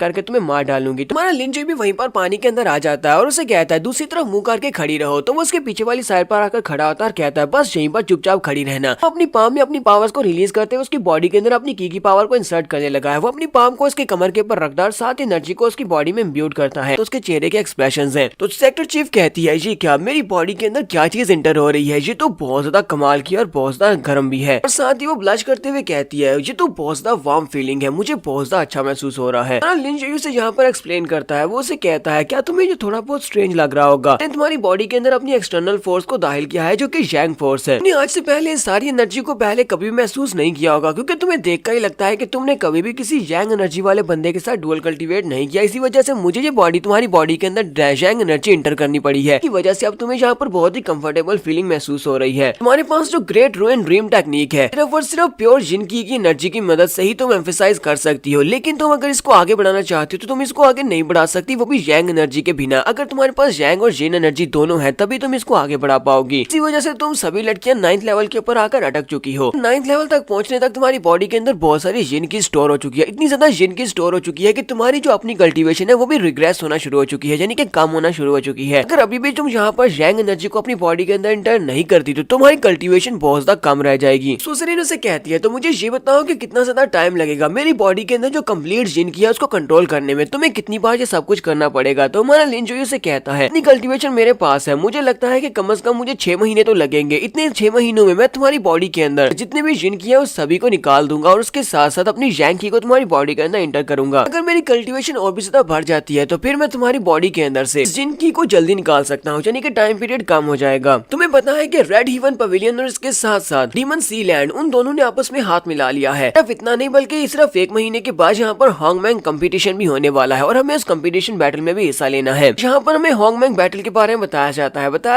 करके तुम्हें मार डालूंगी। तुम्हारा लिंजू भी वहीं पर पानी के अंदर आ जाता है और उसे कहता है दूसरी तरफ मुंह करके खड़ी रहो। तो वो उसके पीछे वाली साइड पर आकर खड़ा होता है और कहता है बस यहीं पर चुपचाप खड़ी रहना। अपनी पाम में अपनी पावर्स को रिलीज करते हुए उसकी बॉडी के अंदर अपनी की पावर को इंसर्ट करने लगा है। वो अपनी पाम को उसके कमर के ऊपर रखता है और साथ ही एनर्जी को उसकी बॉडी में इम्ब्यूट करता है। तो उसके चेहरे के एक्सप्रेशंस हैं। तो सेक्टर चीफ कहती है ये क्या, मेरी बॉडी के अंदर क्या चीज एंटर हो रही है, ये तो बहुत ज्यादा कमाल की और बहुत ज्यादा गर्म भी है। और साथ ही वो ब्लश करते हुए कहती है ये तो बहुत ज्यादा वार्म फीलिंग है, मुझे बहुत ज्यादा अच्छा महसूस हो रहा है। लिंजू से यहाँ पर एक्सप्लेन करता है, वो उसे कहता है क्या तुम्हें ये थोड़ा बहुत स्ट्रेंज लग रहा होगा, तुम्हारी बॉडी के अंदर अपनी एक्सटर्नल फोर्स को दाखिल किया है जो कि यांग फोर्स है। आज से पहले सारी एनर्जी को पहले कभी महसूस नहीं किया होगा, क्योंकि तुम्हें देखकर ही लगता है कि तुमने कभी भी किसी यांग एनर्जी वाले बंदे के साथ डुअल कल्टीवेट नहीं किया। इसी वजह से मुझे ये बॉडी तुम्हारी बॉडी के अंदर यांग एनर्जी इंटर करनी पड़ी है, की वजह से अब तुम्हें यहाँ पर बहुत ही कंफर्टेबल फीलिंग महसूस हो रही है। तुम्हारे पास जो ग्रेट रू एंड ड्रीम टेक्निक है सिर्फ और सिर्फ प्योर जिन की एनर्जी की मदद से ही तुम एम्फेसाइज कर सकती हो, लेकिन तुम अगर इसको आगे बढ़ाना चाहती हो तो तुम इसको आगे नहीं बढ़ा सकती, वो भी यांग एनर्जी के बिना। अगर तुम्हारे पास यांग और जिन एनर्जी दोनों है तभी तुम इसको आगे बढ़ा पाओगी। इसी वजह से तुम सभी लड़कियां 9th लेवल के ऊपर आकर अटक चुकी हो। 9th लेवल तक पहुंचने तक तुम्हारी बॉडी के अंदर बहुत सारी जिन की स्टोर हो चुकी है, इतनी ज्यादा जिन की स्टोर हो चुकी है कि तुम्हारी जो अपनी कल्टीवेशन है वो भी रिग्रेस होना शुरू हो चुकी है, यानी कि कम होना शुरू हो चुकी है। अगर अभी भी तुम यहाँ पर यांग एनर्जी को अपनी बॉडी के अंदर इंटर नहीं करती तो तुम्हारी कल्टीवेशन बहुत ज्यादा कम रह जाएगी। सुसरीन उसे कहती है तो मुझे ये बताओ कि कितना ज्यादा टाइम लगेगा मेरी बॉडी के अंदर जो कंप्लीट जिन किया उसको कंट्रोल करने में, तुम्हें कितनी बार ये सब कुछ करना पड़ेगा। तो हमारा लिंजू से कहता है इतनी कल्टीवेशन मेरे पास है, मुझे लगता है कि कम से कम मुझे 6 महीने तो लगेंगे। इतने 6 महीनों में मैं तुम्हारी बॉडी के अंदर जितने भी जिन किया उस सभी को निकाल दूंगा और उसके साथ साथ अपनी यांग की को तुम्हारी बॉडी के अंदर इंटर करूंगा। अगर मेरी कल्टीवेशन और भी ज्यादा बढ़ जाती है तो फिर मैं तुम्हारी बॉडी के अंदर से जिन की को जल्दी निकाल सकता हूँ, यानी कि टाइम पीरियड कम हो जाएगा। तुम्हें पता है कि रेड हेवन पवेलियन और इसके साथ साथ डीमन सी लैंड उन दोनों ने आपस में हाथ मिला लिया है। सिर्फ इतना नहीं बल्कि सिर्फ 1 महीने के बाद यहाँ पर हॉन्गमैंग कंपटीशन भी होने वाला है और हमें उस कंपटीशन बैटल में भी हिस्सा लेना है। यहाँ पर हमें हॉन्गमैंग बैटल के बारे में बताया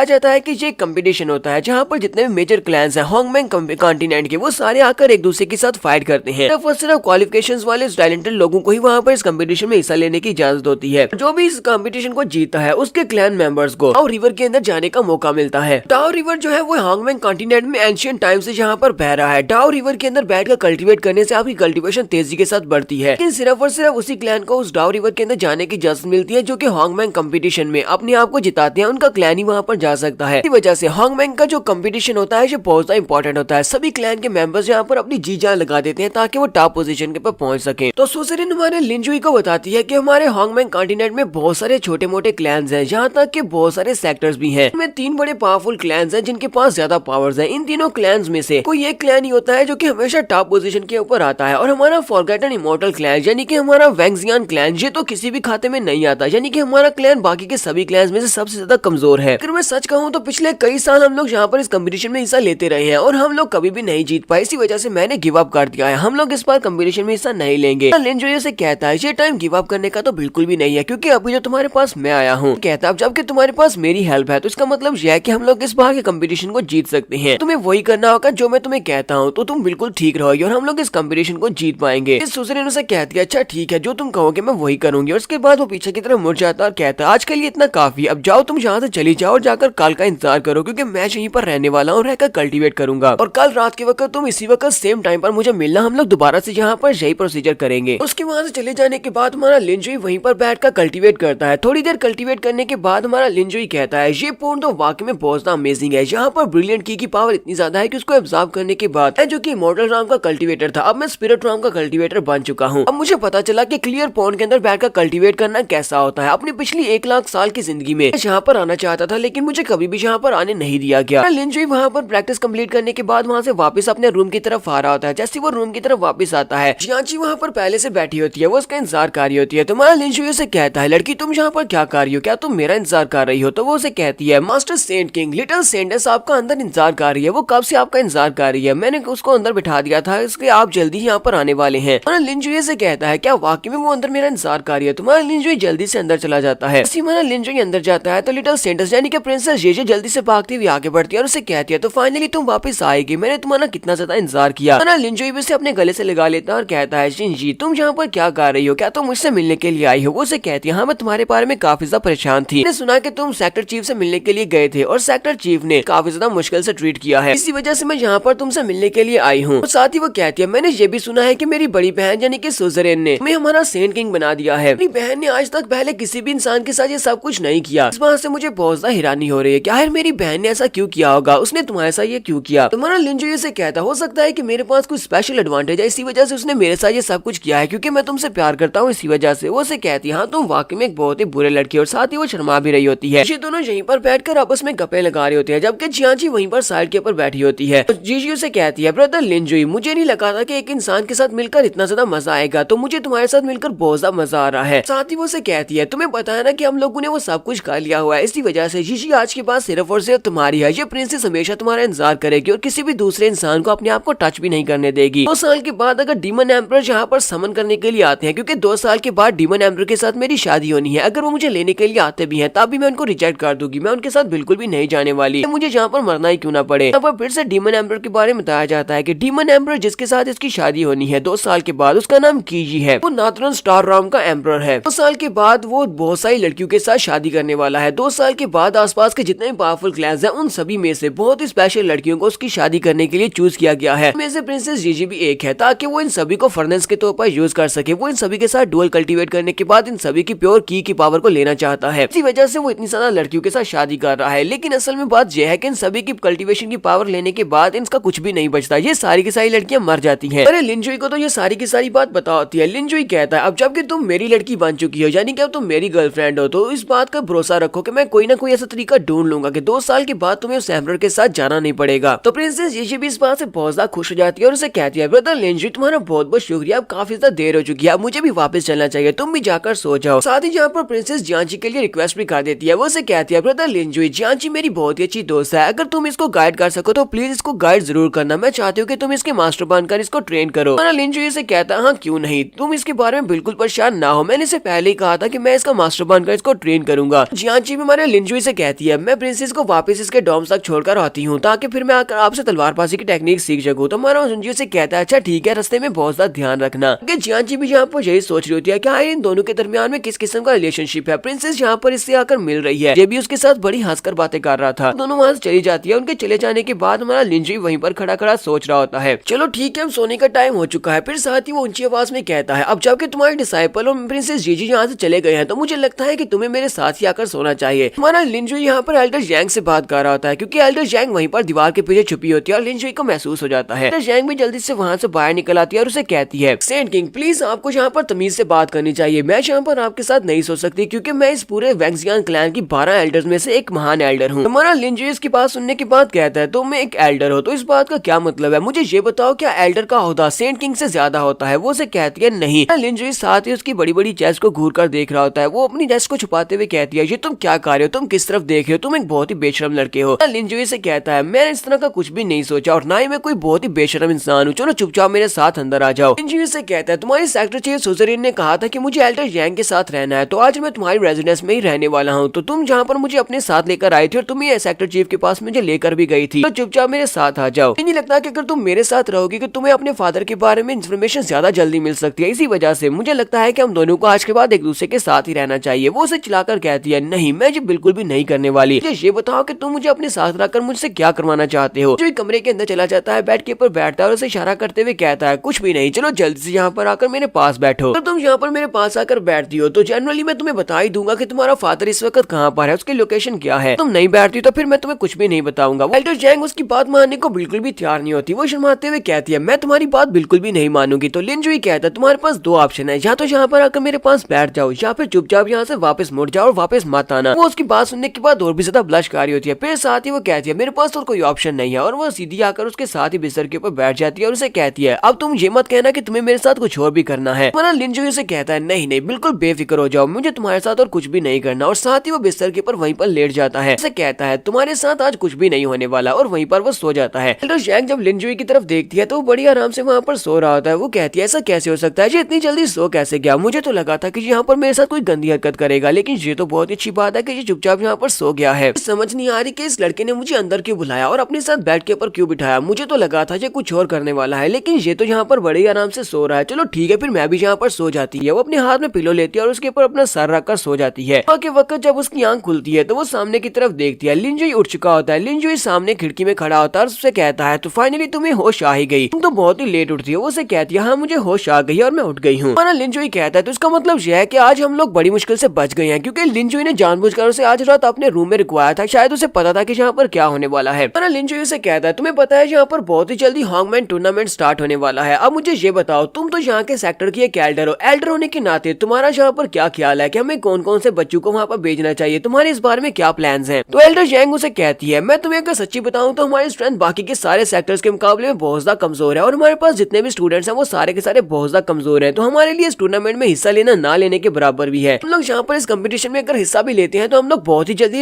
जाता है कि ये कंपटीशन होता है जहाँ पर जितने भी मेजर क्लैंस हैं हॉन्गमैंग कॉन्टिनेंट के वो सारे आकर एक दूसरे के साथ फाइट करते हैं। सिर्फ और सिर्फ क्वालिफिकेशंस वाले टैलेंटेड लोगों को ही वहाँ पर इस कंपटीशन में हिस्सा लेने की इजाजत होती है। जो भी इस कंपटीशन को जीता है उसके क्लैन मेंबर्स को टाओ रिवर के अंदर जाने का मौका मिलता है। टाओ रिवर जो है वो हॉन्गमैंग कॉन्टिनेंट में एंशिएंट टाइम से यहाँ पर बह रहा है। टाओ रिवर के अंदर बैठकर कल्टीवेट करने से आपकी कल्टीवेशन तेजी के साथ बढ़ती है, लेकिन सिर्फ और सिर्फ उसी क्लैन को उस टाओ रिवर के अंदर जाने की इजाजत मिलती है जो कि हॉन्गमैंग कंपटीशन में अपने आप को जिताते हैं, उनका क्लैन ही वहाँ पर जा सकता है। इसी वजह से हॉन्गमैंग का जो कंपटीशन होता है ये बहुत ज्यादा इंपॉर्टेंट होता है। सभी क्लैन के मेंबर्स यहाँ पर अपनी जी जान लगा देते हैं ताकि वो टॉप पोजीशन के ऊपर पहुंच सके। तो सुसरीन हमारे लिंजुई को बताती है कि हमारे हॉन्गमैंग कॉन्टिनेंट में बहुत सारे छोटे मोटे क्लैंस हैं, यहाँ तक कि बहुत सारे सेक्टर्स भी हैं। इनमें 3 बड़े पावरफुल क्लैंस हैं जिनके पास ज्यादा पावर्स हैं। इन तीनों क्लैंस में से कोई एक क्लैन ही होता है जो कि हमेशा टॉप पोजीशन के ऊपर आता है और हमारा फॉरगॉटन इमॉर्टल क्लैन यानी कि हमारा वैंगजियान क्लैन ये तो किसी भी खाते में नहीं आता, यानी कि हमारा क्लैन बाकी के सभी क्लैंस में से सबसे ज्यादा कमजोर है। अगर मैं सच कहूँ तो पिछले कई साल हम लोग यहाँ पर इस कंपटीशन में हिस्सा लेते रहे हैं और हम लोग कभी भी नहीं जीत पाए। इसी वजह से मैंने गिव अप कर दिया है, हम लोग इस बार कंपटीशन में हिस्सा नहीं लेंगे। लिंजुई से कहता है ये टाइम गिव अप करने का तो बिल्कुल भी नहीं है, क्योंकि अभी जो तुम्हारे पास मैं आया हूँ, कहता है जबकि तुम्हारे पास मेरी हेल्प है तो इसका मतलब यह है कि हम लोग इस बार के कंपटीशन को जीत सकते हैं। तुम्हें वही करना होगा जो मैं तुम्हें कहता हूँ, तो तुम बिल्कुल ठीक रहोगे और हम लोग इस कंपटीशन को जीत पाएंगे। इस सुसरीन से कहती है अच्छा ठीक है, जो तुम कहोगे मैं वही करूंगी। और उसके बाद वो पीछे की तरफ मुड़ जाता और कहता है आज के लिए इतना काफी, अब जाओ तुम यहाँ से चली जाओ और जाकर कल का इंतजार करो, क्योंकि मैं यहीं पर रहने वाला हूँ, रहकर कल्टीवेट करूंगा और कल रात के वक्त तुम इसी वक्त सेम टाइम पर मुझे मिलना, हम लोग दोबारा से यहाँ पर यही प्रोसीजर करेंगे। उसके वहाँ से चले जाने के बाद हमारा लिंजुई वहीं पर बैठकर कल्टीवेट करता है। थोड़ी देर कल्टीवेट करने के बाद हमारा लिंजुई कहता है ये पोर्न तो वाकई में बहुत ज्यादा अमेजिंग है, यहाँ पर ब्रिलियंट की पावर इतनी ज्यादा है कि उसको एब्जॉर्ब करने के बाद जो कि इमॉर्टल राम का कल्टीवेटर था, अब मैं स्पिरिट राम का कल्टीवेटर बन चुका हूँ। अब मुझे पता चला कि क्लियर पोर्न के अंदर बैठकर कल्टीवेट करना कैसा होता है। अपनी पिछली 1 लाख साल की जिंदगी में यहाँ पर आना चाहता था, लेकिन मुझे कभी भी यहाँ पर आने नहीं दिया गया। लिंजुई वहाँ पर प्रैक्टिस कंप्लीट करने के बाद वहाँ से वापस अपने रूम की तरफ आ रहा होता है। जैसे वो रूम की तरफ वापस आता है, जियांची वहाँ पर पहले से बैठी होती है, वो उसका इंतजार कर रही होती है। तुम्हारा लिंजुई से कहता है, लड़की तुम यहाँ पर क्या कर रही हो, क्या तुम मेरा इंतजार कर रही हो? तो वो उसे कहती है, मास्टर सेंट किंग, लिटिल सेंडेस आपका अंदर इंतजार कर रही है, वो कब से आपका इंतजार कर रही है, मैंने उसको अंदर बिठा दिया था, इसलिए आप जल्दी यहाँ पर आने वाले हैं। तुम्हारा लिंजुई से कहता है, क्या वाकई में वो अंदर मेरा इंतजार कर रही है? तुम्हारा लिंजुई जल्दी से अंदर चला जाता है। हमारा लिंजुई अंदर जाता है तो लिटिल सेंडेस यानी कि प्रिंसेस जेजे जल्दी से भागती हुई आगे बढ़ती है और उसे कहती है, तो फाइनली तुम वापस आएगी, मैंने तुम्हारा कितना ज्यादा इंतजार किया। हमारा लिंजुई भी उसे अपने गले से लगा लेता है और कहता है, शिनजी तुम यहाँ पर क्या कर रही हो, क्या तुम मुझसे मिलने के लिए आई हो? वो उसे कहती है, हाँ मैं तुम्हारे बारे में काफी ज्यादा परेशान थी, मैंने सुना कि तुम सेक्टर चीफ से मिलने के लिए गए थे और सेक्टर चीफ ने काफी ज्यादा मुश्किल से ट्रीट किया है, इसी वजह से मैं यहाँ पर तुमसे मिलने के लिए आई हूँ। साथ ही वो कहती है, मैंने ये भी सुना है कि मेरी बड़ी बहन यानी कि सुजरेन ने हमें हमारा सेंट किंग बना दिया है। मेरी बहन ने आज तक पहले किसी भी इंसान के साथ ये सब कुछ नहीं किया, इस बात से मुझे बहुत ज्यादा हैरानी हो रही है, क्या मेरी बहन ने ऐसा क्यों किया होगा, उसने तुम्हारे साथ ये क्यों किया? तुम्हारा लिंजुई से कहता, हो सकता है कि मेरे पास कोई स्पेशल एडवांटेज है, इसी वजह से उसने मेरे साथ ये सब कुछ किया है, क्योंकि मैं तुमसे प्यार करता हूँ इसी वजह से। वो से कहती है, हाँ तुम वाकई में एक बहुत ही बुरे लड़की, और साथ ही वो शर्मा भी रही होती है। ये दोनों यहीं पर बैठकर आपस में गप्पे लगा रहे होते हैं, जबकि जियांची वहीं पर साइड के ऊपर बैठी होती है। जीजू से कहती है, ब्रदर लिंजुई, मुझे नहीं लगा था कि एक इंसान के साथ मिलकर इतना ज्यादा मजा आएगा, तो मुझे तुम्हारे साथ मिलकर बहुत ज्यादा मजा आ रहा है। साथ ही वो से कहती है, तुम्हें पता है ना कि हम लोगों ने वो सब कुछ कर लिया हुआ है, इसी वजह से जीजी आज के बाद सिर्फ और सिर्फ तुम्हारी है। ये प्रिंसेस हमेशा तुम्हारा इंतजार करेगी और किसी भी दूसरे इंसान को अपने आप को टच भी नहीं करने देगी। 2 साल के बाद अगर डीमन एम्परर यहाँ पर समन करने के लिए आते हैं, क्योंकि 2 साल के बाद डीमन एम्परर के साथ मेरी शादी होनी है, अगर वो मुझे लेने के लिए आते भी हैं तब भी मैं उनको रिजेक्ट कर दूंगी, मैं उनके साथ बिल्कुल भी नहीं जाने वाली, मुझे यहाँ पर मरना ही क्यों ना पड़े। यहाँ पर फिर से डीमन एम्परर के बारे में बताया जाता है कि डीमन एम्परर जिसके साथ इसकी शादी होनी है 2 साल के बाद, उसका नाम कीजी है, वो नाथरन स्टार राम का एम्परर है। 2 साल के बाद वो बहुत सारी लड़कियों के साथ शादी करने वाला है। 2 साल के बाद आसपास के जितने भी पावरफुल क्लैंस हैं उन सभी में से बहुत ही स्पेशल लड़कियों को उसकी शादी करने के लिए चूज किया गया है, में से प्रिंसेस जीजी भी एक है, ताकि वो इन सभी को फर्नेस के तौर पर यूज कर सके। वो इन सभी के साथ डुअल कल्टीवेट करने के बाद इन सभी की प्योर की पावर को लेना चाहता है, इसी वजह से वो इतनी ज्यादा लड़कियों के साथ शादी कर रहा है। लेकिन असल में बात यह है कि इन सभी की कल्टीवेशन की पावर लेने के बाद इनका कुछ भी नहीं बचता, ये सारी की सारी लड़कियां मर जाती हैं। अरे लिंजुई को तो ये सारी की सारी बात पता होती है। लिंजुई कहता है, अब जबकि तुम मेरी लड़की बन चुकी हो, यानी कि अब तुम मेरी गर्लफ्रेंड हो, तो इस बात का भरोसा रखो कि मैं कोई ना कोई ऐसा तरीका ढूंढ लूंगा कि 2 साल के बाद तुम्हें उस एम्परर के साथ जाना नहीं पड़ेगा। तो प्रिंसेस जीजी भी इस बात से बहुत ज्यादा खुश हो जाती है और उसे कहती है, ब्रदर लिंजुई तुम्हारा बहुत बहुत शुक्रिया, अब काफी ज्यादा देर हो चुकी है, अब मुझे भी वापस चलना चाहिए, तुम भी जाकर सो जाओ। साथ ही यहाँ पर प्रिंसेस जियांची के लिए रिक्वेस्ट भी कर देती है। वो उसे कहती है, ब्रदर लिंजुई, जियांची मेरी बहुत ही अच्छी दोस्त है, अगर तुम इसको गाइड कर सको तो प्लीज इसको गाइड जरूर करना, मैं चाहती हूँ कि तुम इसके मास्टर बनकर इसको ट्रेन करो। लिंजुई से कहता है, हाँ क्यों नहीं, तुम इसके बारे में बिल्कुल परेशान ना हो, मैंने इसे पहले ही कहा था कि मैं इसका मास्टर बनकर इसको ट्रेन करूंगा। जियांची भी हमारे लिंजुई से कहती है, मैं प्रिंसेस को वापस इसके डॉम्स तक छोड़कर आती हूँ ताकि फिर मैं आकर आपसे तलवारबाजी की टेक्निक सीख सकूं। तो हमारा लिंजुई से कहता है, अच्छा ठीक है, रास्ते में बहुत ज्यादा ध्यान रखना। जियांची भी यहाँ पर यही सोच रही होती है कि इन दोनों के दरमियान में किस किस्म का रिलेशनशिप है। प्रिंसेस यहाँ पर इससे आकर मिल रही है, ये भी उसके साथ बड़ी हंसकर बातें कर रहा था। दोनों वहाँ से चली जाती है। उनके चले जाने के बाद हमारा लिंजुई वहीं पर खड़ा खड़ा सोच रहा होता है, चलो ठीक है, हम सोने का टाइम हो चुका है। फिर साथ ही वो ऊंची आवाज में कहता है, अब जबकि तुम्हारे डिसाइपल और प्रिंसेस जीजी यहाँ से चले गए हैं, तो मुझे लगता है कि तुम्हें मेरे साथ ही आकर सोना चाहिए। हमारा लिंजुई यहाँ पर एल्डर जैंग से बात कर रहा होता है, क्योंकि एल्डर जैंग वहीं पर दीवार के पीछे छुपी होती है और लिंजुई को महसूस हो जाता है। एल्डर जैंग भी जल्दी से वहाँ से बाहर निकल आती है और उसे कहती है, सेंट किंग प्लीज आपको यहाँ पर तमीज से बात करनी चाहिए, मैं यहाँ पर आपके साथ नहीं सो सकती, क्योंकि मैं इस पूरे वैंगजियान क्लैन की 12 एल्डर्स में से एक महान एल्डर हूँ। हमारा लिंजुई इसके पास सुनने के बाद कहता है, तुम एक एल्डर हो तो इस बात का क्या मतलब है, मुझे ये बताओ, क्या एल्डर का ओहदा सेंट किंग से ज्यादा होता है? वो उसे कहती है, नहीं। लिंजुई साथ ही उसकी बड़ी बड़ी चेस्ट को घूर कर देख रहा होता है। वो अपनी चेस्ट को छुपाते हुए कहती है, ये तुम क्या कर रहे हो, तुम किस तरफ देख रहे हो, तुम एक बहुत ही बेशरम लड़के हो। लिंजुई से कहता है, मैं इस तरह का कुछ भी नहीं सोचा और ना ही मैं कोई बहुत ही बेशरम इंसान हूँ, चलो चुपचाप मेरे साथ अंदर आ जाओ। लिंजुई से कहता है, तुम्हारी सेक्टर चीफ सुजरीन ने कहा था कि मुझे एल्डर जैंग के साथ रहना है, तो आज मैं तुम्हारी रेजिडेंस में ही रहने वाला हूँ, तो तुम जहाँ पर मुझे अपने साथ लेकर आई थी और तुम ये सेक्टर चीफ के पास मुझे लेकर भी गई थी, तो चुपचाप मेरे साथ आ जाओ। नहीं लगता कि अगर तुम मेरे साथ रहोगी कि तुम्हें अपने फादर के बारे में इन्फॉर्मेशन ज्यादा जल्दी मिल सकती है, इसी वजह से मुझे लगता है कि हम दोनों को आज के बाद एक दूसरे के साथ ही रहना चाहिए। वो उसे चिल्लाकर कहती है, नहीं, मैं ये बिल्कुल भी नहीं करने वाली, ये बताओ कि तुम मुझे अपने साथ रखकर मुझसे क्या करवाना चाहते हो। जो कमरे के अंदर चला जाता है, बेड के ऊपर बैठता है और उसे इशारा करते हुए कहता है, कुछ भी नहीं, चलो जल्दी से यहाँ पर आकर मेरे पास बैठो। अगर तुम यहाँ पर मेरे पास आकर बैठती हो तो जनरली मैं तुम्हें बता ही दूंगा कि तुम्हारा फादर इस वक्त कहाँ पर है, उसकी लोकेशन क्या है। तुम नहीं बैठती तो फिर मैं तुम्हें कुछ भी नहीं बताऊंगा। एल्डर जैंग उसकी बात मानने को बिल्कुल भी तैयार नहीं होती। वो शर्माते हुए कहती है, मैं तुम्हारी बात बिल्कुल भी नहीं मानूंगी। तो लिंजुई कहता है, तुम्हारे पास 2 ऑप्शन है, या तो यहाँ पर आकर मेरे पास बैठ जाओ या फिर चुपचाप यहाँ से वापस मुड़ जाओ और वापस मत आना। वो उसकी बात सुनने के बाद और भी ज्यादा ब्लश कर रही होती है। फिर साथ ही वो कहती है, मेरे पास तो कोई ऑप्शन नहीं है, और वो सीधी आकर उसके साथ ही बिस्तर के ऊपर बैठ जाती है और उसे कहती है, अब तुम ये मत कहना कि तुम्हें मेरे साथ कुछ और भी करना है। लिंजुई लिंजुई से कहता है नहीं नहीं बिल्कुल बेफिक्र हो जाओ, मुझे तुम्हारे साथ और कुछ भी नहीं करना, और साथ ही वो बिस्तर के ऊपर वहीं पर लेट जाता है। उसे कहता है तुम्हारे साथ आज कुछ भी नहीं होने वाला, और वहीं पर वो सो जाता है। एल्डर जैंग जब लिंजुई की तरफ देखती है तो वो बड़ी आराम से वहाँ पर सो रहा होता है। वो कहती है ऐसा कैसे हो सकता है, ये इतनी जल्दी सो कैसे गया, मुझे तो लगा था कि यहाँ पर मेरे साथ कोई गंदी हरकत करेगा, लेकिन ये तो बहुत अच्छी बात है कि ये चुपचाप यहाँ पर सो गया है। समझ नहीं आ रही कि इस लड़के ने मुझे अंदर क्यों बुलाया और अपने साथ बेड के ऊपर क्यों बिठाया, मुझे तो लगा था ये कुछ और करने वाला है, लेकिन ये तो यहाँ पर बड़े आराम से सो रहा है। चलो ठीक है फिर मैं भी यहाँ पर सो जाती है। वो अपने हाथ में पिलो लेती है और उसके ऊपर अपना सर रखकर सो जाती है। के वक्त जब उसकी आंख खुलती है तो वो सामने की तरफ देखती है। लिंजुई उठ चुका होता है। लिंजुई सामने खिड़की में खड़ा होता है और उससे कहता है तो फाइनली तुम्हें होश आ ही गई, तुम तो बहुत ही लेट उठती हो। वो उसे कहती है हाँ मुझे होश आ गई और मैं उठ गई हूँ। लिंजुई कहता है तो इसका मतलब यह है कि आज हम लोग बड़ी मुश्किल से बच गए हैं, क्योंकि लिंजुई ने जानबूझकर उसे आज रात अपने रूम में रुकवाया था। शायद उसे पता था कि यहाँ पर क्या होने वाला है। लिंजुई से कहता है तुम्हें पता है यहाँ पर बहुत ही जल्दी हॉन्गमैन टूर्नामेंट स्टार्ट होने वाला है। अब मुझे ये बताओ तुम तो यहाँ के सेक्टर की एक एल्डर हो, एल्डर होने के नाते तुम्हारा यहाँ पर क्या ख्याल है कि हमें कौन कौन से बच्चों को वहाँ पर भेजना चाहिए, तुम्हारे इस बारे में क्या प्लान्स हैं? तो एल्डर जैंग उसे कहती है मैं तुम्हें अगर सच्ची बताऊं तो हमारी स्ट्रेंथ बाकी के सारे सेक्टर्स के मुकाबले में बहुत ज्यादा कमजोर है, और हमारे पास जितने भी स्टूडेंट्स हैं वो सारे के सारे बहुत ज्यादा कमजोर हैं। तो हमारे लिए इस टूर्नामेंट में हिस्सा लेना ना लेने के बराबर भी है। हम लोग यहाँ पर इस कंपटीशन में अगर हिस्सा भी लेते हैं तो हम लोग बहुत ही जल्दी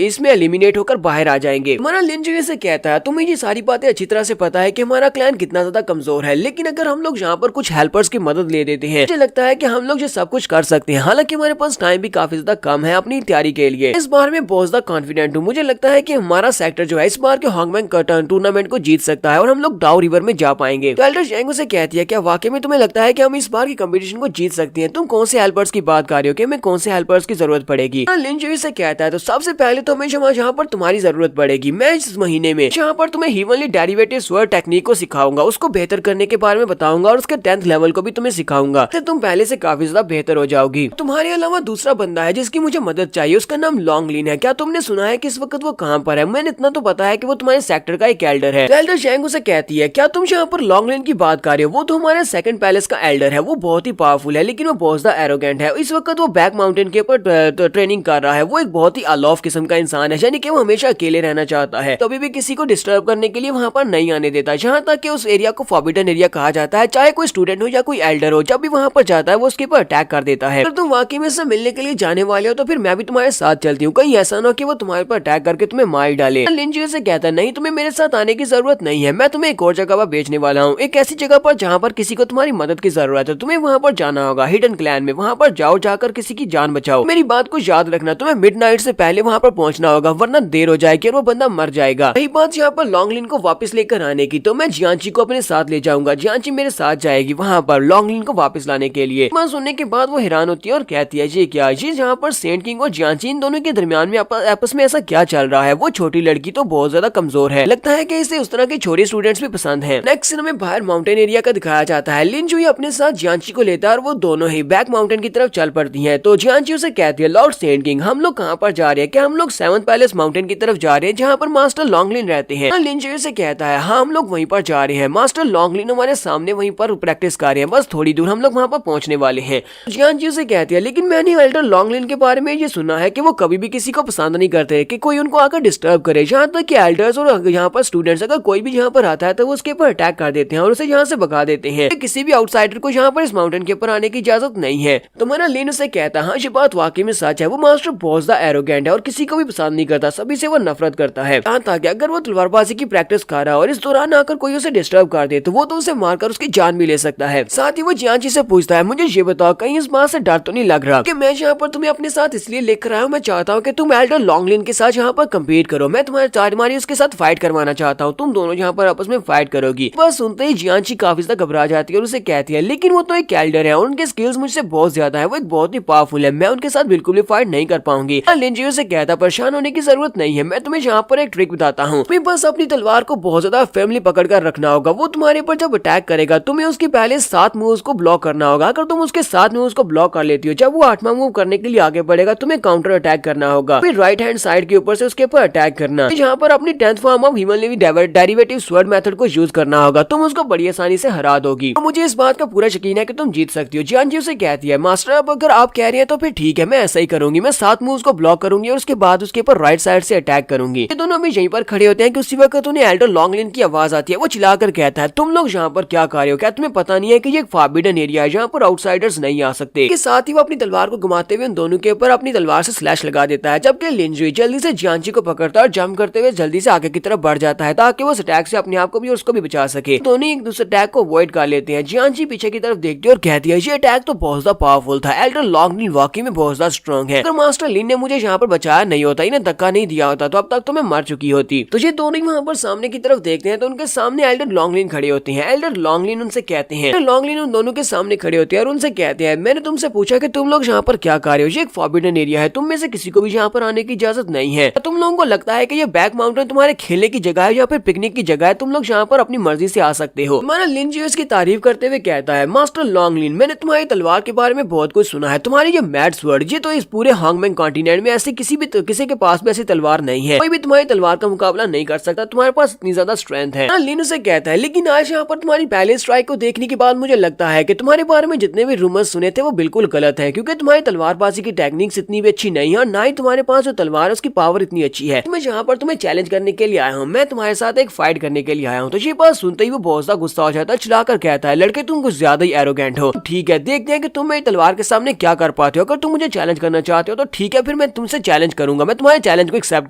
इसमें एलिमिनेट होकर बाहर आ जाएंगे। हमारा लिंजुई से कहता है तुम्हें ये सारी बातें अच्छी तरह से पता है कि हमारा क्लैन कितना ज्यादा कमजोर है, लेकिन अगर हम लोग यहाँ पर कुछ हेल्पर्स की मदद ले देते हैं मुझे लगता है कि हम लोग ये सब कुछ कर सकते हैं। हालांकि हमारे पास टाइम भी काफी ज्यादा कम है अपनी तैयारी के लिए। इस बार में बहुत ज्यादा कॉन्फिडेंट हूँ, मुझे लगता है कि हमारा सेक्टर जो है इस बार के हॉन्गमैन टूर्नामेंट को जीत सकता है और हम लोग डाउ रिवर में जा पाएंगे। तो एल्डर जैंग उसे कहती है क्या वाकई में तुम्हें लगता है कि हम इस बार की कंपटीशन को जीत सकते हैं? तुम कौन से हेल्पर्स की बात कर रहे हो कि हमें कौन से हेल्पर्स की जरूरत पड़ेगी? लिंजुई से कहता है तो सबसे पहले तो हमें यहाँ पर तुम्हारी जरूरत पड़ेगी। मैं इस महीने में यहाँ पर तुम्हें हीवनली डेरिवेटिव स्वर्ड टेक्निक को सिखाऊंगा, उसको बेहतर करने के बारे में बताऊंगा और उसके 10th लेवल को भी तुम्हें सिखाऊंगा, फिर तुम पहले से काफी ज्यादा बेहतर हो जाओगी। तुम्हारे अलावा दूसरा बंदा है जिसकी मुझे मदद चाहिए, उसका नाम लॉन्गलिन है। क्या तुमने सुना है कि इस वक्त वो कहाँ पर है? मैंने इतना तो पता है कि वो तुम्हारे सेक्टर का एक एल्डर है। एल्डर जैंग उसे कहती है क्या तुम यहाँ पर लॉन्गलिन की बात कर रहे हो? वो तो हमारे सेकंड पैलेस का एल्डर है, वो बहुत ही पावरफुल है लेकिन वो बहुत ज्यादा एरोगेंट है। इस वक्त वो बैक माउंटेन के ऊपर ट्रेनिंग कर रहा है। वो एक बहुत ही अलौफ किस्म का इंसान है, यानी कि वो हमेशा अकेले रहना चाहता है, कभी भी किसी को डिस्टर्ब करने के लिए वहाँ पर नहीं आने देता। जहाँ तक कि उस एरिया को फॉरबिडन एरिया कहा जाता है, चाहे कोई स्टूडेंट हो या कोई एल्डर हो, जब भी वहाँ पर जाता है वो उसके ऊपर अटैक कर देता है। अगर तुम वाकई में इससे मिलने के लिए जाने वाले हो तो फिर मैं भी तुम्हारे साथ चलती हूँ, कहीं ऐसा ना हो कि वो तुम्हारे पर अटैक करके तुम्हें मार डाले। लिंजुई से कहता है नहीं तुम्हें मेरे साथ आने की जरूरत नहीं है, मैं तुम्हें एक और जगह पर भेजने वाला हूँ, एक ऐसी जगह पर जहाँ पर किसी को तुम्हारी मदद की जरूरत है। तुम्हें वहाँ पर जाना होगा हिडन क्लैन में, वहाँ पर जाओ, जाकर किसी की जान बचाओ। मेरी बात को याद रखना, तुम्हें मिडनाइट से पहले वहाँ पर पहुंचना होगा वरना देर हो जाएगी और वो बंदा मर जाएगा। रही बात यहाँ पर लॉन्गलिन को वापस लेकर आने की, तो मैं जियांची को अपने साथ ले जाऊंगा, जियांची मेरे साथ जाएगी वहाँ पर लॉन्गलिन को वापस लाने के लिए। बात सुनने के बाद वो हैरान होती है और कहती है ये क्या, ये जहाँ पर सेंट किंग और जियांची इन दोनों के दरमियान में आपस में ऐसा क्या चल रहा है? वो छोटी लड़की तो बहुत ज्यादा कमजोर है, लगता है कि इसे उस तरह के छोटे स्टूडेंट्स भी पसंद हैं। नेक्स्ट सीन में बाहर माउंटेन एरिया का दिखाया जाता है। लिंजुई अपने साथ जियांची को लेता है और वो दोनों ही बैक माउंटेन की तरफ चल पड़ती हैं। तो जियांची उसे कहती है लॉर्ड सेंट किंग हम लोग कहाँ पर जा रहे हैं? क्या हम लोग 7th पैलेस माउंटेन की तरफ जा रहे हैं जहाँ पर मास्टर लॉन्गलिन रहते हैं? लिंजुई से कहता है हाँ हम लोग वहीं पर जा रहे हैं, मास्टर लॉन्गलिन हमारे सामने वहीं पर प्रैक्टिस कर रहे हैं, बस थोड़ी दूर हम लोग वहाँ पर पहुँचने वाले हैं। जियांची से कहती है लेकिन मैंने एल्डर लॉन्गलिन के बारे में ये सुना है कि वो कभी भी किसी को पसंद नहीं करते कि कोई उनको आकर डिस्टर्ब करे। यहाँ तक कि एल्डर्स और यहाँ पर स्टूडेंट्स अगर कोई भी यहाँ पर आता है तो वो उसके ऊपर अटैक कर देते हैं और उसे यहाँ से भगा देते हैं। किसी भी आउटसाइडर को यहाँ पर इस माउंटेन के ऊपर आने की इजाजत नहीं है। तो मेरा लिन उसे कहता है हाँ ये बात वाकई में सच है, वो मास्टर बहुत ज्यादा एरोगेंट है और किसी को भी पसंद नहीं करता, सभी से वो नफरत करता है। यहाँ तक अगर वो तलवारबाजी की प्रैक्टिस कर रहा है और इस दौरान आकर कोई उसे डिस्टर्ब कर दे तो वो तो उसे मारकर उसकी जान भी ले सकता है। साथ ही वो जियांची से पूछता है मुझे ये बताओ कहीं इस बात से डर तो नहीं लग रहा कि मैं यहाँ पर तुम्हें अपने साथ इसलिए लेकर आया हूँ, मैं चाहता हूँ कि तुम एल्डर लॉन्गलिन के साथ यहाँ पर कम्पीट करो, मैं तुम्हारी उसके साथ फाइट करवाना चाहता हूँ, तुम दोनों यहाँ पर आपस में फाइट करोगी। बस सुनते ही जियांची काफी ज्यादा घबरा जाती है और उसे कहती है लेकिन वो तो एक एल्डर है और उनके स्किल्स मुझसे बहुत ज्यादा है, वो एक बहुत ही पावरफुल है, मैं उनके साथ बिल्कुल भी फाइट नहीं कर पाऊंगी। लिंजुई से कहता परेशान होने की जरूरत नहीं है, मैं तुम्हें यहाँ पर एक ट्रिक बताता हूँ, तुम्हें बस अपनी तलवार को बहुत ज्यादा फैमिली पकड़ कर रखना होगा। वो तुम्हारे ऊपर जब अटैक करेगा तुम्हें उसके पहले 7 मूव्स को ब्लॉक करना होगा। अगर तुम उसके 7 मूव्स को ब्लॉक कर लेती हो, जब वो 8वां मूव करने के लिए आगे बढ़ेगा तुम्हें काउंटर अटैक करना होगा, फिर राइट हैंड साइड के ऊपर से उसके ऊपर अटैक करना। यहाँ पर अपनी 10th form of heavenly derivative sword method को यूज करना होगा, तुम उसको बड़ी आसानी से हरा दोगी। तो मुझे इस बात का पूरा यकीन है कि तुम जीत सकती हो। जियांची उसे कहती है मास्टर अब अगर आप कह रहे हैं तो फिर ठीक है, मैं ऐसा ही करूंगी, मैं 7 मूव्स को ब्लॉक करूंगी और उसके बाद उसके ऊपर राइट साइड से अटैक करूंगी। ये दोनों अभी यहीं पर खड़े होते हैं कि उसी वक्त उन्हें एल्डर लॉन्गलिन की आवाज आती है। वो चिल्लाकर कहता है तुम लोग यहाँ पर क्या कर रहे हो? क्या तुम्हें पता नहीं है कि ये एक फॉरबिडन एरिया है, यहाँ यहाँ पर आउटसाइडर्स नहीं आ सकते। इसके साथ ही वो अपनी तलवार को घुमाते हुए उन दोनों के ऊपर अपनी तलवार से स्लैश लगा देता है, जबकि लिनजुई जल्दी से जियांची को पकड़ता है और जंप करते हुए जल्दी से आगे की तरफ बढ़ जाता है ताकि वो उस अटैक से अपने आप को भी और उसको भी बचा सके। दोनों एक दूसरे अटैक को अवॉइड कर लेते हैं। जियांची पीछे की तरफ देखती है और कहती है ये अटैक तो बहुत ज्यादा पावरफुल था, एल्डर लॉन्गलिन वाकई में बहुत ज्यादा स्ट्रॉन्ग है। अगर मास्टर लिन ने मुझे यहाँ पर बचाया नहीं होता, इन्हें धक्का नहीं दिया होता तो अब तक तो मैं मर चुकी होती। तो ये दोनों वहाँ पर सामने की तरफ देखते हैं तो उनके सामने एल्डर लॉन्गलिन खड़े होते हैं। एल्डर लॉन्गलिन उनसे कहते हैं, लॉन्गलिन उन दोनों के सामने खड़े होते हैं और उनसे कहते हैं मैंने तुमसे पूछा कि तुम लोग यहाँ पर क्या कर रहे हो, ये एक फॉरबिडन एरिया है, तुम में से किसी को भी यहाँ पर आने की इजाजत नहीं है। तुम लोगों को लगता है कि ये बैक माउंटेन तुम्हारे खेलने की जगह है या फिर पिकनिक की जगह है, तुम लोग यहाँ पर अपनी मर्जी से आ सकते हो। तुम्हारा लिनजुई इसकी तारीफ करते हुए कहता है मास्टर लॉन्गलिन मैंने तुम्हारी तलवार के बारे में बहुत कुछ सुना है, तुम्हारी ये मैड स्वर्ड ये तो इस पूरे हांगमैंग कॉन्टिनेंट में ऐसी किसी के पास भी ऐसी तलवार नहीं है, कोई भी तुम्हारी तलवार का मुकाबला नहीं कर सकता, तुम्हारे पास इतनी ज्यादा स्ट्रेंथ है। लिन उसे कहता है लेकिन आज यहाँ पर तुम्हारी पहले स्ट्राइक को देखने के बाद मुझे लगता है कि तुम्हारे बारे में जितने भी रूमर्स सुने थे वो बिल्कुल गलत है, क्योंकि तुम्हारी तलवारबाजी की टेक्निक्स इतनी भी अच्छी नहीं है और ना ही तुम्हारे पास जो तलवार है उसकी पावर इतनी अच्छी है। मैं यहाँ पर तुम्हें चैलेंज करने के लिए आया हूँ, मैं तुम्हारे साथ एक फाइट करने के लिए आया हूँ। तो ये बात सुनते ही वो बहुत ज्यादा गुस्सा हो जाता है, चिल्लाकर कहता है लड़के तुम कुछ ज्यादा ही एरोगेंट हो, ठीक है देखते हैं कि तुम मेरी तलवार के सामने क्या कर पाते हो, अगर तुम मुझे चैलेंज करना चाहते हो तो ठीक है फिर मैं तुमसे चैलेंज करूंगा, मैं तुम्हारे चैलेंज को एक्सेप्ट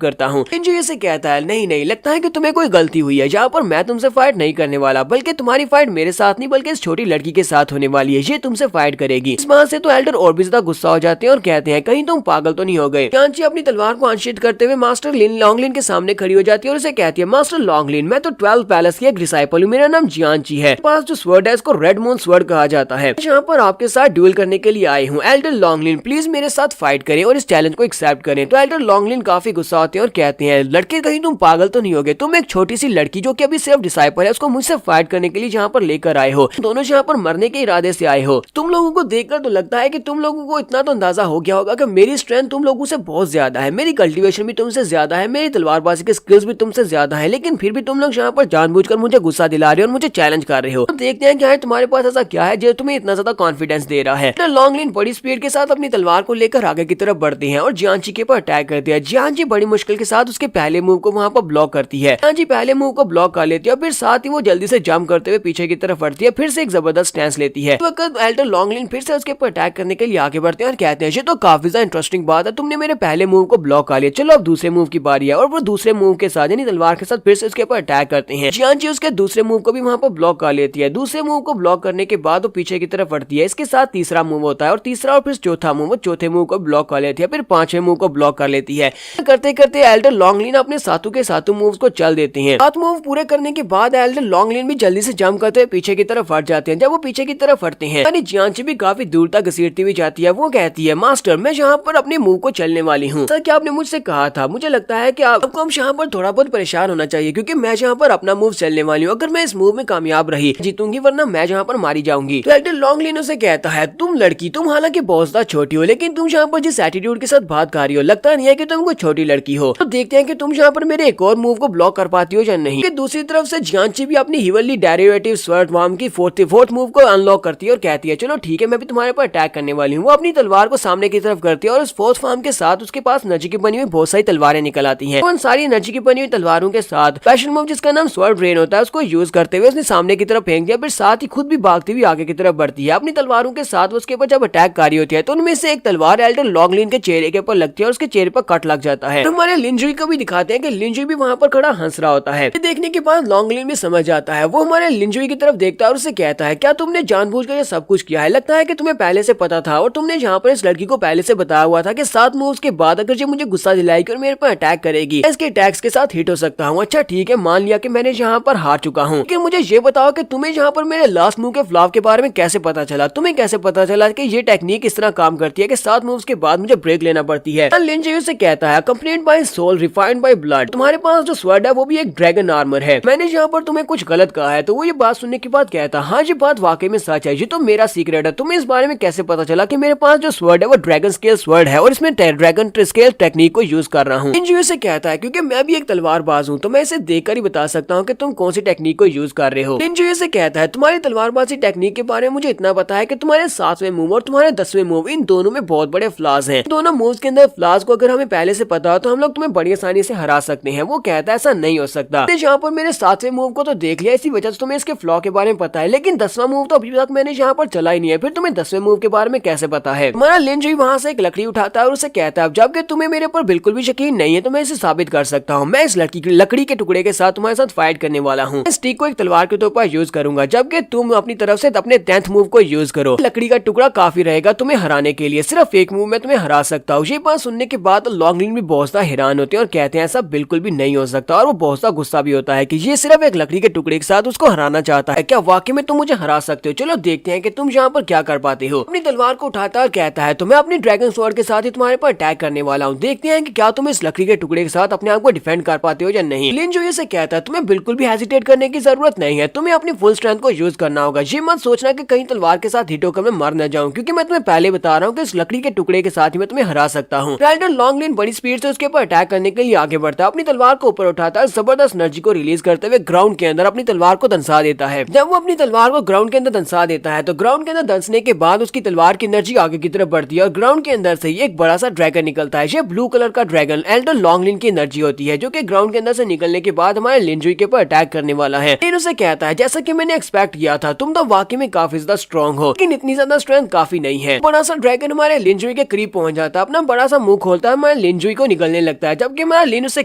करता हूँ। लिनजुई से कहता है नहीं लगता है कि तुम्हें कोई गलती हुई है, जहाँ पर मैं तुमसे फाइट नहीं करने वाला, बल्कि तुम्हारी फाइट मेरे साथ नहीं बल्कि इस छोटी लड़की के साथ होने वाली है, ये तुमसे फाइट करेगी। इस बात से तो एल्डर और भी ज्यादा गुस्सा हो जाते हैं और कहते हैं कहीं तुम पागल तो नहीं हो गए। जियांची अपनी तलवार को अनशीथ करते हुए मास्टर लॉन्गलिन के सामने खड़ी हो जाती है और उसे कहती है मास्टर लॉन्गलिन मैं तो 12 पैलेस की एक डिसाइपल हूँ, मेरा नाम जियांची है, पास जो स्वर्ड है इसको रेड मून स्वर्ड कहा जाता है, यहाँ पर आपके साथ ड्यूल करने के लिए आए हूँ। एल्डर लॉन्गलिन प्लीज मेरे साथ फाइट करें और इस चैलेंज को एक्सेप्ट करें। तो एल्डर लॉन्गलिन काफी गुस्सा होते हैं और कहते हैं लड़के कहीं तुम पागल तो नहीं हो गए, तुम एक छोटी सी लड़की जो कि अभी सिर्फ डिसाइपल है उसको मुझसे फाइट करने के लिए यहाँ पर लेकर आए हो, दोनों यहाँ पर मरने के इरादे से आए हो। तुम लोगों को देखकर तो लगता है कि तुम लोगों को इतना तो अंदाजा हो गया होगा कि मेरी स्ट्रेंथ तुम लोगों से बहुत ज्यादा है, मेरी कल्टीवेशन भी तुमसे ज्यादा है, मेरी तलवारबाजी के स्किल्स भी तुमसे ज्यादा है, लेकिन फिर भी तुम लोग यहाँ पर जानबूझकर मुझे गुस्सा दिला रहे हो और मुझे चैलेंज कर रहे हो। तो देखते हैं क्या है तुम्हारे पास ऐसा क्या है जो तुम्हें इतना ज्यादा कॉन्फिडेंस दे रहा है। लॉन्गलिन बड़ी स्पीड के साथ अपनी तलवार को लेकर आगे की तरफ बढ़ते हैं और जियांची के ऊपर अटैक करते हैं। जियांची बड़ी मुश्किल के साथ उसके पहले मूव को वहाँ पर ब्लॉक करती है। जियांची पहले मूव को ब्लॉक कर लेती है और फिर साथ ही वो जल्दी से जंप करते हुए पीछे की तरफ बढ़ती है, फिर से एक जबरदस्त स्टैंस लेती है। तो एल्डर लॉन्गलिन फिर से उसके ऊपर अटैक करने के लिए आगे बढ़ते हैं और कहते हैं ये तो काफी ज्यादा इंटरेस्टिंग बात है, तुमने मेरे पहले मूव को ब्लॉक कर लिया, चलो अब दूसरे मूव की बारी है। और वो दूसरे मूव के साथ यानी तलवार के साथ फिर से उसके ऊपर अटैक करते हैं। जियांची उसके दूसरे मूव को भी वहाँ पर ब्लॉक कर लेती है। दूसरे मूव को ब्लॉक करने के बाद वो पीछे की तरफ बढ़ती है, इसके साथ तीसरा मूव होता है और तीसरा और फिर चौथा मूव, वो चौथे मूव को ब्लॉक कर लेती है, फिर पांचवें मूव को ब्लॉक कर लेती है। करते करते एल्डर लॉन्गलिन अपने सातों के सातों मूव्स को चल देते हैं। 7 मूव पूरे करने के बाद एल्डर लॉन्गलिन भी जल्दी से जंप करते हुए पीछे की तरफ हट जाते हैं। जब वो पीछे की तरफ हटते हैं यानी जियांची भी काफी दूर तक घसीटती हुई जाती है। वो कहती है मास्टर मैं यहाँ पर अपने मूव को चलने वाली हूँ, सर क्या आपने मुझसे कहा था, मुझे लगता है कि आपको हम यहाँ पर थोड़ा बहुत परेशान होना चाहिए क्योंकि मैं यहाँ पर अपना मूव चलने वाली हूँ, अगर मैं इस मूव में कामयाब रही जीतूंगी वरना मैं यहाँ पर मारी जाऊंगी। तो एल्डर लॉन्गलिन उसे कहता है तुम लड़की तुम हालांकि बहुत ज्यादा छोटी हो लेकिन तुम यहाँ पर जिस एटीट्यूड के साथ बात कर रही हो लगता नहीं है कि तुम कोई छोटी लड़की हो। तो देखते हैं कि तुम यहाँ पर मेरे एक और मूव को ब्लॉक कर पाती हो या नहीं। दूसरी तरफ से जियांची भी अपनी हिवरली डेरिवेटिव स्वर्ड फॉर्म की फोर्थ मूव को अनलॉक करती है और कहती है चलो ठीक है मैं भी तुम्हारे पर अटैक करने वाली हूँ। वो अपनी तलवार को सामने की तरफ करती है और उस फोर्थ फॉर्म के साथ उसके पास एनर्जी की बनी हुई बहुत सारी तलवारें निकल आती हैं। उन सारी एनर्जी की बनी हुई तलवारों के साथ स्पेशल मूव जिसका नाम स्वर्ड रेन होता है उसको यूज करते हुए उसने सामने की तरफ फेंक दिया, फिर साथ ही खुद भी भागती हुई आगे की तरफ बढ़ती है। अपनी तलवारों के साथ उसके ऊपर जब अटैक कर रही होती है तो उनमें से एक तलवार एल्डर लॉन्गलिन के चेहरे के ऊपर लगती है और उसके चेहरे पर कट लग जाता है। हमारे लिनजुई को भी दिखाते हैं कि लिनजुई भी वहाँ पर खड़ा हंस रहा होता है। देखने के बाद लॉन्गलिन भी समझ जाता है, वो हमारे लिनजुई की तरफ देखता है और उससे कहता है क्या तुमने जानबूझकर ये सब कुछ किया है, लगता है कि तुम्हें पहले से पता था और तुमने यहाँ पर इस लड़की को पहले से बताया हुआ था कि 7 मूव्स के बाद अगर ये मुझे गुस्सा दिलाएगी और मेरे पर अटैक करेगी इसके अटैक्स के साथ हिट हो सकता हूँ। अच्छा ठीक है मान लिया कि मैंने यहाँ पर हार चुका हूँ, लेकिन मुझे ये बताओ कि तुम्हें यहाँ पर मेरे लास्ट मूव के फ्लॉप के बारे में कैसे पता चला, तुम्हें कैसे पता चला कि ये टेक्निक इस तरह काम करती है कि 7 मूव्स के बाद मुझे ब्रेक लेना पड़ती है। लिनजुई से कहता है accompanied by soul refined by blood, तुम्हारे पास जो स्वर्ड है वो भी एक ड्रैगन आर्मर है, मैंने यहाँ पर तुम्हें कुछ गलत कहा है। तो वो ये बात सुनने के बाद कहता हाँ ये बात वाकई में सच है, ये तो मेरा सीक्रेट है, तुम्हें इस बारे में कैसे पता चला कि मेरे पास जो स्वर्ड है वो ड्रैगन स्केल स्वर्ड है और इसमें ड्रैगन स्केल टेक्निक को यूज कर रहा हूँ। लिनजुई से कहता है क्योंकि मैं भी एक तलवारबाज हूँ तो मैं इसे देखकर ही बता सकता हूँ कि तुम कौन सी टेक्निक को यूज कर रहे हो। लिनजुई से कहता है तुम्हारी तलवारबाजी टेक्निक के बारे में मुझे इतना पता है कि तुम्हारे 7वें मूव और तुम्हारे 10वें मूव इन दोनों में बहुत बड़े फ्लॉज हैं। दोनों मूव्स के अंदर फ्लॉज को अगर हमें पहले से पता हो तो हम लोग तुम्हें बड़ी आसानी से हरा सकते हैं। वो कहता है ऐसा नहीं हो सकता, यहाँ पर मेरे 7वें मूव को तो देख लिया इसी वजह से तुम्हें इसके फ्लॉ के बारे में पता है, लेकिन 10वां मूव तो अभी तक मैंने यहाँ पर चला ही नहीं है, फिर तुम्हें 10वें मूव के बारे में कैसे पता है? हमारा लिन जुई वहाँ से एक लकड़ी उठाता है और उसे कहता है जबकि तुम्हें मेरे पर बिल्कुल भी यकीन नहीं है तो मैं इसे साबित कर सकता हूँ। मैं इस लकड़ी के टुकड़े के साथ तुम्हारे साथ फाइट करने वाला हूँ। स्टिक को एक तलवार के तौर पर यूज करूंगा, जबकि तुम अपनी तरफ से अपने 10th मूव को यूज करो। लकड़ी का टुकड़ा काफी रहेगा तुम्हें हराने के लिए, सिर्फ एक मूव में तुम्हें हरा सकता हूँ। ये बात सुनने के बाद लॉन्गलिन भी बहुत सा हैरान होते हैं और कहते हैं ऐसा बिल्कुल भी नहीं हो सकता, और वो बहुत सा गुस्सा भी होता है कि ये सिर्फ एक लकड़ी के टुकड़े के साथ उसको हराना चाहता है। क्या वाकई में तुम मुझे हरा सकते हो? चलो देखते हैं कि तुम यहाँ पर क्या कर पाते हो। अपनी तलवार को उठाता और कहता है तो मैं अपनी ड्रैगन स्वॉर्ड के साथ ही तुम्हारे पर अटैक करने वाला हूँ। देखते हैं कि क्या तुम इस लकड़ी के टुकड़े के साथ अपने आप को डिफेंड कर पाते हो या नहीं। लिन जुई से कहता है तुम्हें बिल्कुल भी हेजिटेट करने की जरूरत नहीं है, तुम्हें अपनी फुल स्ट्रेंथ को यूज करना होगा। ये मत सोचना कि कहीं तलवार के साथ हिट होकर मैं मर न जाऊं, क्योंकि मैं तुम्हें पहले बता रहा हूँ कि इस लकड़ी के टुकड़े के साथ ही मैं तुम्हें हरा सकता हूँ। राइडर लॉन्गलिन बड़ी स्पीड से उसके ऊपर अटैक करने के लिए आगे बढ़ता है, अपनी तलवार को ऊपर उठाता है, जबरदस्त एनर्जी को रिलीज करते हुए ग्राउंड के अंदर अपनी तलवार को दंसा देता है। जब वो अपनी तलवार को ग्राउंड के अंदर दंसा देता है तो ग्राउंड के अंदर दंसने के बाद उसकी तलवार की एनर्जी आगे की तरफ बढ़ती है और ग्राउंड के अंदर से एक बड़ा सा ड्रैगन निकलता है। ये ब्लू कलर का ड्रैगन एल्डर लॉन्गलिन की एनर्जी होती है, जो कि ग्राउंड के अंदर से निकलने के बाद हमारे लिन जुई के ऊपर अटैक करने वाला है। लिन उसे कहता है जैसा कि मैंने एक्सपेक्ट किया था, तुम तो वाकई में काफी ज्यादा स्ट्रॉन्ग हो, लेकिन इतनी ज्यादा स्ट्रेंथ काफी नहीं है। बड़ा सा ड्रैगन हमारे लिन जुई के करीब पहुंच जाता है, अपना बड़ा सा मुंह खोलता है, हमारे लिन जुई को निकलने लगता है। जबकि हमारा लिन उसे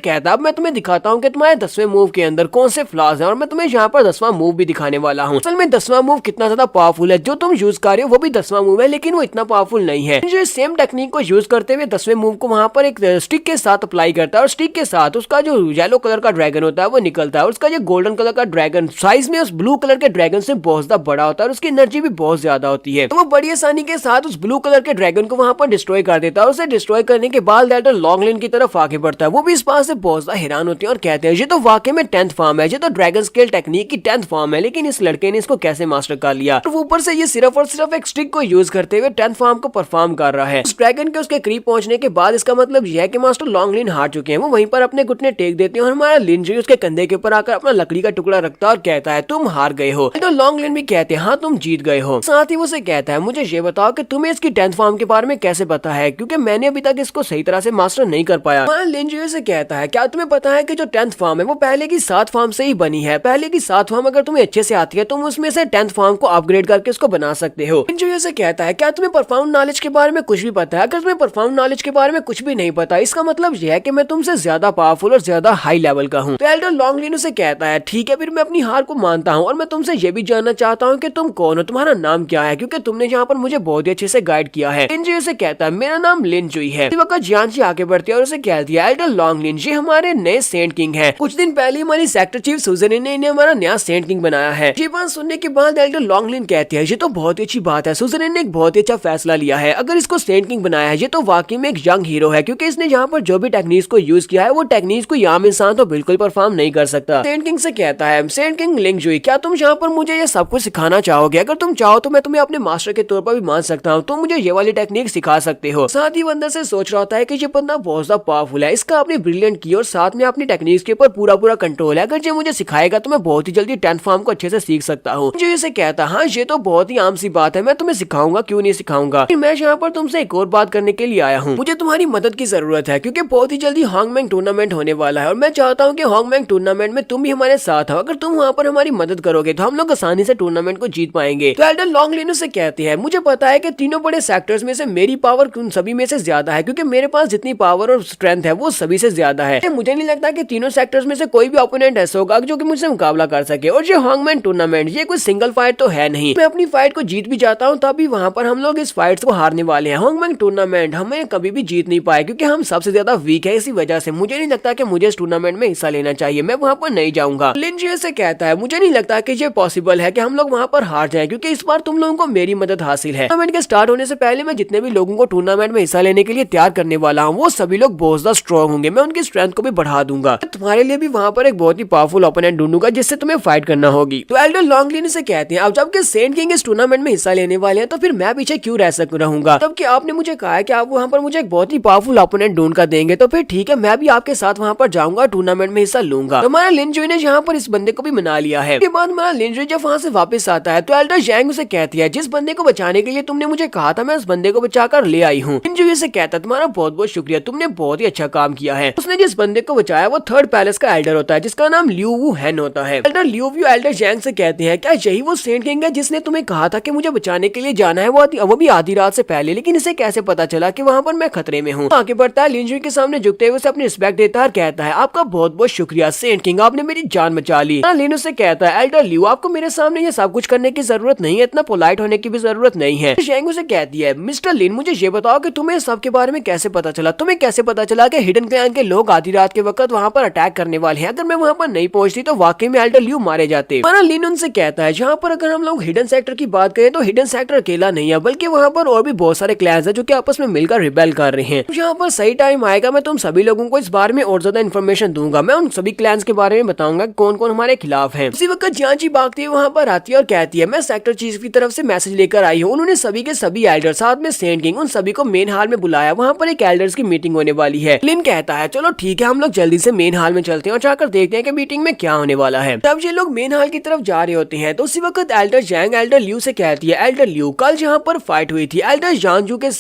कहता है अब मैं तुम्हें दिखाता हूँ कि तुम्हारे 10वें मूव के अंदर कौन से फ्लॉज हैं, और मैं तुम्हें यहाँ पर 10वां मूव भी दिखाने वाला हूँ। असल में 10वां मूव कितना ज्यादा पावरफुल है, जो तुम यूज कर रहे हो वो भी 10वां मूव है, लेकिन वो इतना पावरफुल नहीं है। जो सेम टेक्निक को यूज करते हुए 10वें मूव को वहाँ पर एक स्टिक के साथ अप्लाई करता है और स्टिक के साथ उसका जो येलो कलर का ड्रैगन होता है वो निकलता है, और उसका जो गोल्डन कलर का ड्रैगन साइज में उस ब्लू कलर के ड्रैगन से बहुत ज्यादा बड़ा होता है और उसकी एनर्जी भी बहुत ज्यादा होती है। तो वो बड़ी आसानी के साथ उस ब्लू कलर के ड्रैगन को वहाँ पर डिस्ट्रॉय कर देता है, और उसे डिस्ट्रॉय करने के बाद राइडर लॉन्गलिन की तरफ आगे बढ़ता है। वो भी इस बात से बहुत ज्यादा हैरान होते हैं और कहते हैं ये तो वाकई में 10th फॉर्म है, ये तो ड्रैगन स्केल टेक्निक की 10th फॉर्म है, लेकिन इस लड़के ने इसको कैसे मास्टर कर लिया। और ऊपर से ये सिर्फ और सिर्फ एक स्टिक को यूज करते हुए 10th फॉर्म को परफॉर्म कर रहा है। उस ड्रैगन के उसके करीब पहुंचने के बाद इसका मतलब यह है कि मास्टर लॉन्गलिन हार चुके हैं। वो वहीं पर अपने घुटने टेक देते हैं और हमारा लिन जुई उसके कंधे के ऊपर आकर अपना लकड़ी का टुकड़ा रखता है और कहता है तुम हार गए हो। तो लॉन्गलिन भी कहते हैं हाँ तुम जीत गए हो। साथ ही वो उसे कहता है मुझे ये बताओ कि तुम्हें इसकी 10th फॉर्म के बारे में कैसे पता है, क्योंकि मैंने अभी तक इसको सही तरह से मास्टर नहीं कर पाया। लिन जुई से कहता है क्या तुम्हें पता है कि जो 10th फॉर्म है वो पहले की 7 फॉर्म से ही बनी है। पहले की 7 फॉर्म अगर तुम्हें अच्छे से आती है तुम उसमें से 10th फॉर्म को अपग्रेड करके उसको बना सकते हो। लिन जुई से कहता है क्या तुम्हें परफाउंड नॉलेज के बारे में कुछ भी पता है? अगर तुम्हें परफाउंड नॉलेज के बारे में कुछ भी नहीं पता इसका मतलब यह है कि मैं तुमसे ज्यादा पावरफुल और ज्यादा हाई लेवल का हूँ। तो एल्डर लॉन्गलिन से कहता है ठीक है फिर मैं अपनी हार को मानता हूँ और मैं तुमसे ये भी जानना चाहता हूँ कि तुम कौन हो, तुम्हारा नाम क्या है, क्योंकि तुमने यहाँ पर मुझे बहुत ही अच्छे से गाइड किया है। लिन जुई से कहता है मेरा नाम लिन जुई है। इसी वक्त जियान जी आगे बढ़ती है और उसे कह दिया एल्डर लॉन्गलिन ये हमारे नए सेंट किंग है। कुछ दिन पहले हमारी सेक्टर चीफ सुजन ने इन्हें हमारा नया सेंट किंग बनाया है। ये बात सुनने के बाद एल्डर लॉन्गलिन कहती है ये तो बहुत ही अच्छी बात है, सुजन ने एक बहुत ही अच्छा फैसला लिया है। अगर इसको सेंट किंग बनाया है ये तो वाकई में एक यंग हीरो है, क्योंकि इसने यहाँ पर जो भी टेक्निक्स को यूज किया है वो टेक्निक्स को आम इंसान तो बिल्कुल परफॉर्म नहीं कर सकता। सेंट किंग से कहता है सेंट किंग लिन जुई क्या तुम यहाँ पर मुझे ये सब कुछ सिखाना चाहोगे? अगर तुम चाहो तो मैं तुम्हें अपने मास्टर के तौर पर भी मान सकता हूँ, तुम मुझे ये वाली टेक्निक सिखा सकते हो। साथ ही वो अंदर से सोच रहा होता है कि ये बंदा बहुत ज्यादा पावरफुल है, इसका अपनी ब्रिलियंट की और साथ में अपनी टेक्निक्स के ऊपर पूरा कंट्रोल है। अगर ये मुझे सिखाएगा तो मैं बहुत ही जल्दी 10th फॉर्म को अच्छे से सीख सकता हूँ। जो इसे कहता हाँ ये तो बहुत ही आम सी बात है, मैं तुम्हें सिखाऊंगा, क्यों नहीं सिखाऊंगा। मैं यहाँ पर तुमसे एक और बात करने के लिए आया हूँ, मुझे तुम्हारी मदद की जरूरत है क्योंकि बहुत ही जल्दी हॉन्गमैंग टूर्नामेंट होने वाला है और मैं चाहता हूँ कि हॉन्गमैंग टूर्नामेंट में तुम भी हमारे साथ हो। अगर तुम वहाँ पर हमारी मदद करोगे तो हम लोग आसानी से टूर्नामेंट को जीत पाएंगे। तो एल्डर लॉन्गलिन से कहते हैं मुझे पता है कि तीनों बड़े सेक्टर्स में से मेरी पावर उन सभी में से ज्यादा है, क्योंकि मेरे पास जितनी पावर और स्ट्रेंथ है वो सभी से ज्यादा है। मुझे नहीं लगता कि तीनों सेक्टर्स में से कोई भी ओपोनेंट ऐसा होगा जो कि मुझसे मुकाबला कर सके। और ये हॉन्गमैन टूर्नामेंट ये कोई सिंगल फाइट तो है नहीं, मैं अपनी फाइट को जीत भी जाता हूँ तभी वहाँ पर हम लोग इस फाइट को हारने वाले हैं। हॉन्गमैन टूर्नामेंट हमें कभी भी जीत नहीं पाए क्योंकि हम सबसे ज्यादा वीक है, इसी वजह से मुझे नहीं लगता कि मुझे इस टूर्नामेंट में हिस्सा लेना चाहिए, मैं वहाँ पर नहीं जाऊंगा। लिन जुई से कहता है मुझे नहीं लगता कि ये पॉसिबल है कि हम लोग वहाँ पर हार जाएं, क्योंकि इस बार तुम लोगों को मेरी मदद हासिल है। टूर्नामेंट के स्टार्ट होने से पहले मैं जितने भी लोगों को टूर्नामेंट में हिस्सा लेने के लिए तैयार करने वाला हूँ वो सभी लोग बहुत ज्यादा स्ट्रॉन्ग होंगे, मैं उनकी स्ट्रेंथ को भी बढ़ा दूंगा। तुम्हारे लिए भी वहाँ पर एक बहुत ही पावरफुल ओपोनेंट ढूंढूंगा जिससे तुम्हें फाइट करना होगी। तो एल्डर लॉन्गलिन से कहते हैं अब जबकि सेंट किंग इस टूर्नामेंट में हिस्सा लेने वाले हैं तो फिर मैं पीछे क्यों रहूंगा। तब कि आपने मुझे कहा है कि आप वहाँ पर मुझे एक बहुत ही पावरफुल ओपोनेंट ढूंढ कर देंगे, तो फिर ठीक है मैं भी आपके साथ वहाँ पर जाऊंगा, टूर्नामेंट में हिस्सा लूंगा। तो हमारा लिन जुई ने यहाँ पर इस बंदे को भी मना लिया है। उसके बाद हमारा लिन जुई जब वहाँ से वापस आता है तो एल्डर जैंग उसे कहती है जिस बंदे को बचाने के लिए तुमने मुझे कहा था मैं उस बंदे को बचाकर ले आई हूँ। लिन जुई से कहता है तुम्हारा बहुत बहुत शुक्रिया, तुमने बहुत ही अच्छा काम किया है। उसने जिस बंदे को बचाया वो 3rd पैलेस का एल्डर होता है जिसका नाम लियू वू हैन होता है। एल्डर लियू वू एल्डर जैंग से कहते हैं क्या यही वो सेंट किंग है जिसने तुम्हें कहा था कि मुझे बचाने के लिए जाना है, वो भी आधी रात से पहले, लेकिन इसे कैसे पता चला कि वहाँ पर मैं खतरे में हूँ। आगे बढ़ता है, लिन जुई के सामने झुकते हुए उसे अपनी रिस्पेक्ट देता है और कहता है आपका बहुत बहुत शुक्रिया सेंट किंग, आपने मेरी जान बचा ली। लिन उसे कहता है एल्डर लियू आपको मेरे सामने ये सब कुछ करने की जरूरत नहीं है, इतना पोलाइट होने की भी जरूरत नहीं है। शेंग उसे कहती है मिस्टर लिन मुझे ये बताओ कि तुम्हें सब के बारे में कैसे पता चला, तुम्हें कैसे पता चला कि हिडन क्लैन के लोग आधी रात के वक्त वहाँ पर अटैक करने वाले हैं, अगर मैं वहाँ पर नहीं पहुंचती तो वाकई में एल्डर लियू मारे जाते। लिन उनसे कहता है जहाँ पर अगर हम लोग हिडन सेक्टर की बात करें तो हिडन सेक्टर अकेला नहीं है, बल्कि वहाँ पर और भी बहुत सारे क्लैंस हैं जो कि आपस में मिलकर रिबेल कर रहे हैं। यहाँ पर सही टाइम आएगा मैं तुम सभी लोगों को इस बारे में और ज्यादा इन्फॉर्मेशन दूंगा, मैं उन सभी क्लैंस के बारे में बताऊंगा कौन कौन हमारे खिलाफ है। उसी वक्त जियांची भागती है वहाँ पर आती है और कहती है मैं सेक्टर चीफ की तरफ से मैसेज लेकर आई हूँ, उन्होंने सभी के सभी एल्डर साथ में सेंट किंग उन सभी को मेन हॉल में बुलाया, वहाँ पर एक एल्डर्स की मीटिंग होने वाली है। लिन कहता है चलो ठीक है हम लोग जल्दी से मेन हॉल में चलते हैं और जाकर देखते हैं कि मीटिंग में क्या होने वाला है। तब ये लोग मेन हॉल की तरफ जा रहे होते हैं तो उसी वक्त एल्डर जैंग एल्डर लियू से कहती है एल्डर लियू कल जहाँ पर फाइट हुई थी एल्डर जानजू के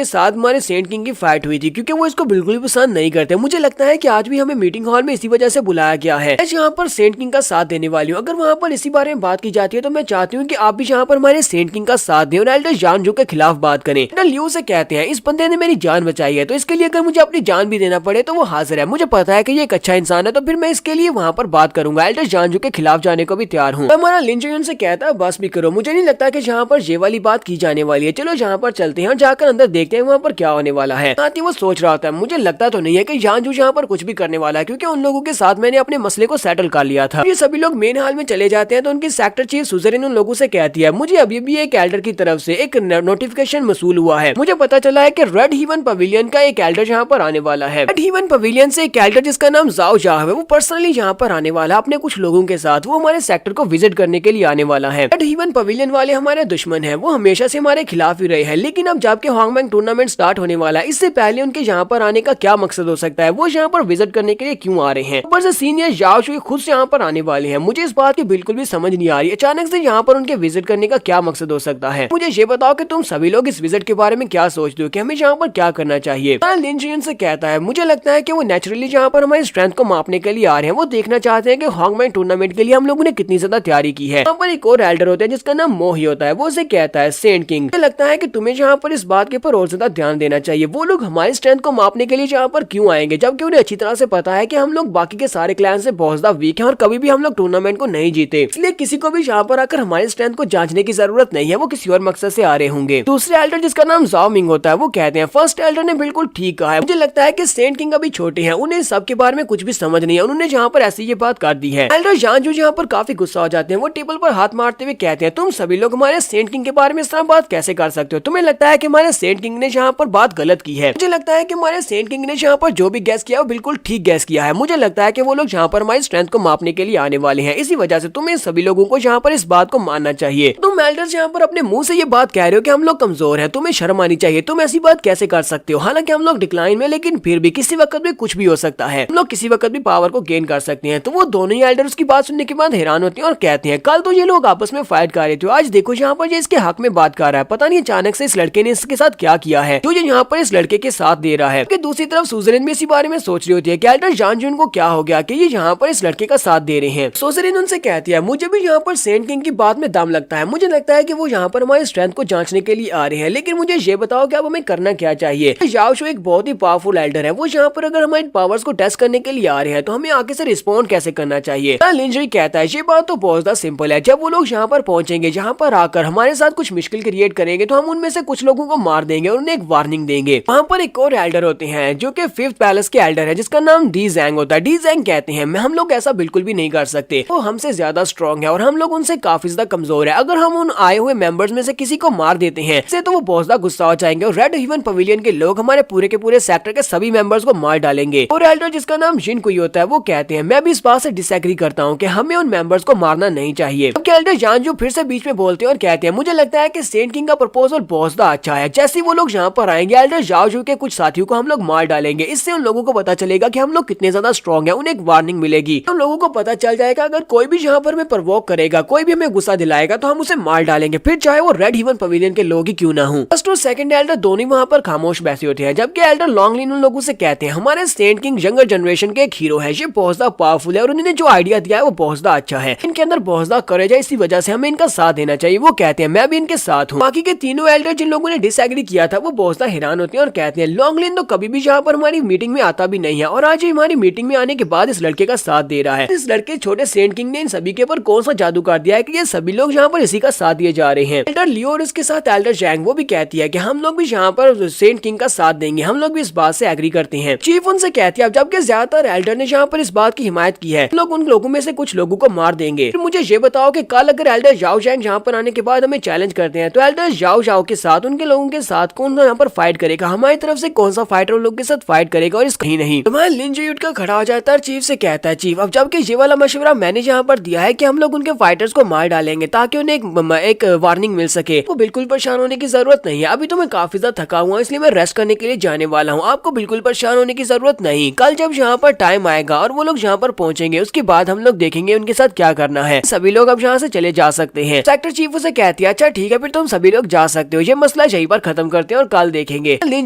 साथ हमारे सेंट किंग की फाइट हुई थी, क्योंकि वो इसको बिल्कुल भी पसंद नहीं करते। मुझे लगता है कि आज भी हमें मीटिंग हॉल में इसी वजह से बुलाया गया है। मैं यहाँ पर सेंट किंग का साथ देने वाली हूँ, अगर वहाँ पर इसी बारे में बात की जाती है तो मैं चाहती हूँ कि आप भी यहाँ पर हमारे सेंट किंग का साथ दें और एल्डर जानजू के खिलाफ बात करें। एल्डर लियू से कहते हैं इस बंदे ने मेरी जान बचाई है तो इसके लिए अगर मुझे अपनी जान भी देना पड़े तो वो हाजिर है, मुझे पता है कि ये एक अच्छा इंसान है तो फिर मैं इसके लिए वहाँ पर बात करूंगा, एल्डर जानजू के खिलाफ जाने को भी तैयार हूँ। हमारा लिन जुई उनसे कहता है बस भी करो, मुझे नहीं लगता कि जहाँ पर ये वाली बात की जाने वाली है, चलो जहाँ पर चलते हैं और जाकर अंदर देखते हैं वहाँ पर क्या होने वाला है। आती वो सोच रहा था मुझे लगता तो नहीं है कि जानजू यहाँ पर कुछ भी करने वाला है, क्योंकि उन लोगों के साथ मैंने अपने मसले को सेटल कर लिया था। ये सभी लोग मेन हॉल में चले जाते हैं तो उनकी सेक्टर चीफ सुजरिन उन लोगों से कहती है मुझे अभी भी एक एल्डर की तरफ से एक नोटिफिकेशन मसूल हुआ है, मुझे पता चला है कि रेड हीवन पवेलियन का एक एल्डर यहाँ पर आने वाला है। रेड हीवन पवेलियन से एक एल्डर जिसका नाम जाओ जा है वो पर्सनली यहाँ पर आने वाला अपने कुछ लोगों के साथ, वो हमारे सेक्टर को विजिट करने के लिए आने वाला है। रेड हीवन पवेलियन वाले हमारे दुश्मन है, वो हमेशा से हमारे खिलाफ ही रहे हैं, लेकिन अब जबकि हॉन्गमैंग टूर्नामेंट स्टार्ट होने वाला है इससे पहले उनके यहाँ पर आने का क्या मकसद हो सकता है, वो यहाँ पर विजिट करने के लिए क्यों आ रहे हैं। ऊपर से सीनियर जाओ शुई खुद से यहाँ पर आने वाले हैं, मुझे इस बात की बिल्कुल भी समझ नहीं आ रही अचानक से यहाँ पर उनके विजिट करने का क्या मकसद हो सकता है। मुझे ये बताओ कि तुम सभी लोग इस विजिट के बारे में क्या सोचते हो कि हमें यहाँ पर क्या करना चाहिए। लिन जुई से कहता है मुझे लगता है कि वो नेचुरली यहाँ पर हमारी स्ट्रेंथ को मापने के लिए आ रहे हैं, वो देखना चाहते हैं कि हॉन्गमैंग टूर्नामेंट के लिए हम लोगों ने कितनी ज्यादा तैयारी की है। यहाँ पर एक और एल्डर होता है जिसका नाम मोही होता है, वो उसे कहता है सेंट किंग मुझे लगता है कि तुम्हें यहाँ पर इस बात के ऊपर और ज्यादा ध्यान देना चाहिए, वो लोग हमारी स्ट्रेंथ को मापने के लिए यहाँ पर क्यों आएंगे जबकि उन्हें अच्छी तरह से पता है कि हम लोग बाकी के सारे क्लैन से बहुत ज्यादा वीक हैं और कभी भी हम लोग टूर्नामेंट को नहीं जीते, इसलिए किसी को भी यहाँ पर आकर हमारी स्ट्रेंथ को जांचने की जरूरत नहीं है, वो किसी और मकसद से आ रहे होंगे। दूसरे एल्डर जिसका नाम जाओ मिंग होता है वो कहते हैं फर्स्ट एल्डर ने बिल्कुल ठीक कहा है, मुझे लगता है कि सेंट किंग अभी छोटे हैं, उन्हें सबके बारे में कुछ भी समझ नहीं है, उन्होंने यहाँ पर ऐसी ये बात कर दी है। एल्डर जानजू यहाँ पर काफी गुस्सा हो जाते हैं, वो टेबल पर हाथ मारते हुए कहते हैं तुम सभी लोग हमारे सेंट किंग के बारे में इस तरह बात कैसे कर सकते हो, तुम्हें लगता है कि हमारे सेंट किंग ने यहाँ पर बात गलत की है। मुझे लगता है कि हमारे सेंट किंग ने यहाँ पर जो भी गैस किया वो बिल्कुल ठीक गैस किया है, मुझे लगता है कि वो लोग यहाँ पर हमारी स्ट्रेंथ को मापने के लिए आने वाले हैं, इसी वजह से तुम्हें सभी लोगों को यहाँ पर इस बात को मानना चाहिए। तुम एल्डर्स यहाँ पर अपने मुंह से ये बात कह रहे हो कि हम लोग कमजोर हैं, तुम्हें शर्म आनी चाहिए, तुम ऐसी बात कैसे कर सकते हो, हालांकि हम लोग डिक्लाइन में लेकिन फिर भी किसी वक्त भी कुछ भी हो सकता है, हम लोग किसी वक्त भी पावर को गेन कर सकते हैं। तो वो दोनों ही एल्डर्स की बात सुनने के बाद हैरान होते हैं और कहते हैं कल तो ये लोग आपस में फाइट कर रहे थे, आज देखो यहाँ पर ये इसके हक में बात कर रहा है, पता नहीं अचानक से इस लड़के ने इसके साथ क्या किया है जो ये यहाँ पर इस लड़के के साथ दे रहा है। दूसरी तरफ सुजरिन भी इसी बारे में सोच रही होती है कि एल्डर जानजून को क्या हो गया कि ये यहाँ पर इस लड़के का साथ दे रहे हैं। सुजरिन उनसे कहती है मुझे भी यहाँ पर सेंट किंग की बात में दम लगता है, मुझे लगता है कि वो यहाँ पर हमारी स्ट्रेंथ को जांचने के लिए आ रहे हैं, लेकिन मुझे ये बताओ कि अब हमें करना क्या चाहिए। याओ शू एक बहुत ही पावरफुल एल्डर है, वो यहाँ पर अगर हमारी पावर्स को टेस्ट करने के लिए आ रहे हैं तो हमें आगे से रिस्पॉन्ड कैसे करना चाहिए। लिन जुई कहता है ये बात तो बहुत ज्यादा सिंपल है, जब वो लोग यहाँ पर पहुंचेंगे यहाँ पर आकर हमारे साथ कुछ मुश्किल क्रिएट करेंगे तो हम उनमें से कुछ लोगों को मार देंगे और उन्हें एक वार्निंग देंगे। वहाँ पर एक और एल्डर होते हैं जो कि फिफ्थ पैलेस के एल्डर है जिसका नाम डी जैंग होता है। डी जैंग कहते हैं हम लोग ऐसा बिल्कुल भी नहीं कर सकते, वो हमसे ज्यादा स्ट्रॉन्ग है और हम लोग उनसे काफी ज्यादा कमजोर है, अगर हम उन आए हुए मेंबर्स में से किसी को मार देते हैं से तो वो बहुत ज्यादा गुस्सा हो जाएंगे और रेड हीवन पवेलियन के लोग हमारे पूरे के पूरे सेक्टर के सभी मेंबर्स को मार डालेंगे। और एल्डर जिसका नाम जिन कुई होता है वो कहते हैं मैं भी इस बात से डिसएग्री करता हूँ कि हमें उन मेंबर्स को मारना नहीं चाहिए। अब एल्डर जानजू फिर से बीच में बोलते हैं और कहते हैं मुझे लगता है कि सेंट किंग का प्रपोजल बहुत ज्यादा अच्छा है, जैसे वो लोग यहाँ पर आएंगे एल्डर जाओजू के कुछ साथियों को हम लोग मार डालेंगे, इससे उन लोगों को पता चलेगा कि हम लोग कितने ज्यादा स्ट्रॉन्ग है, उन्हें एक वार्निंग मिलेगी, हम लोगों को पता चल जाएगा अगर कोई भी यहाँ पर हमें प्रवोक करेगा, कोई भी हमें गुस्सा दिलाएगा तो हम उसे मार डालेंगे, फिर चाहे वो रेड हीवन पवेलियन के लोग ही क्यों ना हो। फर्स्ट और सेकंड एल्डर दोनों वहाँ पर खामोश बैठे होते हैं, जबकि एल्डर लॉन्गलिन उन लोगों से कहते हैं हमारे सेंट किंग यंगर जनरेशन के एक हीरो है, ये बहुत ज्यादा पावरफुल है और उन्होंने जो आइडिया दिया है वो बहुत ज्यादा अच्छा है, इनके अंदर बहुत ज्यादा करेज है, इसी वजह से हमें इनका साथ देना चाहिए। वो कहते हैं मैं भी इनके साथ हूँ। बाकी के तीनों एल्डर जिन लोगों ने डिसएग्री किया था वो बहुत ज्यादा हैरान होते हैं और कहते हैं लॉन्गलिन तो कभी भी यहाँ पर हमारी मीटिंग में आता भी नहीं है और आज हमारी मीटिंग में आने के बाद इस लड़के का साथ दे रहा है। इस लड़के छोटे सेंट किंग ने इन सभी के ऊपर कौन सा जादू कर दिया है कि ये सभी लोग यहाँ पर इसी का साथ दिए जा रहे हैं। एल्डर लियो और इसके साथ एल्डर जैंग वो भी कहती है कि हम लोग भी यहाँ पर सेंट किंग का साथ देंगे, हम लोग भी इस बात से एग्री करते हैं। चीफ उनसे कहती है जबकि ज्यादातर एल्डर ने यहाँ पर इस बात की हिमायत की है, लोग उन लोगों में से कुछ लोगों को मार देंगे। फिर मुझे ये बताओ कि कल अगर एल्डर जाओ जैंग यहाँ पर आने के बाद हमें चैलेंज करते हैं तो एल्डर जाओ जाओ के साथ उनके लोगों के साथ कौन यहाँ पर फाइट करेगा, हमारी तरफ से कौन सा फाइटर उन लोगों के साथ फाइट करेगा और इस कहीं नहीं। तुम्हारा लिन जे उठ कर खड़ा हो जाता है और चीफ से कहता है चीफ अब जबकि ये वाला मशवरा मैंने यहाँ पर दिया है कि हम लोग उनके फाइटर्स को मार डालेंगे ताकि उन्हें एक वार्निंग मिल सके, वो बिल्कुल परेशान होने की जरूरत नहीं है। अभी तो मैं काफी ज्यादा थका हुआ इसलिए मैं रेस्ट करने के लिए जाने वाला हूँ, आपको बिल्कुल परेशान होने की जरूरत नहीं। कल जब यहाँ पर टाइम आएगा और वो लोग यहाँ पर पहुंचेंगे उसके बाद हम लोग देखेंगे उनके साथ क्या करना है। सभी लोग अब यहाँ से चले जा सकते हैं। सेक्टर चीफ उसे कहती है अच्छा ठीक है फिर तुम सभी लोग जा सकते हो, ये मसला यहीं पर खत्म करते हैं और कल देखेंगे। लिन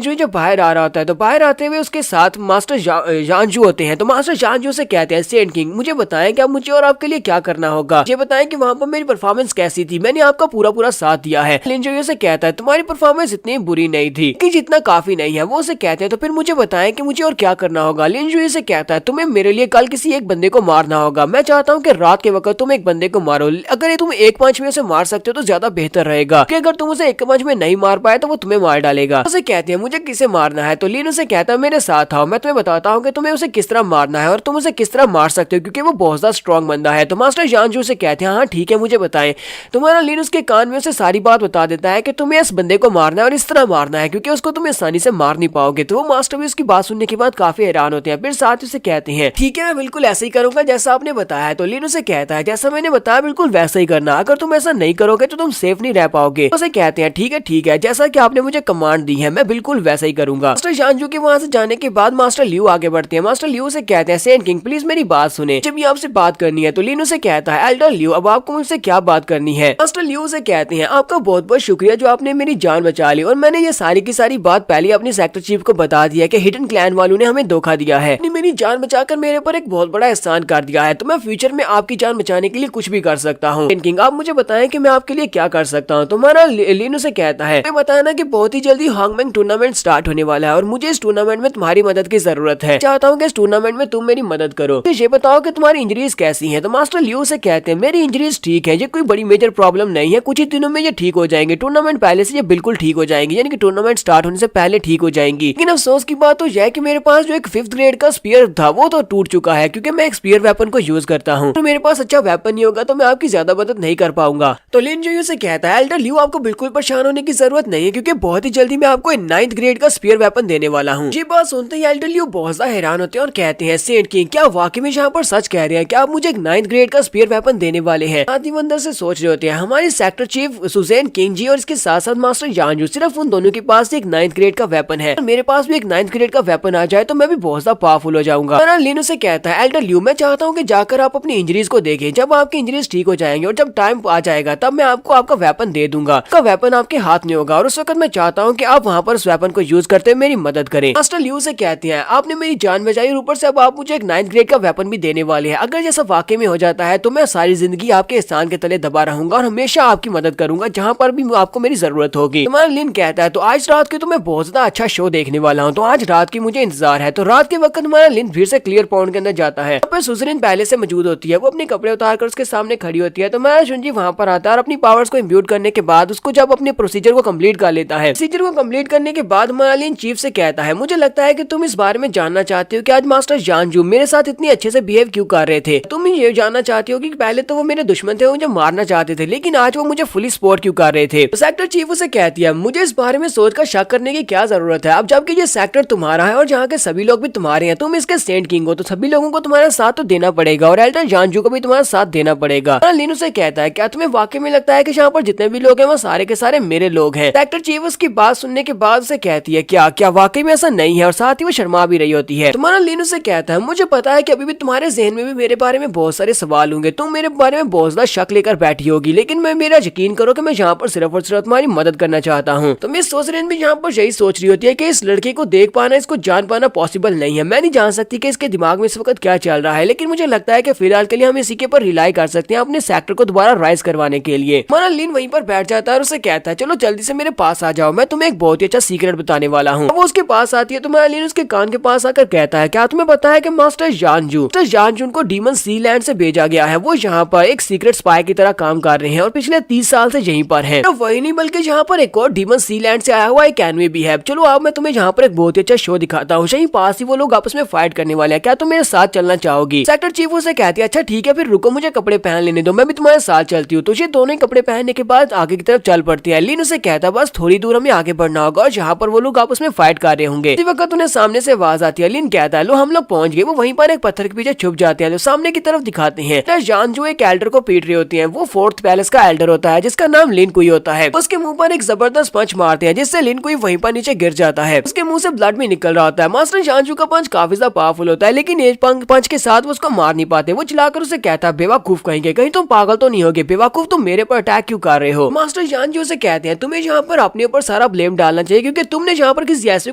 जुई जब बाहर आ रहा होता है तो बाहर आते हुए उसके साथ मास्टर जानजू होते हैं। तो मास्टर जानजू से कहते हैं सेंट किंग मुझे बताएं कि अब मुझे और आपके लिए क्या करना होगा, ये बताएं कि वहाँ पर मेरी परफॉर्मेंस कैसी थी, मैंने आपका पूरा साथ दिया है। लिन जुई से कहता है तुम्हारी परफॉर्मेंस इतनी बुरी नहीं थी कि जितना काफी नहीं है। वो उसे कहते हैं तो फिर मुझे बताएं कि मुझे और क्या करना होगा। लिन जुई से कहता है तुम्हें मेरे लिए कल किसी एक बंदे को मारना होगा, मैं चाहता हूँ कि रात के वक्त तुम एक बंदे को मारो, अगर तुम एक पंच में उसे मार सकते हो तो ज्यादा बेहतर रहेगा कि अगर तुम उसे एक पंच में नहीं मार पाए तो वो तुम्हें मार डालेगा। उसे कहते हैं मुझे किसे मारना है तो लिन उसे कहता है मेरे साथ आओ, मैं तुम्हें बताता हूँ कि तुम्हें उसे किस तरह मारना है और तुम उसे किस तरह मार सकते हो क्योंकि वो बहुत ज्यादा स्ट्रॉन्ग बंदा है। तो मास्टर जानजू से कहते हैं हाँ ठीक है मुझे बताएं। तुम्हारा लिन उसके कान में उसे सारी बात बता देता है कि तुम्हें इस बंदे को मारना है और इस तरह मारना है क्योंकि उसको तुम आसानी से मार नहीं पाओगे। तो वो मास्टर भी उसकी बात सुनने के बाद काफी हैरान होते हैं, फिर साथ उसे कहते हैं ठीक है मैं बिल्कुल ऐसा ही करूंगा जैसा आपने बताया। तो लिन उसे कहता है जैसा मैंने बताया बिल्कुल वैसा ही करना, अगर तुम ऐसा नहीं करोगे तो तुम सेफ नहीं रह पाओगे। उसे कहते हैं ठीक है जैसा कि आपने मुझे कमांड दी है मैं बिल्कुल वैसा ही करूंगा। मास्टर जानजू के वहां से जाने के बाद मास्टर लियू आगे बढ़ते हैं। मास्टर लियू से कहते हैं सेंट किंग प्लीज मेरी बात सुने, जब ये आपसे बात करनी है। तो लिन उसे कहता है एल्डर लियू अब आपको मुझसे क्या बात करनी है। मास्टर लियू से कहते हैं आपका बहुत बहुत शुक्रिया जो आपने मेरी जान बचा ली और मैंने ये सारी की सारी बात पहले अपने सेक्टर चीफ को बता दिया कि हिडन क्लैन वालों ने हमें धोखा दिया है, मेरी जान बचाकर मेरे पर एक बहुत बड़ा एहसान कर दिया है, तो मैं फ्यूचर में आपकी जान बचाने के लिए कुछ भी कर सकता हूँ। किंग आप मुझे बताएं कि मैं आपके लिए क्या कर सकता हूँ। तुम्हारा लिन उसे कहता है बताना कि बहुत ही जल्दी हांगमेंग टूर्नामेंट स्टार्ट होने वाला है और मुझे इस टूर्नामेंट में तुम्हारी मदद की जरूरत है, चाहता हूँ कि इस टूर्नामेंट में तुम मेरी मदद करो। तो ये बताओ कि तुम्हारी इंजरीज कैसी हैं। तो मास्टर लियू से कहते हैं मेरी इंजरीज ठीक है, ये कोई बड़ी मेजर प्रॉब्लम नहीं है, कुछ ही दिनों में ये ठीक हो जाएंगे, टूर्नामेंट पहले से ये बिल्कुल ठीक हो जाएंगी, यानी कि टूर्नामेंट स्टार्ट होने से पहले ठीक हो जाएंगी। लेकिन अफसोस की बात तो यह है कि मेरे पास जो एक 5th ग्रेड का स्पीयर था वो तो टूट चुका है क्योंकि मैं एक स्पीयर वेपन को यूज करता हूँ, तो मेरे पास अच्छा वेपन नहीं होगा तो मैं आपकी ज्यादा मदद नहीं कर पाऊंगा। तो लिन जो से कहता है एल्डर लियू आपको बिल्कुल परेशान होने की जरूरत नहीं है क्योंकि बहुत ही जल्दी मैं आपको 9th ग्रेड का स्पीयर वेपन देने वाला हूँ। ये बात सुनते ही एल्डर लियू बहुत ज्यादा हैरान होते हैं और कहते हैं सेंट किंग क्या वाकई में यहाँ पर सच कह रहे हैं, क्या आप मुझे एक 9th ग्रेड का स्पीयर वेपन देने वाले हैं। आदि अंदर से सोच रहे होते हैं हमारे सेक्टर चीफ सुजैन किंग जी और इसके साथ साथ मास्टर जानजू सिर्फ उन दोनों के पास एक 9th ग्रेड का वेपन है, मेरे पास भी एक 9th ग्रेड का वेपन आ जाए तो मैं भी बहुत ज्यादा पावरफुल हो जाऊंगा। लिन उसे कहता है एल्डर लियू मैं चाहता हूँ कि जाकर आप अपनी इंजरीज को देखें, जब आपकी इंजरीज ठीक हो जाएंगे और जब टाइम आ जाएगा तब मैं आपको आपका वेपन दे दूंगा, आपका वेपन आपके हाथ में होगा और उस वक्त मैं चाहता हूँ कि आप वहाँ पर उस वेपन को यूज करते हुए मेरी मदद करें। मास्टर लियू से कहते हैं आपने मेरी जान बचाई और ऊपर से अब आप मुझे एक 9th ग्रेड का वेपन भी देने वाले हैं, अगर जैसा वाकई में हो जाता है तो मैं सारी जिंदगी आपके एहसान के तले दबा रहूंगा और हमेशा आपकी मदद करूंगा जहाँ पर भी आपको मेरी जरूरत होगी। तुम्हारा लिन कहता है तो आज रात के तो मैं बहुत ज्यादा अच्छा शो देखने वाला हूँ, तो आज रात की मुझे इंतजार है। तो रात के वक्त हमारा लिन फिर से क्लियर पॉइंट के अंदर जाता है, सुजरिन पहले से मौजूद होती है, वो अपने कपड़े उतार कर उसके सामने खड़ी होती है। तो हमारा शुंजी वहाँ पर आता है और अपनी पावर्स को इम्ब्यूट करने के बाद उसको जब अपने प्रोसीजर को कंप्लीट कर लेता है, प्रोसीजर को कंप्लीट करने के बाद हमारा लिन चीफ से कहता है मुझे लगता है कि तुम इस बारे में जानना चाहते हो कि आज मास्टर जानजू मेरे साथ इतनी अच्छे से बिहेव क्यों कर रहे थे। तुम ये जानना चाहती हो कि पहले तो वो मेरे दुश्मन थे, मुझे मारना चाहते थे, लेकिन आज वो मुझे फुली सपोर्ट क्यों कर रहे थे। तो सेक्टर चीफ उसे कहती है मुझे इस बारे में सोच कर शक करने की क्या जरूरत है, अब जबकि ये सेक्टर तुम्हारा है और जहाँ के सभी लोग भी तुम्हारे हैं, तुम इसके सेंट किंग हो तो सभी लोगों को तुम्हारा साथ तो देना पड़ेगा और एल्डर जानजू को भी तुम्हारा साथ देना पड़ेगा। लिन उसे कहता है क्या तुम्हें वाकई में लगता है कि यहाँ पर जितने भी लोग हैं वो सारे के सारे मेरे लोग हैं। सेक्टर चीफ उसकी बात सुनने के बाद उसे कहती है क्या क्या वाकई में ऐसा नहीं है, और साथ ही वो शर्मा भी रही होती है। तुम्हारा लिन उसे कहता है मुझे पता है कि अभी भी तुम्हारे जहन में भी मेरे बारे में बहुत सारे सवाल होंगे, तुम मेरे बारे में बहुत ज्यादा शक लेकर बैठी होगी, लेकिन मैं मेरा यकीन करो कि मैं यहाँ पर सिर्फ और सिर्फ तुम्हारी मदद करना चाहता हूँ। तो मिस सोजरेन भी यहाँ पर यही सोच रही होती है कि इस लड़के को देख पाना, इसको जान पाना पॉसिबल नहीं है। मैं नहीं जान सकती कि इसके दिमाग में इस वक्त क्या चल रहा है, लेकिन मुझे लगता है कि फिलहाल के लिए हम इसी के ऊपर रिलाई कर सकते हैं, अपने सेक्टर को दोबारा दोबारा राइज करवाने के लिए। माना लिन वहीं पर बैठ जाता है और उसे कहता है चलो जल्दी से मेरे पास आ जाओ, मैं तुम्हें एक बहुत ही अच्छा सीक्रेट बताने वाला हूँ। वो उसके पास आती है तो माना लिन उसके कान के पास आकर कहता है क्या तुम्हें पता है कि मास्टर जानजू को डीमन सी लैंड से भेजा गया है, वो यहाँ पर एक सीक्रेट स्पाई की तरह काम कर रहे हैं और पिछले 30 साल से यहीं पर हैं। तो वही नहीं बल्कि यहाँ पर एक और डीमन सी लैंड से आया हुआ एक एनिमी भी है। चलो अब मैं तुम्हें यहाँ पर एक बहुत ही अच्छा शो दिखाता हूँ, यहीं पास ही वो लोग आपस में फाइट करने वाले हैं, क्या तुम मेरे साथ चलना चाहोगी? सेक्टर चीफ उसे कहती है अच्छा ठीक है फिर रुको मुझे कपड़े पहन लेने दो, मैं भी तुम्हारे साथ चलती हूँ। तो ये दोनों ही कपड़े पहनने के बाद आगे की तरफ चल पड़ती है। लिन उसे कहता है बस थोड़ी दूर हमें आगे बढ़ना होगा और जहाँ पर वो लोग आपस में फाइट कर रहे होंगे। इसी वक्त उन्हें सामने से आवाज आती है। लिन कहता है लो हम लोग पहुंच गए। वो वहीं पर एक पत्थर के पीछे छुप जाते हैं। जो सामने की तरफ दिखाते हैं जानजू एक एल्डर को पीट रही होती है। वो फोर्थ पैलेस का एल्डर होता है जिसका नाम लिन कुई होता है। उसके मुंह पर एक जबरदस्त पंच मारते हैं जिससे लिन कुई वहीं पर नीचे गिर जाता है। उसके मुंह से ब्लड भी निकल रहा होता है। मास्टर जानजू का पंच काफी ज्यादा पावरफुल होता है लेकिन एक पंच के साथ वो उसको मार नहीं पाते। वो चिल्लाकर उसे कहता है बेवकूफ कहेंगे, कहीं तुम पागल तो नहीं होगे, बेवकूफ तुम मेरे पर अटैक क्यों कर रहे हो? मास्टर जानजू से कहते हैं तुम्हें यहाँ पर अपने ऊपर सारा ब्लेम डालना चाहिए क्योंकि तुमने यहाँ पर किसी ऐसे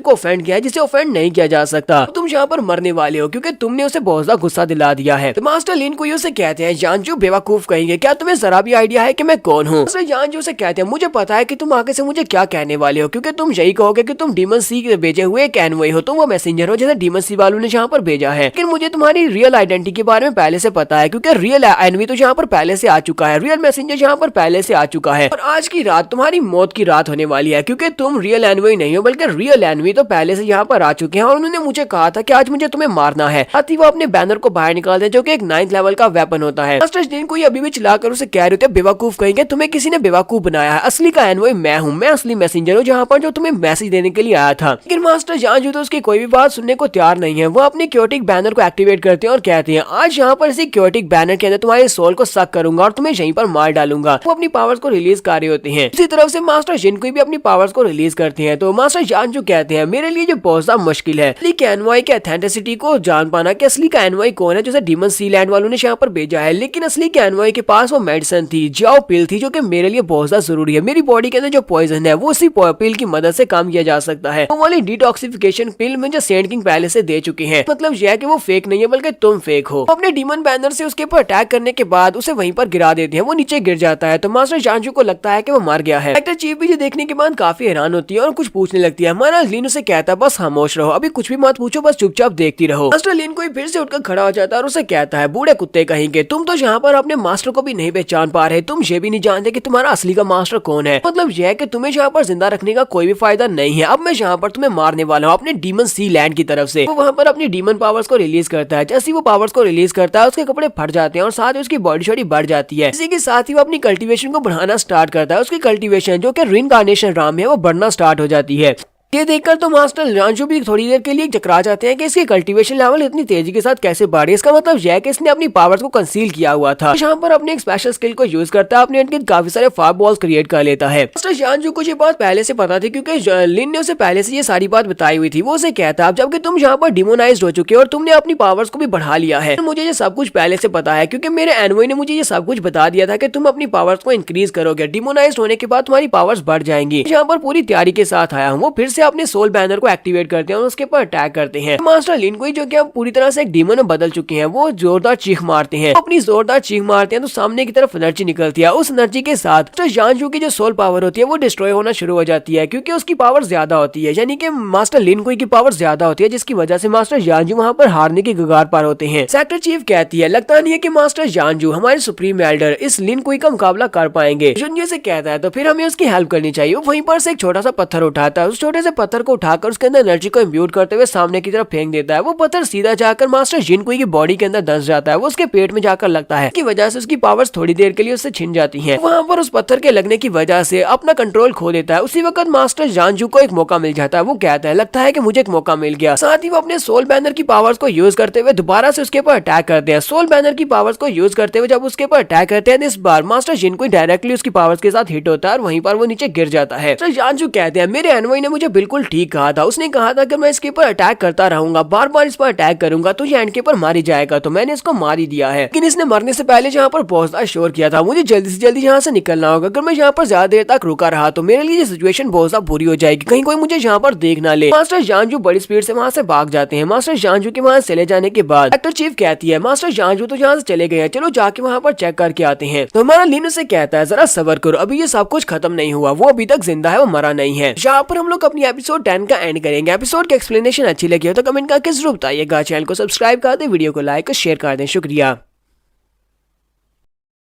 को ऑफेंड किया है जिसे ऑफेंड नहीं किया जा सकता। तुम यहाँ पर मरने वाले हो क्योंकि तुमने उसे बहुत ज्यादा गुस्सा दिला दिया है। तो मास्टर लिन कुई उसे कहते हैं जानजू बेवकूफ कहेंगे, क्या तुम्हें जरा भी आइडिया है कि मैं कौन हूँ? मास्टर जानजू से कहते हैं मुझे पता है कि तुम आगे से मुझे क्या कहने वाले हो क्योंकि तुम यही कहोगे कि तुम डीमन सी के भेजे हुए एक एनवॉय हो, तुम वो मैसेंजर हो जैसे डीमन सी वालों ने यहाँ पर भेजा है। लेकिन मुझे तुम्हारी रियल आइडेंटिटी के बारे में पहले से पता है क्योंकि रियल एनवी तो यहाँ पर पहले से आ चुका है, रियल मैसेंजर यहाँ पर पहले से आ चुका है और आज की रात तुम्हारी मौत की रात होने वाली है क्योंकि तुम रियल एनवी नहीं हो बल्कि रियल एनवी तो पहले से यहाँ पर आ चुके हैं और उन्होंने मुझे कहा था कि आज मुझे तुम्हें मारना है। साथ ही वो अपने बैनर को बाहर निकालते हैं जो कि एक 9th लेवल का वेपन होता है। मास्टर जिन को अभी भी चिल्लाकर उसे कह रहे थे बेवकूफ कहेंगे, तुम्हें किसी ने बेवकूफ बनाया है, असली का एनवी मैं हूँ, मैं असली मैसेंजर हूँ जहाँ पर जो तुम्हें मैसेज देने के लिए आया था। लेकिन मास्टर जानजू तो उसकी कोई भी बात सुनने को तैयार नहीं है। वो अपने क्योटिक बैनर को एक्टिवेट करते हैं और कहते हैं आज यहाँ पर इसी क्योटिक बैनर के अंदर तुम्हारे सोल को सक करूंगा और तुम्हें यहीं पर मार डालूंगा। वो अपनी पावर्स को रिलीज कर रहे होते हैं। इसी तरफ से मास्टर जिन को भी अपनी पावर्स को रिलीज करते हैं। तो मास्टर जानजू कहते हैं मेरे लिए जो बहुत ज्यादा मुश्किल है असली के एनवाई के ऑथेंटिसिटी को जान पाना कि असली का एनवाई कौन है जैसे डीमन सी लैंड वालों ने यहाँ पर भेजा है। लेकिन असली के एनवाई के पास वो मेडिसिन थी, जाओ पिल थी जो कि मेरे लिए बहुत ज्यादा जरूरी है। मेरी बॉडी के अंदर जो पॉइजन है वो उसी पिल की मदद से काम किया जा सकता है। वो वाली डिटॉक्सिफिकेशन पिल मुझे सेंट किंग पहले से दे चुके हैं। मतलब यह है कि वो फेक नहीं है बल्कि तुम फेक हो। अपने डीमन बैनर से उसके ऊपर अटैक करने के बाद उसे वहीं पर गिरा देते हैं। वो नीचे गिर जाता है तो मास्टर जानजू को लगता है कि वो मर गया है। सेक्टर चीफ भी ये देखने के बाद काफी हैरान होती है और कुछ पूछने लगती है। हमारा लिन उसे कहता है बस खामोश रहो, अभी कुछ भी मत पूछो, बस चुपचाप देखती रहो। मास्टर लिन कोई फिर से उठकर खड़ा हो जाता है और उसे कहता है बूढ़े कुत्ते कहेंगे, तुम तो यहाँ पर अपने मास्टर को भी नहीं पहचान पा रहे, तुम ये भी नहीं जानते कि तुम्हारा असली का मास्टर कौन है। मतलब यह है कि तुम्हें यहाँ पर जिंदा रखने का कोई भी फायदा नहीं है। अब मैं यहाँ पर तुम्हें मारने वाला हूँ अपने डीमन सी लैंड की तरफ से। वो वहाँ पर अपनी डीमन पावर्स को रिलीज करता है। जैसे वो पावर्स को रिलीज करता है उसके कपड़े फट जाते हैं और साथ ही उसकी बॉडी शॉडी बढ़ जाती है। इसी के साथ ही वो अपनी कल्टीवेशन को बढ़ाना स्टार्ट करता है। उसकी कल्टीवेशन जो कि रीइंकार्नेशन राम है वो बढ़ना स्टार्ट हो जाती है। ये देखकर तो मास्टर जानजू भी थोड़ी देर के लिए चकरा जाते हैं कि इसकी कल्टीवेशन लेवल इतनी तेजी के साथ कैसे बढ़े। इसका मतलब यह है कि इसने अपनी पावर्स को कंसील किया हुआ था। यहाँ पर अपने एक स्पेशल स्किल को यूज करता है, अपने इनके काफी सारे फायर बॉल्स क्रिएट कर लेता है। मास्टर जानजू को ये बात पहले से पता थी क्योंकि लिन ने उसे पहले से ये सारी बात बताई हुई थी। वो उसे कहता है जबकि तुम यहाँ पर डिमोनाइज्ड हो चुके हो और तुमने अपनी पावर्स को भी बढ़ा लिया है, मुझे ये सब कुछ पहले से पता है क्योंकि मेरे एनवॉय ने मुझे ये सब कुछ बता दिया था कि तुम अपनी पावर्स को इंक्रीज करोगे, डिमोनाइज्ड होने के बाद तुम्हारी पावर्स बढ़ जाएंगी। यहाँ पर पूरी तैयारी के साथ आया हूँ। वो फिर से अपने सोल बैनर को एक्टिवेट करते हैं और उसके ऊपर अटैक करते हैं। मास्टर लिन कोई जो कि अब पूरी तरह से एक डीमन में बदल चुके हैं, वो जोरदार चीख मारते हैं। अपनी जोरदार चीख मारते हैं तो सामने की तरफ एनर्जी निकलती है। उस एनर्जी के साथ तो जानजू की जो सोल पावर होती है वो डिस्ट्रॉय होना शुरू हो जाती है क्योंकि उसकी पावर ज्यादा होती है, यानी कि मास्टर लिन कोई की पावर ज्यादा होती है जिसकी वजह से मास्टर जानजू वहाँ पर हारने की कगार पर होते हैं। सेक्टर चीफ कहती है लगता नहीं है कि मास्टर जानजू हमारे सुप्रीम एल्डर इस लिन कोई का मुकाबला कर पाएंगे। जुनियर से कहता है तो फिर हमें उसकी हेल्प करनी चाहिए। वहीं पर से एक छोटा सा पत्थर उठाता है। उस छोटे से पत्थर को उठाकर उसके अंदर एनर्जी को इम्ब्यूट करते हुए सामने की तरफ फेंक देता है। वो पत्थर सीधा जाकर मास्टर जिनकुई की बॉडी के अंदर धंस जाता है। वो उसके पेट में जाकर लगता है, की वजह से उसकी पावर्स थोड़ी देर के लिए उससे छिन जाती हैं। वहाँ पर उस पत्थर के लगने की वजह से अपना कंट्रोल खो देता है। उसी वक्त मास्टर जानजू को एक मौका मिल जाता है। वो कहता है लगता है कि मुझे एक मौका मिल गया। साथ ही वो अपने सोल बैनर की पावर्स को यूज करते हुए दोबारा से उसके ऊपर अटैक करते हैं। सोल बैनर की पावर्स को यूज करते हुए जब उसके ऊपर अटैक करते हैं इस बार मास्टर जिनकुई डायरेक्टली उसकी पावर्स के साथ हिट होता है और वहीं पर वो नीचे गिर जाता है। तो जानजू कहते हैं मेरे एनवॉय ने मुझे बिल्कुल ठीक कहा था। उसने कहा था कि मैं इसके ऊपर अटैक करता रहूंगा, बार बार इस पर अटैक करूंगा तो ये एंड के ऊपर मार ही जाएगा, तो मैंने इसको मार ही दिया है। लेकिन इसने मरने से पहले जहाँ पर पहुंचना शोर किया था, मुझे जल्दी से जल्दी यहाँ से निकलना होगा। अगर मैं यहाँ पर ज्यादा देर तक रुका रहा तो मेरे लिए सिचुएशन बहुत ज्यादा बुरी हो जाएगी, कहीं कोई मुझे यहाँ पर देख ना ले। मास्टर जानजू बड़ी स्पीड से वहाँ से भाग जाते हैं। मास्टर जानजू के वहाँ चले जाने के बाद एक्टर चीफ कहती है मास्टर जानजू तो यहाँ से चले गए हैं, चलो जाके वहाँ पर चेक करके आते हैं। तो हमारा लीन उसे कहता है जरा सब्र करो, अभी ये सब कुछ खत्म नहीं हुआ, वो अभी तक जिंदा है, वो मरा नहीं है। यहाँ पर हम लोग अपनी एपिसोड 10 का एंड करेंगे। एपिसोड की एक्सप्लेनेशन अच्छी लगी हो तो कमेंट करके जरूर बताइएगा। चैनल को सब्सक्राइब कर दे, वीडियो को लाइक और शेयर कर दें। शुक्रिया।